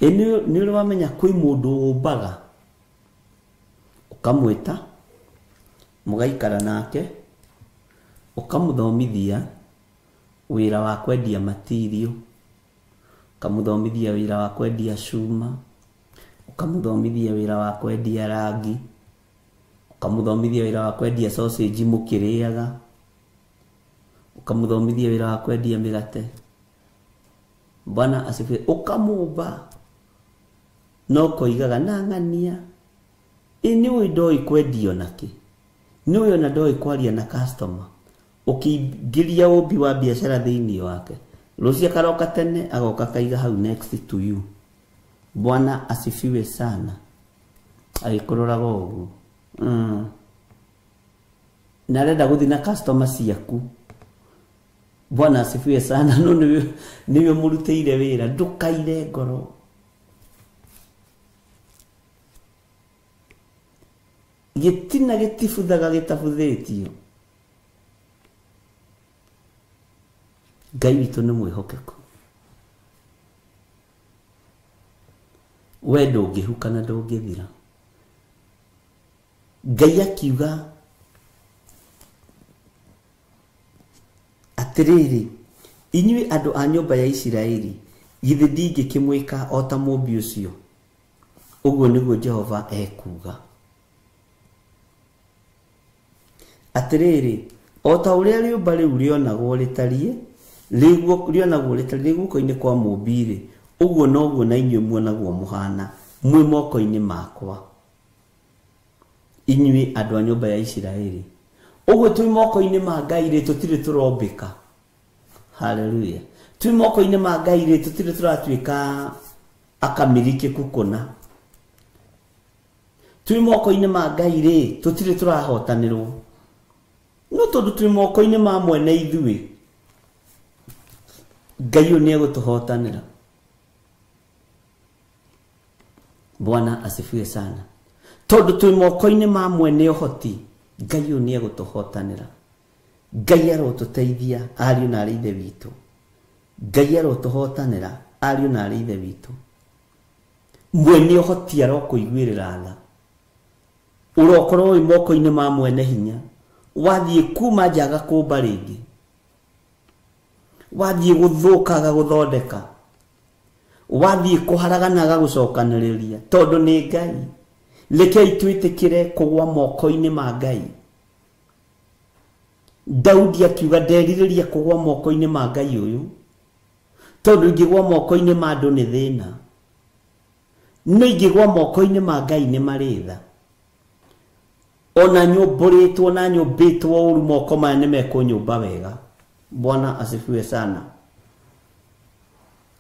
ni uri wamenya kwi mundu umbaga ukamwita mugaikara nake ukamuthomithia wira wa kwendia material ukamuthomithia wira wa kwendia cuma ukamuthomithia wira wa kwendia rangi ukamuthomithia wira wa kwendia sausage mukiriaga ukamuthomithia wira wa kwendia migate. Bwana asifiwe. Ukamumba no koigaga na ngania ini we ndoi kwendio naki ni uyo na ndoi kwaria na customer ukigiria ubi wa biashara thiini wake rucia karoka tene agoka kaiga hau next to you. Bwana asifiwe sana. Agikuroraga uguo na renda guthi na customer ciaku. Bwana asifiwe sana. No niwe muruteire wira ndukaire ngoro gitina gitifuthaga gitafuthetio. Ngai witũ nĩ mwĩhokeku. We ndũngĩhuka na ndũngĩthira. Ngai akiuga atĩrĩrĩ, inyuĩ andũ a nyũmba ya Isiraeli, githĩ ndingĩkĩmwĩka o ta mũmbi ũcio? Ũguo nĩguo Jehova ekuga. Atĩrĩrĩ, o ta ũrĩa rĩũmba rĩu rĩonagwo rĩtariĩ, rĩonagwo rĩtariĩ guoko-inĩ kwa mũmbi-rĩ, ũguo noguo na inyuĩ muonagwo mũhana mwĩ moko-inĩ makwa, inyuĩ andũ a nyũmba ya Isiraeli. Ũguo twĩ moko-inĩ ma Ngai-rĩ, tũtirĩ tũrombĩka. Haleluya. Twĩ moko-inĩ ma Ngai-rĩ, tũtirĩ tũratuĩka akamirikeku kũna. Twĩ moko-inĩ ma Ngai-rĩ, tũtirĩ tũrahotanĩrwo. No tondũ twĩ moko-inĩ ma mwene ithuĩ, Ngai ũyũ nĩegũtũhotanĩra. Bwana asifiwe sana. Tondũ twĩ moko-inĩ ma mwene ũhoti, Ngai ũyũ nĩegũtũhotanĩra. Ngai arotũteithia ariũ na arĩ ithe witũ. Ngai arotũhotanĩra ariũ na arĩ ithe witũ. Mwene ũhoti arokũiguĩrĩra tha. Ũrokorwo wĩ moko-inĩ ma mwene hinya, wathiĩ kuma njaga kũmba rĩngĩ, wathiĩ gũthũkaga gũthondeka, wathiĩ kũharagana agagũcokanĩrĩria, tondũ nĩ Ngai. Rekei twĩtĩkĩre kũgwa moko-inĩ ma Ngai. Daudi akiuga nderirĩria kũgwa moko-inĩ ma Ngai ũyũ, tondũ ingĩgwa moko-inĩ ma andũ nĩ thĩna, no ingĩgwa moko-inĩ ma Ngai nĩ marĩ tha. Ona nyũmbũrĩtwo na nyũmbĩtwo ũru, moko maya nĩ mekũnyũmba wega. Bwana asifiwe sana.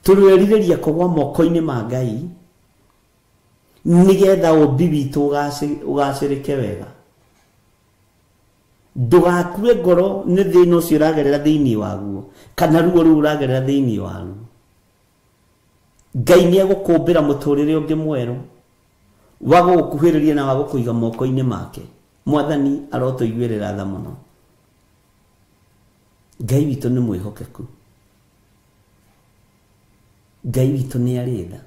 Tũrĩerirĩria kũgwa moko-inĩ ma Ngai nĩgetha ũmbi witũ ũgacĩrĩke wega. Ndũgakue ngoro nĩ thĩna ũcio ũragerera thĩinĩ waguo, kana ruo rũu ũragerera thĩinĩ waguo. Ngai nĩegũkũmbĩra mũtũrĩre ũngĩ mwerũ wa gũgũkuhĩrĩria na wa gũkũiga moko-inĩ make. Mwathani arotũiguĩrĩra tha mũno. Ngai witũ nĩ mwĩhokeku. Ngai witũ nĩ arĩ tha.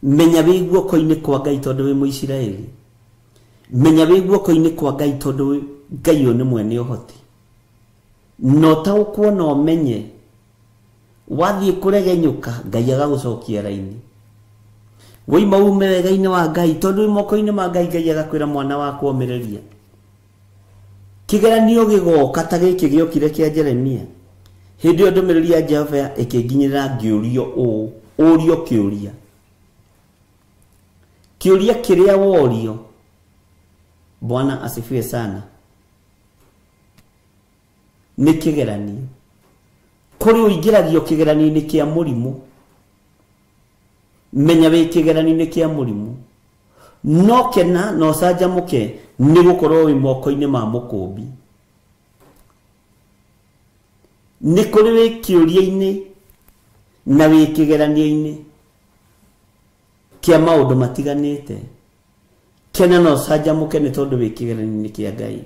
Menya wĩ guoko-inĩ kwa Ngai tondũ wĩ Mũisiraeli. Menya wĩ guoko-inĩ kwa Ngai tondũ Ngai ũyũ nĩ mwene ũhoti. No taũkuona ũmenye, wathiĩ kũregenyũka, Ngai agagũcokia raini. Woima ume wega-inĩ wa Ngai tondũ wĩ moko-inĩ ma Ngai, Ngai agakwĩra mwana wa kũomĩrĩria. Kĩgeranio gĩgoka ta gĩkĩ gĩokire kĩa Jeremia, hĩndĩ ĩyo ndũmĩrĩri ya Jehova ĩkĩnginyĩra ngĩũrio ũũ, ũrio kĩũria. Kĩũria kĩrĩa worio, Bwana asifiwe sana, nĩ kĩgeranio. Kũrĩ ũingĩragio kĩgeranio-inĩ kĩa mũrimũ, menya wĩ kĩgeranio-inĩ kĩa mũrimũ, no kena no canjamũke nĩ gũkorwo wĩ moko-inĩ ma mũkũmbi. Nĩ kũrĩ wĩ kĩũria-inĩ na wĩ kĩgeranio-inĩ kĩa maũndũ matiganĩte, kena no canjamũke nĩ tondũ wĩ kĩgeranio-inĩ kĩa Ngai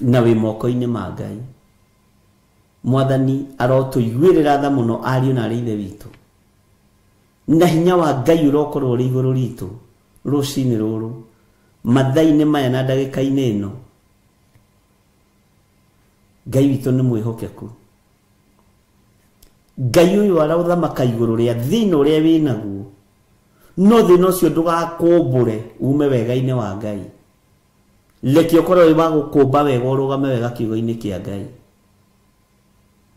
na wĩ moko-inĩ ma Ngai. Mwathani arotũiguĩrĩra tha mũno ariũ na arĩ ithe witũ, na hinya wa Ngai ũrokorwo ũrĩ igũrũ ritũ rũcinĩ rũrũ, mathaa-inĩ maya na ndagĩka-inĩ ĩno. Ngai witũ nĩ mwĩhokeku. Ngai ũyũ arathamaka igũrũ rĩa thĩna ũrĩa wĩ naguo, no thĩna ũcio ndũgakũmbũre ume wega-inĩ wa Ngai. Reke ũkorwo wĩ wa gũkũmba wega, ũrũgame wega kiugo-inĩ kĩa Ngai.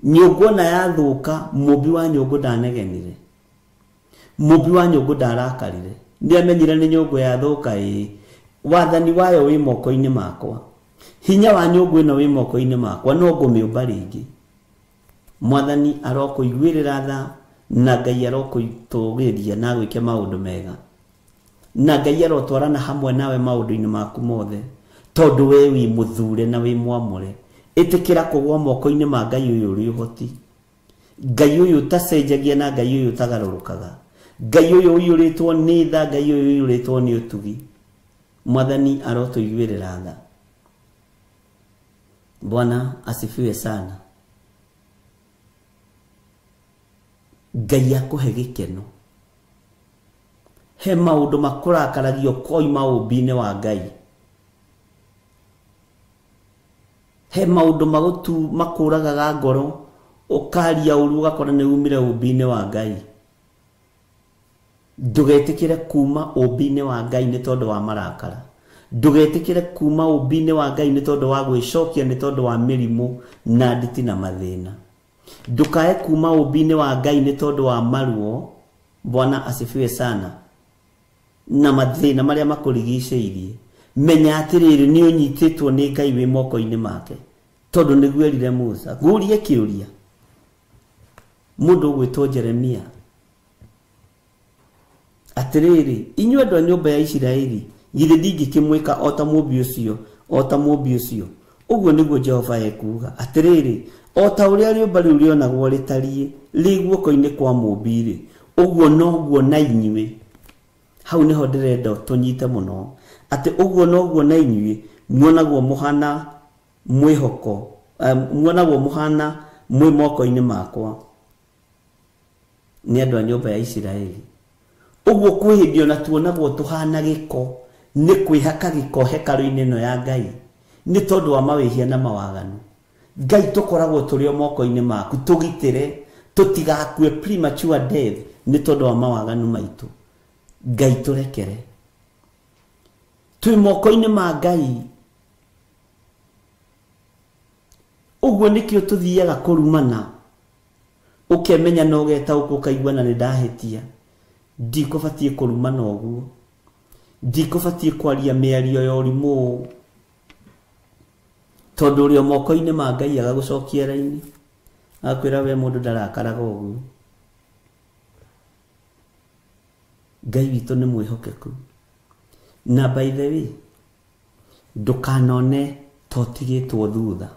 Nyũngũ ona yathũka, mũmbi wa nyũngũ ndanegenire, mũmbi wa nyũngũ ndarakarire. Nĩamenyire nĩ nyũngũ yathũka, wathani wayo wĩ moko-inĩ makwa, hinya wa nyũngũ ĩno wĩ moko-inĩ makwa, no ngũmĩũmba rĩngĩ. Mwathani arokũiguĩrĩra tha, na Ngai arokũitũgĩria na gwĩke maũndũ mega, na Ngai arotwarana hamwe nawe maũndũ-inĩ maku mothe, tondũ we wĩ mũthure na wĩ mwamũre. Ĩtĩkĩra kũgwa moko-inĩ ma Ngai ũyũ ũrĩ ũhoti, Ngai ũyũ ũtacenjagia na Ngai ũyũ ũtagarũrũkaga, Ngai uyu uiyuritwo ni tha, Ngai uyu uiyuritwo ni utugi. Mwathani arotuiguirira tha. Bwana asifiwe sana. Ngai akuhe gikeno. He maundu makurakaragio koima umbine wa Ngai. He maundu magutu makuragaga ngoro ukaria uru ugakora ni umire umbine wa Ngai. Ndugetikire kuma umbine wa Ngai ni tondu wa marakara. Ndugetikire kuma umbine wa Ngai ni tondu wa gwicokia, ni tondu wa mirimu na nditi na mathina. Ndukae kuma umbine wa Ngai ni tondu wa maruo. Bwana asifiwe sana. Na mathina maria makurigiceirie. Menya atiriri ni unyititwo ni Ngai wi moko-ini make. Tondu niguo erire Musa. Ngurie kiuria. Mundu gwitwo Jeremia. Atiriri, inyuĩ andũ a nyũmba ya Isiraeli, githĩ ndingĩkĩmwĩka o ta mũmbi ũcio, o ta mũmbi ũcio. Ũguo nĩguo Jehova ekuuga. Atiriri, o ta ũrĩa rĩũmba rĩu rĩonagwo rĩtariĩ rĩ guoko-inĩ kwa mũmbi-rĩ, ũguo noguo na inyuĩ. Hau nĩho ndĩrenda tũnyite mũno. Atĩ ũguo noguo na inyuĩ muonagwo mũhana mwĩhoko, muonagwo mũhana mwĩ moko-inĩ makwa nĩ andũ a nyũmba ya Isiraeli. Uguo kwĩhĩndio na tuonagwo tuhana gĩko, nĩ kwĩhaka gĩko hekarũ-inĩ ĩno ya Ngai, nĩ tondũ wa mawĩhia na mawaganu. Ngai tũkoragwo tũrĩ o moko-inĩ maku, tũgitĩre tũtigakue premature death nĩ tondũ wa mawaganu maitũ. Ngai tũrekere. Twĩ moko-inĩ ma Ngai. Uguo nĩkĩo tũthiaga kũrumana. Ũkemenya na ũgetaũkwo ũkaigua na nĩ ndahĩtia. Ndikũbatie kũrumana ũguo. Ndikũbatie kwaria mĩario ya ũrimũ. Tondũ ũrĩ o moko-inĩ ma Ngai agagũcokia raini. Akwĩra we mũndũ ndarakaraga ũguo. Ngai witũ nĩ mwĩhokeku. Na by the way, ndũkanone totigĩtwo thutha.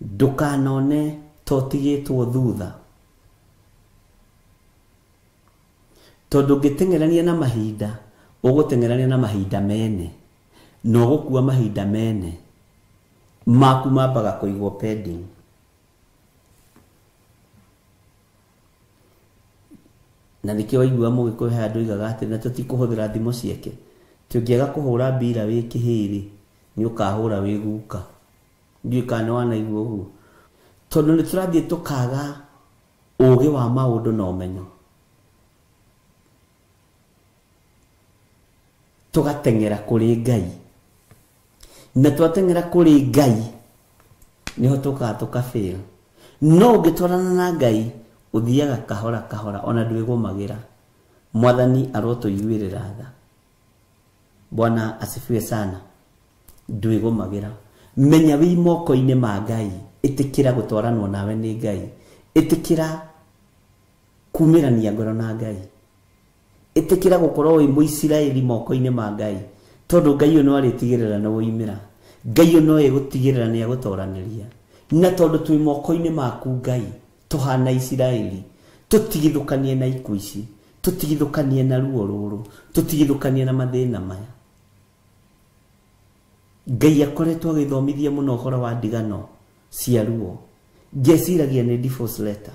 Ndũkanone totigĩtwo thutha. Tondu ngĩteng'erania na mahinda, ũgũteng'erania na mahinda mene. Na ũgũkua mahinda mene. Maku mambaga kũigwo pending. Na nĩkĩo waigua Mũgĩkũyũ he andũ oigaga atĩ na tũtikũhũthĩra thimũ ciake. Tũngĩaga kũhũra mbira wĩ kĩhĩrĩ, nĩ ũkahũra wĩ guka. Ndiũĩ kana wanaigua ũguo. Tondũ nĩ tũrathiĩ tũkaga ũũgĩ wa maũndũ na ũmenyo. Tugateng'era kũrĩ Ngai. Na twateng'era kũrĩ Ngai niho tũkaga tũkafail. No ũngĩtwarana na Ngai uthiaga kahora kahora ona ndwĩgũmagĩra. Mwathani arotũiguĩrĩra tha. Bwana asifiwe sana. Ndwĩgũmagĩra. Menya wĩ moko-inĩ ma Ngai. Ĩtĩkĩra gũtwaranwo nawe nĩ Ngai. Ĩtĩkĩra kumĩrania ngoro na Ngai. Ĩtĩkĩra gũkorwo wĩ Mũisiraeli moko-inĩ ma Ngai. Tondũ Ngai ũyũ no arĩtigĩrĩra na woimĩra. Ngai ũyũ no egũtigĩrĩra nĩ egũtoranĩria. Na tondũ twĩ moko-inĩ maku Ngai, tuhana Isiraeli, tũtigithũkanie na ikuũ ici, tũtigithũkanie na ruo rũrũ, tũtigithũkanie na mathĩna maya. Ngai akoretwo agĩthomithia mũno ũhoro wa ndigano cia ruo. Ngeciragia nĩ divorce letter.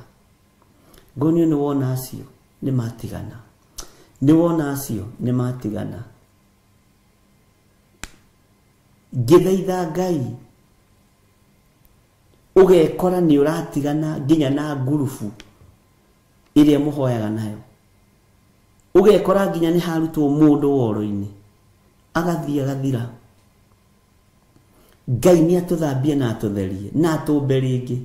Ngonio nĩ wona acio nĩ matigana. Nĩ wona acio nĩ matigana. Ngĩthaitha Ngai ũgekora nĩ ũratigana nginya na ngurubu ĩrĩa mũhoyaga nayo. Ũgekora nginya nĩ harutwo mũndũ woro-inĩ agathiĩ agathira. Ngai nĩ atũthambie na atũtherie na atũmbe rĩngĩ.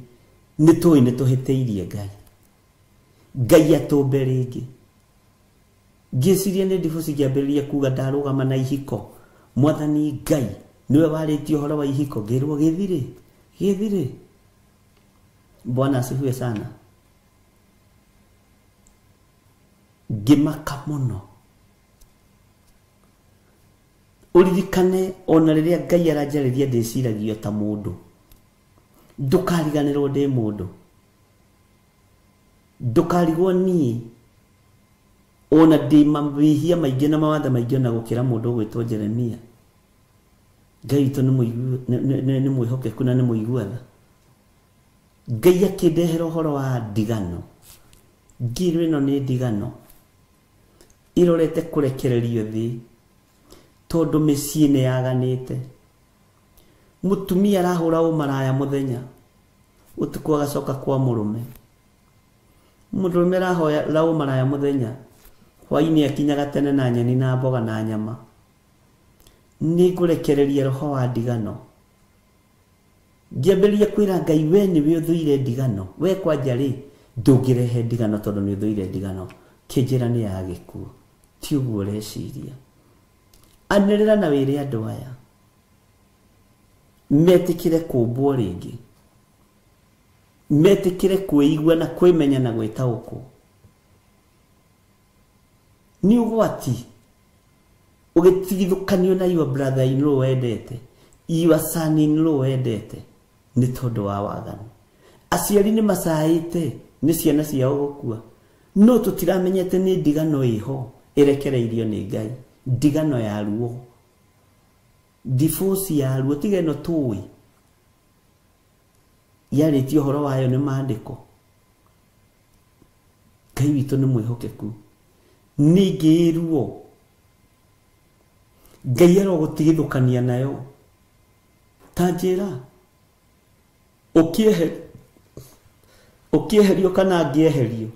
Nĩ tũĩ nĩ tũhĩtĩirie Ngai. Ngai atũmbe rĩngĩ. Ngĩciria nĩ divorce ngĩambĩrĩria kuga ndarũgama na ihiko. Mwathani Ngai niwe warĩtie ũhoro wa ihiko, ngĩrwo gĩthire gĩthire. Bwana asifiwe sana. Ngĩmaka mũno. Ũririkane ona rĩrĩa Ngai aranjarĩria ndĩciragio ta mũndũ. Ndũkariganĩrwo ndĩ mũndũ. ndukarigwo ni ona ndi mabihia maingĩ na mawatha maingĩ na gũkĩra mũndũ gwĩtwo Jeremia. Ngai witũ nĩ mwĩhokeku na nĩ mũiguatha. Ngai akĩndehera ũhoro wa ndigano. Ngiro ĩno nĩ ndigano irorete kũrekererio thĩ tondũ mĩciĩ nĩ yaganĩte. Mũtumia arahũra ũmaraya mũthenya, ũtukũ agacoka kwa mũrũme. Mũrũme arahoya ũmaraya mũthenya, hwaĩ-inĩ akinyaga tene na nyeni na mboga na nyama. Nĩ ngũrekereria roho wa ndigano. Ngĩambĩrĩria kwĩra Ngai, we nĩwe ũthũire ndigano. We kwanja rĩ, ndũngĩrehe ndigano tondũ nĩ ũthũire ndigano. Kĩnjĩra nĩ ya gĩkuũ, ti ũguo ũreciria. Anĩrĩra na wĩre andũ aya metĩkĩre kũmbwo rĩngĩ, metĩkĩre kwĩigua na kwĩmenya na gwĩtaũkwo. Nĩ ũgwati ũgĩtigithũkanio na your brother in law wendete, your son in law wendete, nĩ tondũ wa waganu. Aciari nĩ macaĩte nĩ ciana ciao gũkua, no tũtiramenyete nĩ ndigano ĩho ĩrekereirio nĩ Ngai. Ndigano ya ruo, divorce ya ruo, tiga ĩno tũĩ yarĩtio ũhoro wayo nĩ maandĩko. Ngai witũ nĩ mwĩhokeku. Ningĩ ruo Ngai arogũtigithũkania nayo. Ta njĩra ũkĩeherio kana angĩeherio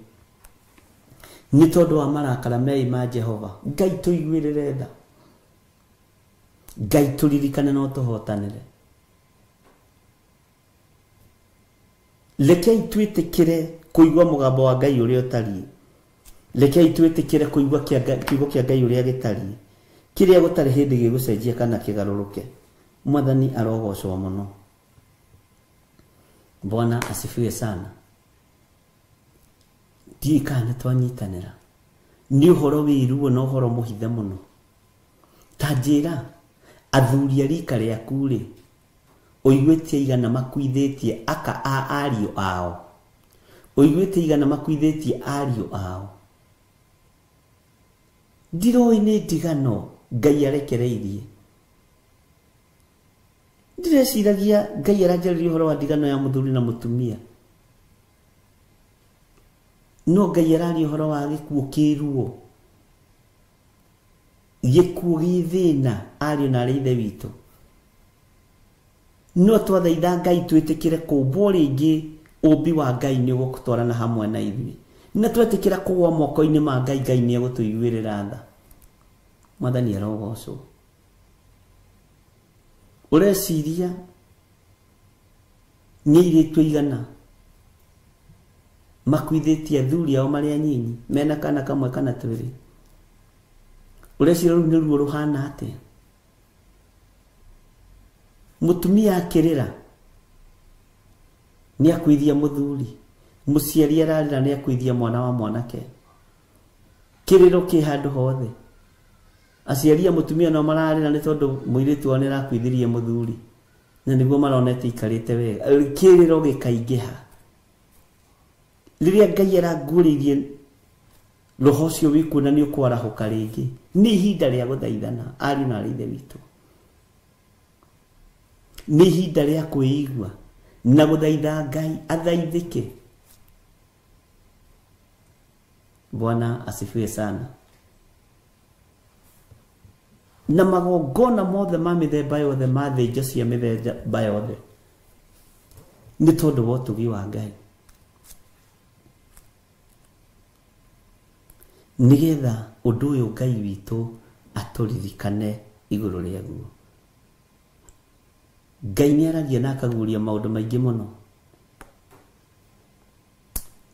nĩ tondũ wa marakara mei ma Jehova. Ngai tũiguĩrĩre tha, Ngai tũririkane no tũhotanĩre. Rekei twĩtĩkĩre kũigua mũgambo wa Ngai ũrĩa ũtariĩ. Rekei twĩtĩkĩre kũigua kiugo kĩa Ngai ũrĩa gĩtariĩ, kĩrĩa gũtarĩ hĩndĩ gĩgũcenjia kana kĩgarũrũke. Mwathani arogocwo mũno. Bwana asifiwe sana. Ndiĩ kana twanyitanĩra. Nĩ ũhoro wĩruo na ũhoro mũhithe mũno. Ta njĩra athuri a rika rĩaku rĩ, ũiguĩtie igana makuithĩtie aka a ariũ ao. Ũiguĩtie igana makuithĩtie ariũ ao. Ndiroĩ nĩ ndigano Ngai arekereirie. Ndireciiragia Ngai aranjarĩria ũhoro wa ndigano ya mũthuri na mũtumia. No Ngai araria ũhoro wa gĩkuũ kĩruo, gĩkuũ gĩthĩna ariũ na arĩ ithe witũ. No twathaitha Ngai twĩtĩkĩre kũmbwo rĩngĩ ũmbi wa Ngai nĩ ũgũtwarana hamwe na ithuĩ, na twetĩkĩra kũgwa moko-inĩ ma Ngai, Ngai nĩ egũtũiguĩrĩra tha. Mwathani arogocwo. Ũreciria nĩ airĩtu aigana makuithĩtie athuri ao marĩ anyinyi mena kana kamwe kana twĩrĩ? Ũreciria rĩu nĩ ruo rũhana atĩa? Mũtumia akĩrĩra nĩ akuithia mũthuri, mũciari ararĩra nĩ akuithia mwana wa mwanake. Kĩrĩro kĩ handũ hothe. Aciari a mũtumia no mararĩra nĩ tondũ mũirĩtu wao nĩ arakuithirie mũthuri, na nĩguo maronete ikarĩte wega. Kĩrĩro gĩkaingĩha. Rĩrĩa Ngai aranguũrĩirie roho ũcio wĩkuo na nĩ ũkwarahũka rĩngĩ, nĩ ihinda rĩa gũthaithana ariũ na arĩ ithe witũ. Nĩ ihinda rĩa kwĩigua na gũthaitha Ngai athaithĩke. Bwana asifiwe sana. Na magongona mothe ma mĩthemba yothe ma thĩnjo cia mĩthemba yothe nĩ tondũ wa ũtugi wa Ngai, nĩgetha ũndũ ũyũ Ngai witũ atũririkane igũrũ rĩaguo. Ngai nĩ aragia na akaguũria maũndũ maingĩ mũno,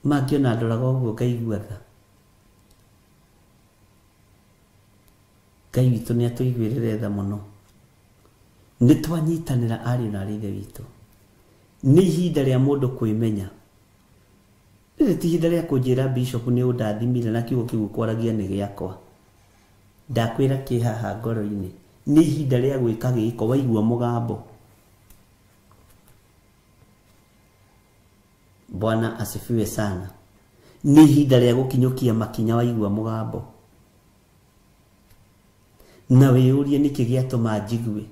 mangĩona ndoraga ũguo ngaigua tha. Ngai witũ nĩ atũiguĩrĩre tha mũno. Nĩ twanyitanĩra ariũ na arĩ ithe witũ. Nĩ ihinda rĩa mũndũ kwĩmenya. Rĩrĩ ti ihinda rĩa kũnjĩra bishop nĩ ũndathimire na kiugo kĩu kwaragia nĩ gĩakwa. Ndakwĩra kĩ haha ngoro-inĩ. Nĩ ihinda rĩa gwĩka gĩko, waigua mũgambo. Bwana asifiwe sana. nĩ ihinda rĩa gũkinyũkia makinya waigua mũgambo na wĩyũrie nĩkĩ gĩatũma njigue.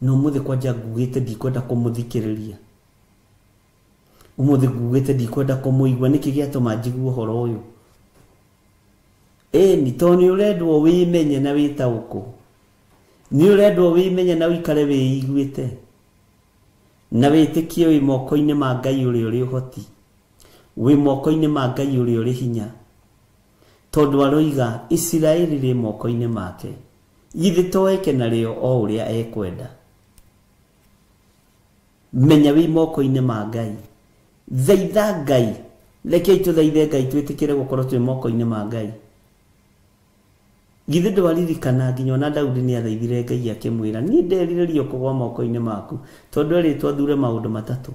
No mũthĩ kwanja ngugĩte ndikwenda kũmũthikĩrĩria, ũmũthĩ ngugĩte ndikwenda kũmũigua, nĩkĩ gĩatũma njigue ũhoro ũyũ? Ni to nĩ ũrendwo wĩmenye na wĩtaũkũ, nĩ ũrendwo wĩmenye na wĩikare wĩiguĩte na wĩtĩkie wĩ moko-inĩ ma Ngai ũrĩa ũrĩ ũhoti, wĩ moko-inĩ ma Ngai ũrĩa ũrĩ hinya, tondũ aroiga Isiraeli rĩ moko-inĩ make, githĩ to eke narĩo o ũrĩa ekwenda. Menya wĩ moko-inĩ ma Ngai, thaitha Ngai, rekei tũthaithe Ngai twĩtĩkĩre gũkorwo twĩ moko-inĩ ma Ngai. Githĩ ndwaririkana nginya ona Daudi nĩ athaithire Ngai akĩmwĩra niĩ nderirĩrio kũgwa moko-inĩ maku, tondũ erĩtwo athure maũndũ matatũ,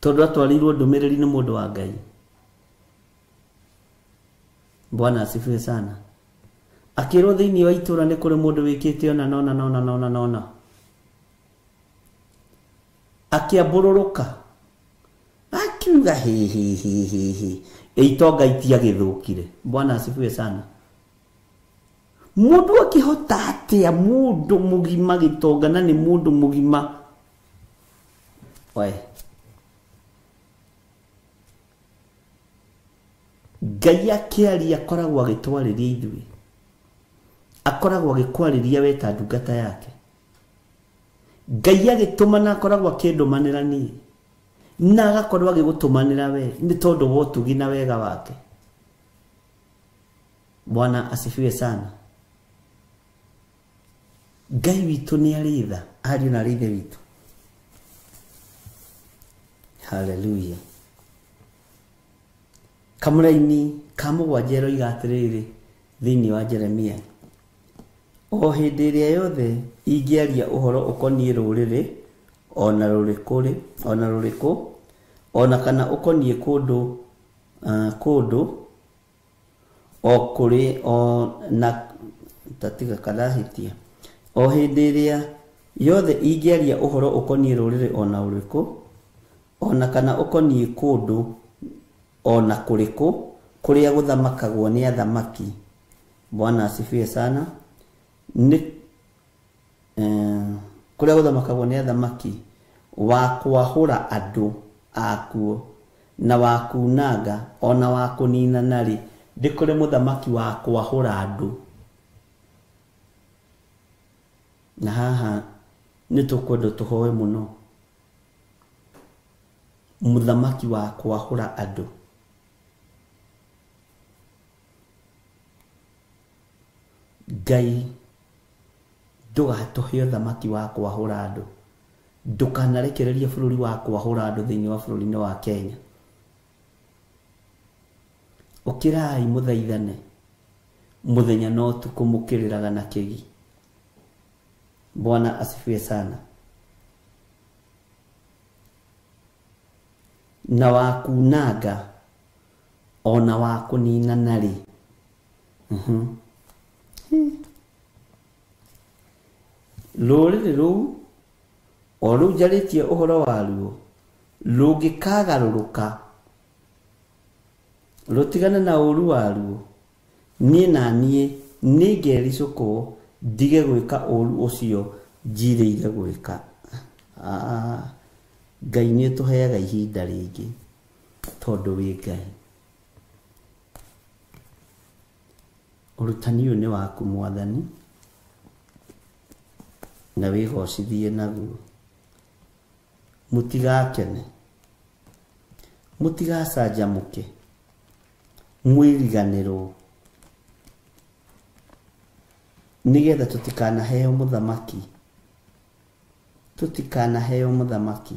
tondũ atwarirwo ndũmĩrĩri nĩ mũndũ wa Ngai. Bwana asifiwe sana. Akĩrwo thĩinĩ wa itũra nĩ kũrĩ mũndũ wĩkĩte ona nona, akĩambũrũrũka akiuga hihihihi itonga itia gĩthũkire. Bwana asifiwe sana. Mũndũ akĩhota atĩa mũndũ mũgima gĩtonga na nĩ mũndũ mũgima Ngai akĩaria akoragwo agĩtwarĩria ithuĩ, akoragwo agĩkwarĩria we ta ndungata yake. Ngai agĩtũmana akoragwo akĩndũmanĩra niĩ na agakorwo agĩgũtũmanĩra we nĩ tondũ wa ũtugi na wega wake. Bwana asifiwe sana. Ngai witũ nĩ arĩ tha, ariũ na ithe witũ. Hallelujah. Kamũraini ka mũgwanja eroiga atĩrĩrĩ thĩinĩ wa Jeremia, o hĩndĩ ĩrĩa yothe ingĩaria ũhoro ũkoniĩ rũrĩrĩ ona rũrĩkũ ona kana ũkoniĩ kũndũ o kũrĩ na tatiga karahĩtia, o hĩndĩ ĩrĩa yothe ingĩaria ũhoro ũkoniĩ rũrĩrĩ ona rũrĩkũ ona kana ũkoniĩ kũndũ ona kũrĩkũ kũrĩa gũthamakagwo nĩ athamaki. Bwana asifiwe sana. Kũrĩa gũthamakagwo nĩ athamaki, wa kwahũra andũ akuo na wa kunanga ona wa kũnina narĩ, ndĩ kũrĩ mũthamaki wa kwahũra andũ. Na haha nĩ tũkwenda tũhoe mũno, mũthamaki wa kwahũra andũ. Ngai ndũgatũhe ũthamaki wa kwahũra andũ, ndũkanarekererie bũrũri wa kwahũra andũ thĩinĩ wa bũrũri-inĩ wa Kenya. Ũkĩrai mũthaithane mũthenya no ũtukũ mũkĩrĩraga na kĩgi. Bwana asifiwe sana. Na wa kunanga ona wa kũnina narĩ. Rũrĩrĩ rũu o rũu njarĩtie ũhoro waruo rũngĩkagarũrũka rũtigane na ũru waruo, niĩ na niĩ nĩngericũkwo ndige gwĩka ũru ũcio njirĩire gwĩka. Ngai nĩ tũheaga ihinda rĩngĩ tondũ wĩ Ngai. Ũrutani ũyũ nĩ waku Mwathani, na wĩgocithie naguo. Mũtigakene, mũtigacanjamũke, mwĩriganĩrwo nĩgetha tũtikanaheo mũthamaki, tũtikanaheo mũthamaki.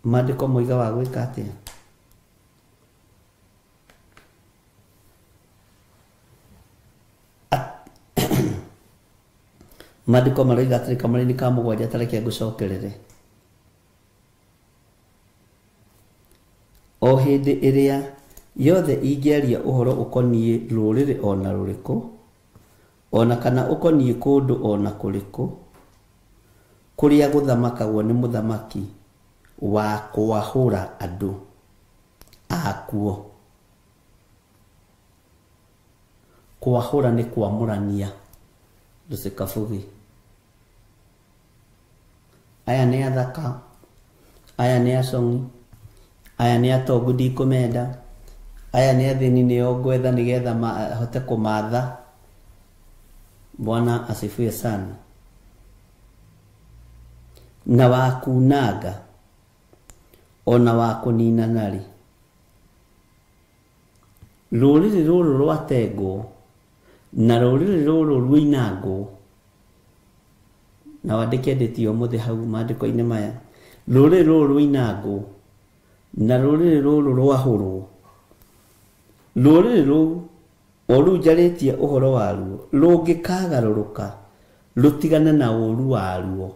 Maandĩko moiga wa gwĩka atĩa? Maandĩko maroiga atĩrĩ Kamũra-inĩ ka mũgwanja tareke ngũcokerere. O hĩndĩ ĩrĩa yothe ingĩaria ũhoro ũkoniĩ rũrĩrĩ ona rũrĩkũ ona kana ũkoniĩ kũndũ ona kũrĩkũ kuria guthamakagwo ni muthamaki wa kwahura andu akuo. Kwahura ni kwamurania ndusikabugi. Aya ni athaka, aya ni acongi, aya ni atongu ndikumenda, aya ni athini nio ngwetha nigetha hote kumatha. Bwana asifiwe sana. Na wakunaga ona wakunina nari. Ruriri ruru rwatengwo na ruriri ruru rwinangwo. Na wandike ndeti umuthi hau maandiko-ini maya. Ruriri ruru rwinangwo na ruriri ruru rwahurwo. Ruriri ruru oru njaritie uhoro waruo rungikagaruruka rutigane na uru waruo,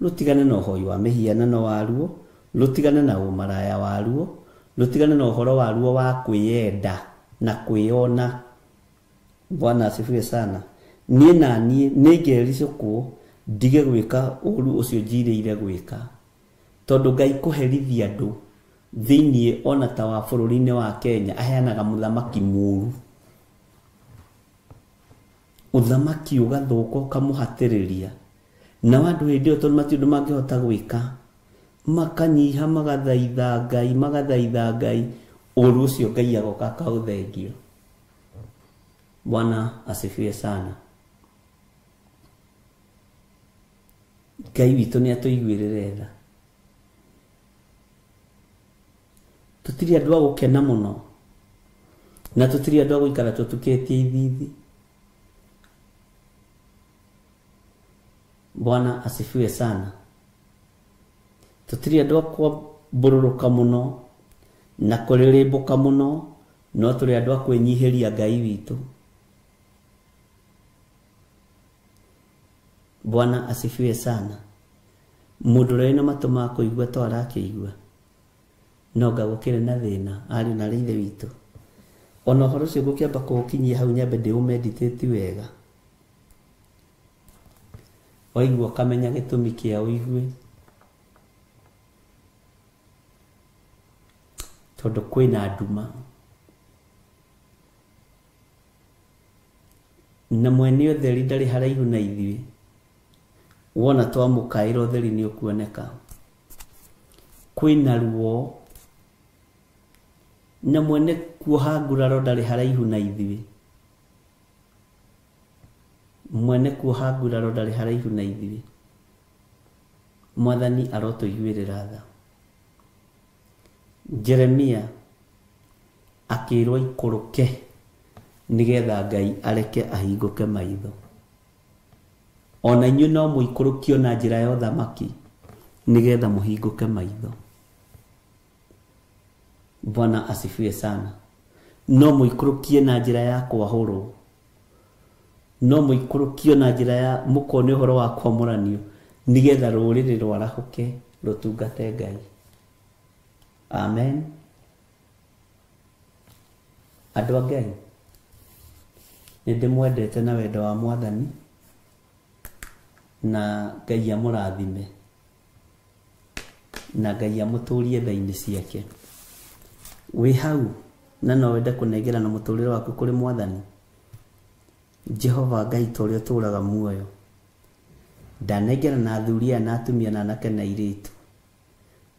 rutigane na uhoi wa mihianano waruo, rutigane na umaraya waruo, rutigane na uhoro waruo wa kwiyenda na kwiyona. Bwana asifiwe sana. Nie na nie ningericukwo ndige gwika uru ucio njiriire gwika, tondu Ngai kuherithia andu thiini ona ta wa bururi-ini wa Kenya aheanaga muthamaki muru. Uthamaki ugathuka ukamuhatiriria na wandu hindi o tondu matindu mangihota gwika makanyiha magathaitha Ngai uru ucio Ngai agoka akaũthengio. Bwana asifiwe sana. Ngai witu ni atuiguirire tha. Tutiri andu a gukena muno na tutiri andu a guikara tutuketie ithithi. Bwana asifiwe sana. Tutiri andu a kubururuka muno na kuririmbuka muno, no turi andu a kwenyihiria Ngai witu. Bwana asifiwe sana. Mundu uri na matu ma kuigua to arakiigua, no ngagukire na thina ari na rithe witu. Ona horo cio gukiamba kukinyia hau nyambe ndi umeditate wega. Waigua kamenya gitumi kia uigue, tondu kwina nduma na mwene utheri ndari haraihu na ithuĩ. Wona twamukaira utheri ni ukuoneka. Kwina ruo na mwene kuoha nguraro ndari haraihu na ithuĩ. Mwene kuoha nguraro ndari haraihu na ithuĩ. Mwathani arotuiguĩrĩra tha. Jeremia akirwo ikuruke nigetha Ngai areke ahinguke maitho. Ona inyu no muikurukio na njira ya uthamaki nigetha muhinguke maitho. Bwana asifiwe sana. No muikurukie na njira ya kwahurwo, no muikurukio na njira ya mukone uhoro wa kwamuranio nigetha ruriri rwarahuke rutungate Ngai. Amen. Andu a Ngai, nindimwendete na wendo wa Mwathani na Ngai amurathime na Ngai amuturie thaini ciake. Wi hau na no wende kunengera na muturire waku kuri Mwathani. Jehova Ngai torio turaga muoyo ndanengera na thuria na atumia na anake na iritu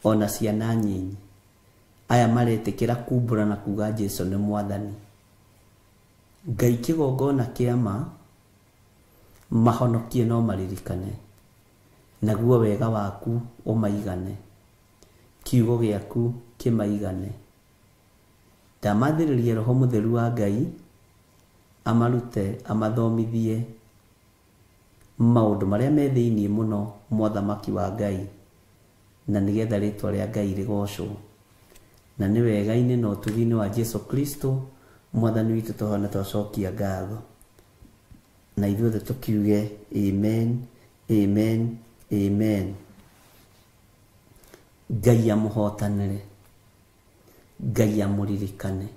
ona ciana nyinyi aya maretikira kumbura na kuga Jesu ni Mwathani. Ngai kigongona kiama mahonokie no maririkane, naguo wega waku umaigane, kiugo giaku kimaigane. Ndamathiririe Roho Mutheru wa Ngai amarute amathomithie maundu maria me thiini muno mothamaki wa Ngai, na nigetha ritwa ria Ngai rigocwo. Na ni wega-ini na utugi-ini wa Jesu Kristo Mwathani witu tuhona twacokia ngatho. Na ithuothe tukiuge amen, amen, amen. Ngai amuhotanire, Ngai amuririkane.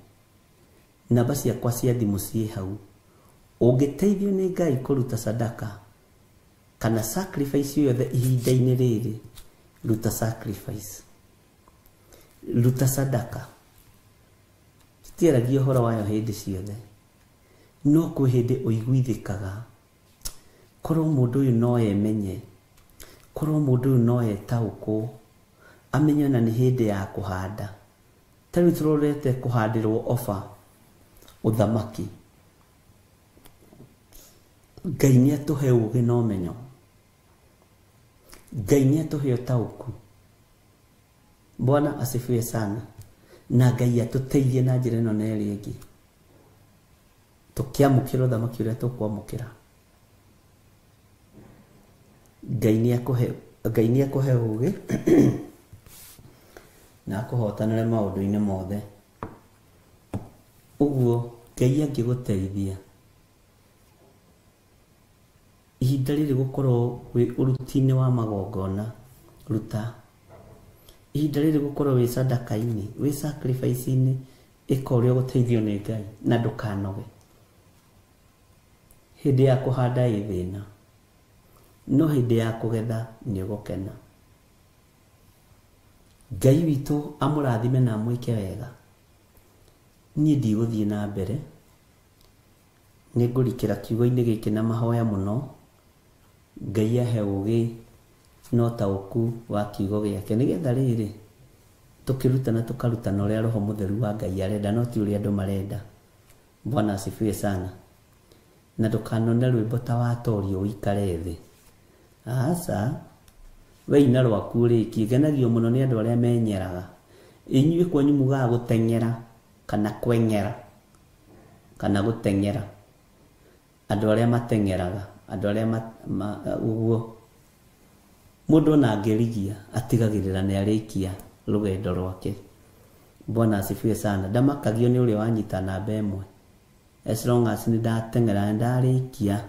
Namba ciakwa cia thimu ciĩ hau. Ũngĩteithio nĩ Ngai kũruta sadaka kana sacrifice yothe ihinda-inĩ rĩrĩ, ruta sacrifice, ruta sadaka. Titiaragia ũhoro wayo hĩndĩ ciothe, no kwĩ hĩndĩ ũiguithĩkaga, korwo mũndũ ũyũ no emenye, korwo mũndũ ũyũ no etaũkwo, amenye na nĩ hĩndĩ ya kũhanda. Tarĩu tũrorete kũhandĩrwo ofa ũthamaki. Ngai nĩ atũhe ũũgĩ na ũmenyo, Ngai nĩ atũhe ũtaũku. Bwana asifiwe sana. Na Ngai atũteithie na njĩra ĩno na ĩrĩa ĩngĩ, tũkĩamũkĩra ũthamaki ũrĩa tũkwamũkĩra. Ngai nĩ akũhe ũũgĩ na akũhotanĩre maũndũ-inĩ mothe. Ũguo Ngai angĩgũteithia, ihinda rĩrĩ gũkorwo wĩ ũruti-inĩ wa magongona, ruta. Ihinda rĩrĩ gũkorwo wĩ sadaka-inĩ, wĩ sacrifice-inĩ, ĩka ũrĩa ũgũteithio nĩ Ngai na ndũkanoge. Hĩndĩ ya kũhanda ĩ thĩna, no hĩndĩ ya kũgetha nĩ ũgũkena. Ngai witũ amũrathime na amwĩke wega. Niĩ ndigũthiĩ na mbere, nĩ ngũrikĩra kiugo-inĩ gĩkĩ na mahoya mũno. Ngai ahe ũũgĩ no taũku wa kiugo gĩake, nĩgetha rĩrĩ tũkĩrutana tũkarutana ũrĩa Roho Mũtheru wa Ngai arenda, no ti ũrĩa andũ marenda. Bwana asifiwe sana. Na ndũkanone rwĩmbo ta watorio ũikare thĩ. Aca, we ina rwaku ũrĩkie, genagio mũno nĩ andũ arĩa menyeraga. Inyuĩ kwanyu mugaga gũteng'era kana kweng'era kana gũteng'era. Andũ arĩa mateng'eraga, andũ arĩa ũguo. Mũndũ ona angĩrigia atigagĩrĩra nĩ arĩkia rũgendo rwake. Bwana asifiwe sana. Ndamakagio nĩ ũrĩa wanyita namba ĩmwe, as long as nĩ ndateng'era ndarĩkia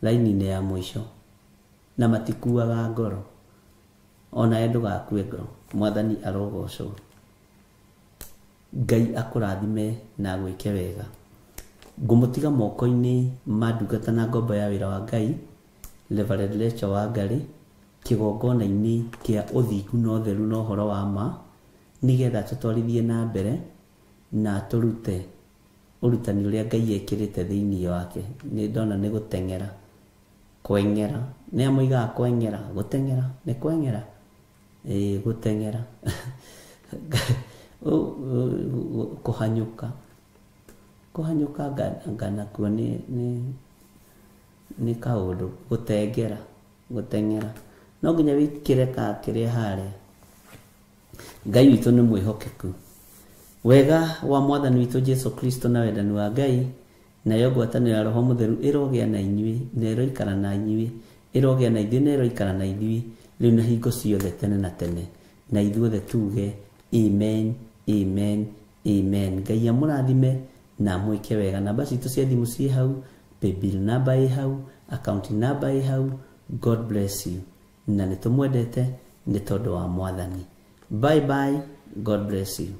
raini-inĩ ya mũico, na matikuaga ngoro, ona ndũgakue ngoro. Mwathani arogocwo. Ngai akũrathime na gwĩke wega. Ngũmũtiga moko-inĩ ma ndungata na ngombo ya wĩra wa Ngai, Reverend Rachel Wangari, kĩgongona-inĩ kĩa ũthingu na ũtheru na ũhoro wa ma, nĩgetha tũtwarithie na mbere na tũrute ũrutani ũrĩa Ngai ekĩrĩte thĩinĩ wake. Nĩ ndona nĩ gũteng'era, kweng'era, nĩ amũigaga kweng'era, gũteng'era, nĩ kweng'era, gũteng'era, kũhanyũka nganakuo nĩ kaũndũ, gũteng'era, gũteng'era. No nginya wĩkĩre kĩrĩa harĩa. Ngai witũ nĩ mwĩhokeku. Wega wa Mwathani witũ Jesu Kristo na wendani wa Ngai nayo ngwatanĩro ya Roho Mũtheru ĩrogĩa na inyuĩ na ĩroikara na inyuĩ, ĩrogĩa na ithuĩ na ĩroikara na ithuĩ rĩu na hingo ciothe tene na tene. Na ithuothe tuge amen, amen, amen. Ngai amũrathime na mwĩke wega. Namba citũ cia thimũ ciĩ hau, paybill namba ĩ hau, account namba ĩ hau. God bless you. Na nĩ tũmwendete nĩ tondũ wa Mwathani. Bye bye. God bless you.